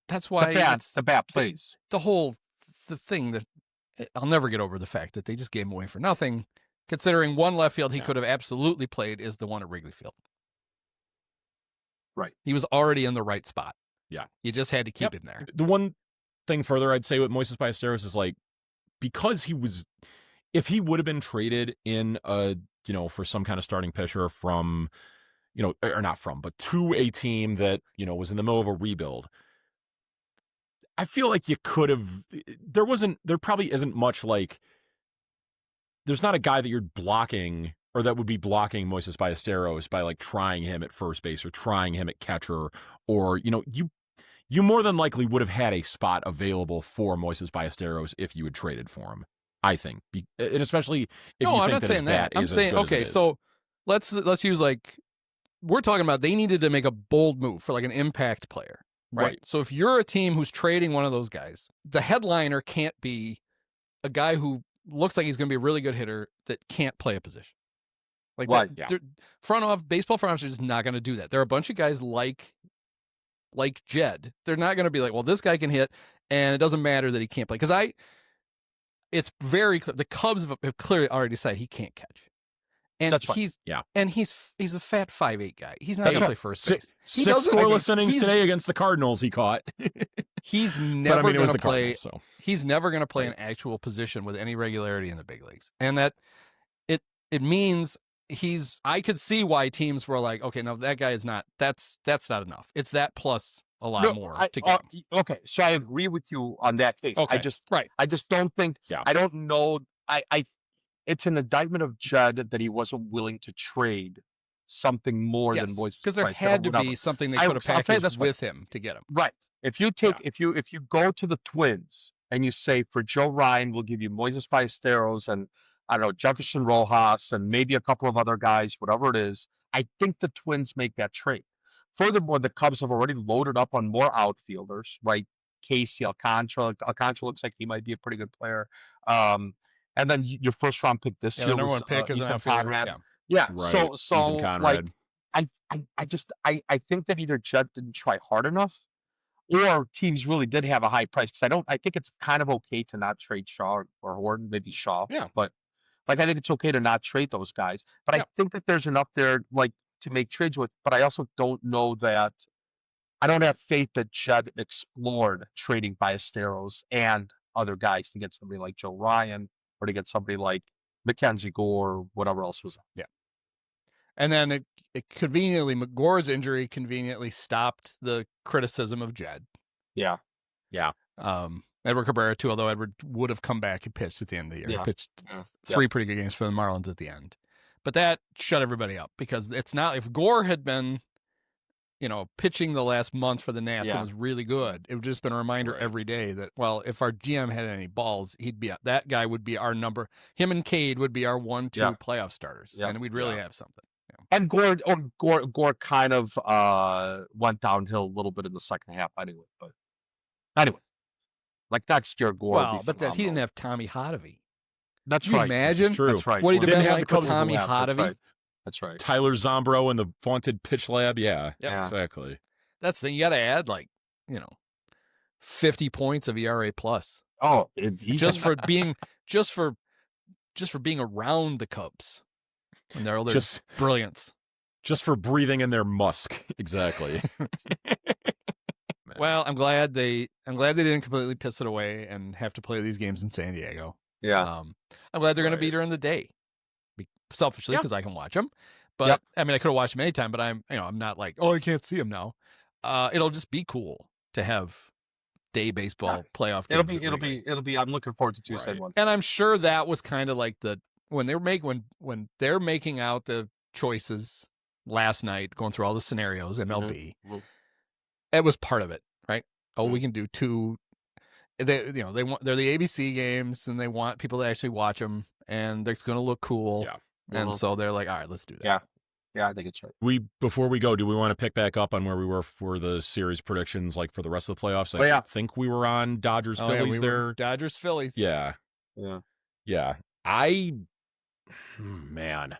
that's why the bat plays. The thing that I'll never get over the fact that they just gave him away for nothing, considering one left field he could have absolutely played is the one at Wrigley Field. Right. He was already in the right spot. Yeah. You just had to keep him there. The one thing further I'd say with Moises Ballesteros is like, because if he would have been traded in for some kind of starting pitcher from, or not from, but to a team that, was in the middle of a rebuild, I feel like you could have, there probably isn't much like, there's not a guy that you're blocking or that would be blocking Moises Ballesteros by like trying him at first base or trying him at catcher, or, you more than likely would have had a spot available for Moises Ballesteros if you had traded for him, I think. And especially if I'm not saying that. I'm saying, okay, so let's use like, we're talking about they needed to make a bold move for like an impact player. Right. So if you're a team who's trading one of those guys, the headliner can't be a guy who looks like he's going to be a really good hitter that can't play a position. Like baseball front office is not going to do that. There are a bunch of guys like Jed. They're not going to be like, well, this guy can hit, and it doesn't matter that he can't play. Because it's very clear. The Cubs have clearly already decided he can't catch. And he's a fat 5'8" guy. He's not going to play first base. Six scoreless innings today against the Cardinals he caught. He's never going to play. He's never going to play an actual position with any regularity in the big leagues. And that it means I could see why teams were like, okay, no, that guy is not, that's not enough. It's that plus a lot more to get him. Okay. So I agree with you on that case. Okay. I just don't think, I don't know. It's an indictment of Judd that he wasn't willing to trade something more than Moises. Because there had to be something they could have packaged with him to get him. Right. If you take, if you go to the Twins and you say for Joe Ryan, we'll give you Moises Ballesteros and I don't know, Jefferson Rojas and maybe a couple of other guys, whatever it is, I think the Twins make that trade. Furthermore, the Cubs have already loaded up on more outfielders, right? Casey Alcantara looks like he might be a pretty good player. And then your first round pick this year the number was one pick is an outfielder. Yeah. Right. So like I think that either Judd didn't try hard enough, or teams really did have a high price. Because I think it's kind of okay to not trade Shaw or Horton, maybe Shaw. Yeah. But like I think it's okay to not trade those guys. But I think that there's enough there like to make trades with. But I also don't know that. I don't have faith that Judd explored trading Ballesteros and other guys to get somebody like Joe Ryan or to get somebody like Mackenzie Gore or whatever else was. Yeah. And then it conveniently, Gore's injury conveniently stopped the criticism of Jed. Yeah. Yeah. Edward Cabrera too, although Edward would have come back and pitched at the end of the year. Yeah. He pitched 3 pretty good games for the Marlins at the end. But that shut everybody up because it's not, if Gore had been, pitching the last month for the Nats and was really good, it would just been a reminder every day that, well, if our GM had any balls, that guy would be our number. Him and Cade would be our 1-2 playoff starters, and we'd really have something. Yeah. And Gore kind of went downhill a little bit in the second half anyway. But anyway, like next year Gore. Well, but he didn't have Tommy Hotovy. That's right. Imagine true. That's right. What he'd didn't have have like the with Tommy Hotovy. That's right. Tyler Zombro and the vaunted pitch lab. Yeah, exactly. That's the thing. You got to add 50 points of ERA plus. Oh, just for being around the Cubs and their brilliance. Just for breathing in their musk. Exactly. Well, I'm glad they didn't completely piss it away and have to play these games in San Diego. Yeah. I'm glad they're going to be during the day. Selfishly, because I can watch them, but I mean, I could have watched them anytime. But I'm not like, I can't see them now. It'll just be cool to have day baseball playoff games. It'll be. I'm looking forward to Tuesday ones. And I'm sure that was kind of like when they're making out the choices last night, going through all the scenarios, MLB. Mm-hmm. It was part of it, right? Oh, we can do 2. They're the ABC games, and they want people to actually watch them, and it's going to look cool. Yeah. And so they're like, all right, let's do that. Yeah, I think it's right. Before we go, do we want to pick back up on where we were for the series predictions, like for the rest of the playoffs? I think we were on Dodgers, Phillies there. Dodgers, Phillies. Yeah. Man.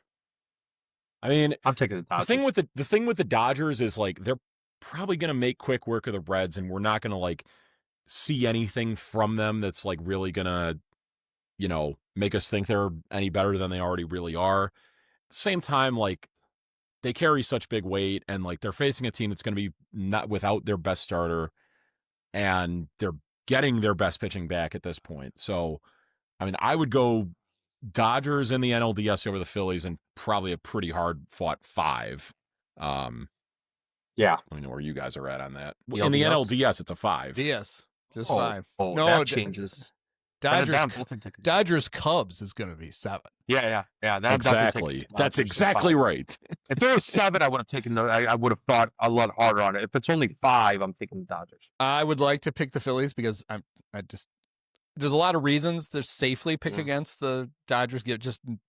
I mean, I'm taking the Dodgers. The thing with the Dodgers is like they're probably going to make quick work of the Reds, and we're not going to like see anything from them that's like really going to, make us think they're any better than they already really are. At the same time, like they carry such big weight, and like they're facing a team that's going to be not without their best starter, and they're getting their best pitching back at this point. So, I mean, I would go Dodgers in the NLDS over the Phillies, and probably a pretty hard fought 5. Yeah. Let me know where you guys are at on that. The in the LDS? NLDS, it's a 5. DS. Just 5. Oh, No, that changes. Dodgers Cubs is going to be 7. Yeah. Exactly. That's exactly right. If there was 7, I would have taken I would have thought a lot harder on it. If it's only 5, I'm taking the Dodgers. I would like to pick the Phillies because there's a lot of reasons to safely pick against the Dodgers.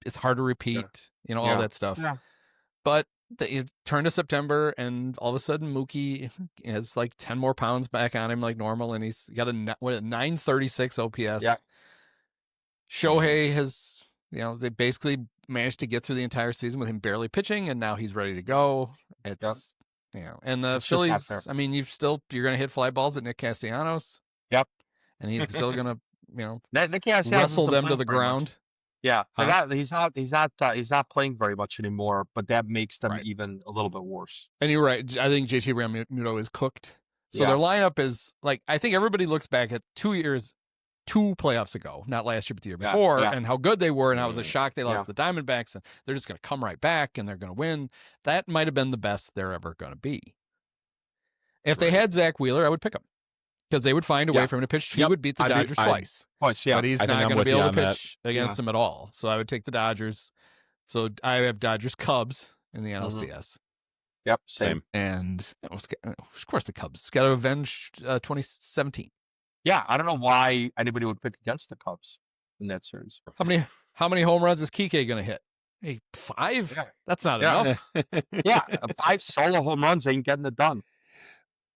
It's hard to repeat, all that stuff. Yeah. But you turn to September, and all of a sudden Mookie has like 10 more pounds back on him like normal, and he's got a 936 OPS. Yeah. Shohei has, they basically managed to get through the entire season with him barely pitching, and now he's ready to go. It's and the Phillies. I mean, you're going to hit fly balls at Nick Castellanos. Yep. And he's still going to wrestle them to the ground. Yeah, he's not playing very much anymore, but that makes them even a little bit worse. And you're right. I think JT Realmuto is cooked. So their lineup is like, I think everybody looks back at 2 playoffs ago, not last year, but the year before, and how good they were, and how it was a shock they lost the Diamondbacks, and they're just going to come right back, and they're going to win. That might have been the best they're ever going to be. If they had Zach Wheeler, I would pick him. Because they would find a way for him to pitch. He would beat the Dodgers twice. But he's not going to be able to pitch against him at all. So I would take the Dodgers. So I have Dodgers Cubs in the NLCS. Yep, same. And of course the Cubs got to avenge 2017. Yeah, I don't know why anybody would pick against the Cubs in that series. How many home runs is Kike going to hit? Hey, 5? Yeah. That's not enough. 5 solo home runs ain't getting it done.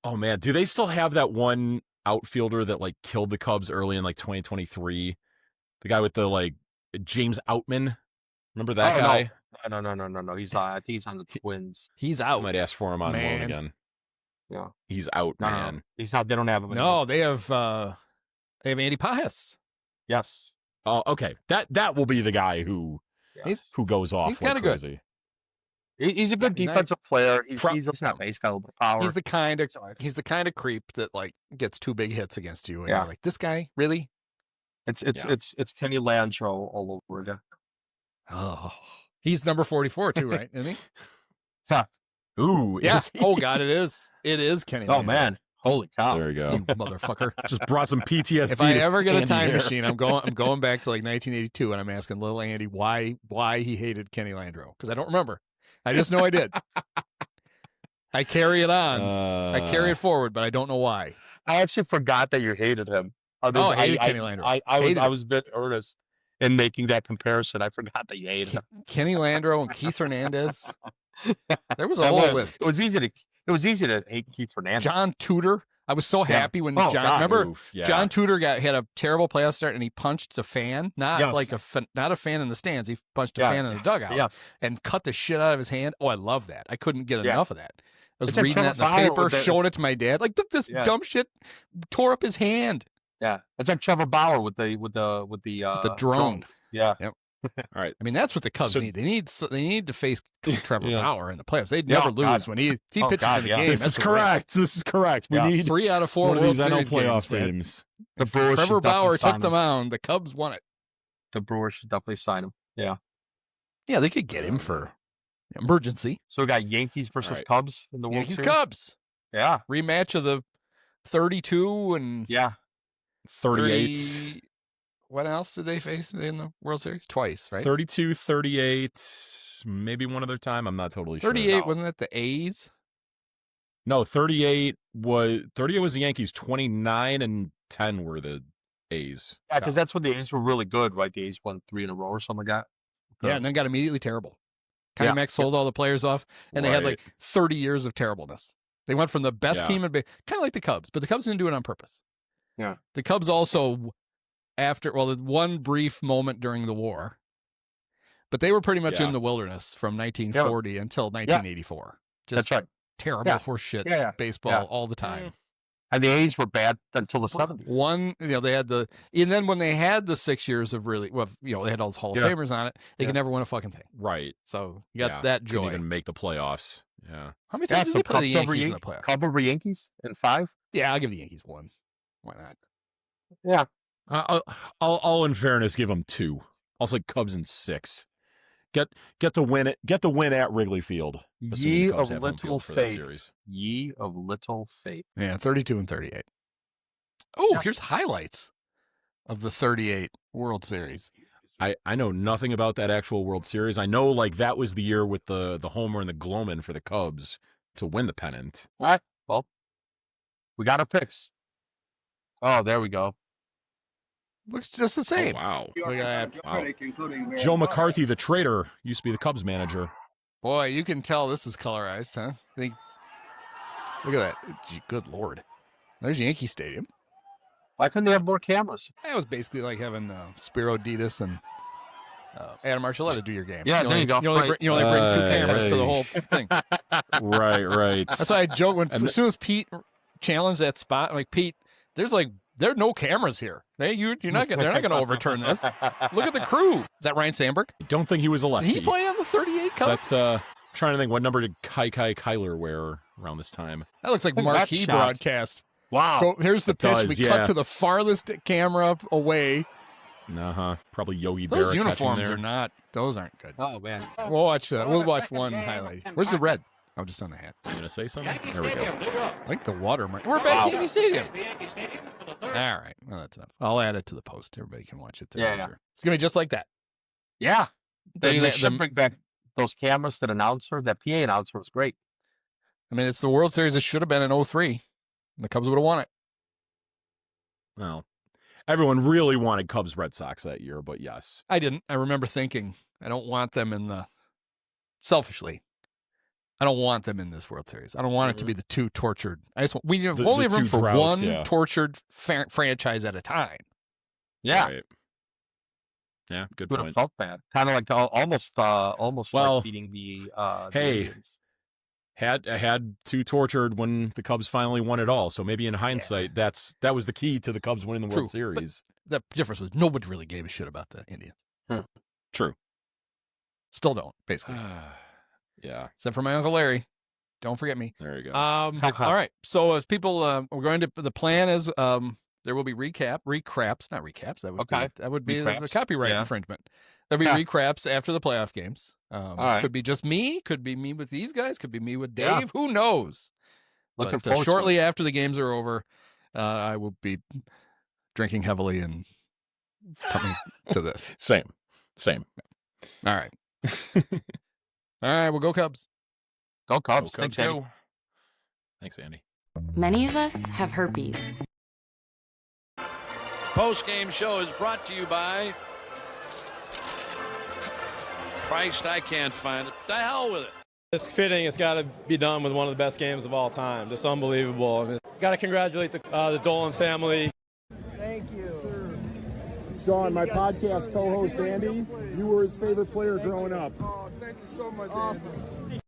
Oh man, do they still have that one outfielder that like killed the Cubs early in like 2023? The guy with the like James Outman. Remember that guy? No. I think he's on the Twins. He's out. I might ask for him on loan again. Yeah, he's out, man. No. He's not. They don't have him No, anymore. they have Andy Pajas. Yes. Oh, okay. That will be the guy who goes off. He's kind of crazy. He's a good defensive player. He's not. He's got a little bit of power. He's the kind of creep that like gets 2 big hits against you, and you're like, this guy really? It's Kenny Landro all over again. Oh, he's number 44 too, right? Isn't he? Huh. Ooh, yeah. Oh God, it is. It is Kenny. Oh man, holy cow! There you go, you motherfucker. Just brought some PTSD. If I ever get a time machine, I'm going back to like 1982, and I'm asking little Andy why he hated Kenny Landro, because I don't remember. I just know I did. I carry it on. I carry it forward, but I don't know why. I actually forgot that you hated him. I hated Kenny Landro. I was a bit earnest in making that comparison. I forgot that you hated him. Kenny Landro and Keith Hernandez. There was a whole list. It was easy to hate Keith Hernandez. John Tudor. I was so happy when John Tudor had a terrible playoff start, and he punched a fan, not a fan in the stands. He punched a fan in the dugout and cut the shit out of his hand. Oh, I love that. I couldn't get enough of that. I was reading that in the paper, showing it to my dad. Like, look, this dumb shit tore up his hand. Yeah, it's like Trevor Bauer with the drone. Yeah. Yep. All right. I mean, that's what the Cubs need. They need to face Trevor Bauer in the playoffs. They'd never lose when he pitches in the game. This is correct. We need 3 out of 4 World Series playoff teams. The Brewers. Trevor Bauer took the mound. The Cubs won it. The Brewers should definitely sign him. Yeah. Yeah, they could get him for emergency. So we got Yankees versus Cubs in the World Series. Cubs. Yeah. Rematch of the 32 and 38. What else did they face in the World Series? Twice, right? 32, 38, maybe one other time. I'm not totally sure. 38, wasn't that the A's? No, 38 was the Yankees. 29 and 10 were the A's. Yeah, because that's when the A's were really good, right? The A's won 3 in a row or something like that. Yeah, and then got immediately terrible. Connie Mack sold all the players off, and they had like 30 years of terribleness. They went from the best team and kind of like the Cubs, but the Cubs didn't do it on purpose. Yeah. The Cubs also... the one brief moment during the war, But they were pretty much in the wilderness from 1940 until 1984. That's right. Terrible horseshit baseball all the time. And the A's were bad until the 70s. They had and then when they had the 6 years of really, they had all those Hall of Famers on it, they could never win a fucking thing. Right. So you got that joy. Couldn't even make the playoffs. Yeah. How many times did they play the Yankees in the playoffs? Cubs over Yankees in 5? Yeah, I'll give the Yankees 1. Why not? Yeah. I'll in fairness give them 2. I'll say Cubs in 6. Get the win at Wrigley Field. Ye of little faith. Ye of little faith. Yeah, 32 and 38. Oh, here's highlights of the 38 World Series. I know nothing about that actual World Series. I know that was the year with the homer and the Gloman for the Cubs to win the pennant. All right. Well, we got our picks. Oh, there we go. Looks just the same. Oh, wow. Look at that. Wow. Joe McCarthy, the traitor, used to be the Cubs manager. Boy, you can tell this is colorized, huh? Look at that. Good Lord. There's Yankee Stadium. Why couldn't they have more cameras? It was basically like having Spiro Ditas and Adam Archuleta do your game. Yeah, there you go. You only bring 2 cameras to the whole thing. Right. That's why I joke as soon as Pete challenged that spot, I'm like, Pete, there are no cameras here. They're not going to overturn this. Look at the crew. Is that Ryan Sandberg? I don't think he was a lefty. Did he play on the 38 Cubs? Trying to think, what number did Kyler wear around this time? That looks like marquee broadcast. Wow. Here's the pitch. Cut to the farthest camera away. Probably Yogi Berra. Those uniforms those aren't good. Oh, man. We'll watch one highlight. Where's the red? Oh, just on the hat. You going to say something? There we go. I like the watermark. We're back to Yankee Stadium. All right. Well, that's enough. I'll add it to the post. Everybody can watch it there. Yeah. It's going to be just like that. Yeah. They should bring back those cameras to the announcer. That PA announcer was great. I mean, it's the World Series. It should have been in 2003. The Cubs would have won it. Well, everyone really wanted Cubs Red Sox that year, but yes. I didn't. I remember thinking, I don't want them selfishly, I don't want them in this World Series. I don't want it to be the 2 tortured. We have only room for one tortured franchise at a time. Yeah. Right. Yeah, good would point. Have felt bad. Kind of like almost like beating the Indians. Had 2 tortured when the Cubs finally won it all. So maybe in hindsight, that was the key to the Cubs winning the World Series. But the difference was nobody really gave a shit about the Indians. True. Still don't, basically. Yeah. Except for my Uncle Larry. Don't forget me. There you go. All right. So as people, we're going to, the plan is there will be recraps, not recaps. That would be the copyright infringement. There'll be recraps after the playoff games. Could be just me. Could be me with these guys. Could be me with Dave. Yeah. Who knows? Looking but shortly after the games are over, I will be drinking heavily and coming to this. Same. All right. All right. Well, go Cubs. Go Cubs. Thanks, Andy. Thanks, Andy. Many of us have herpes. Post-game show is brought to you by Christ, I can't find it. The hell with it. It's fitting. It's got to be done with one of the best games of all time. Just unbelievable. I mean, got to congratulate the Dolan family. Thank you. Sean, my podcast co-host Andy, you were his favorite player growing up. Oh, thank you so much. Awesome.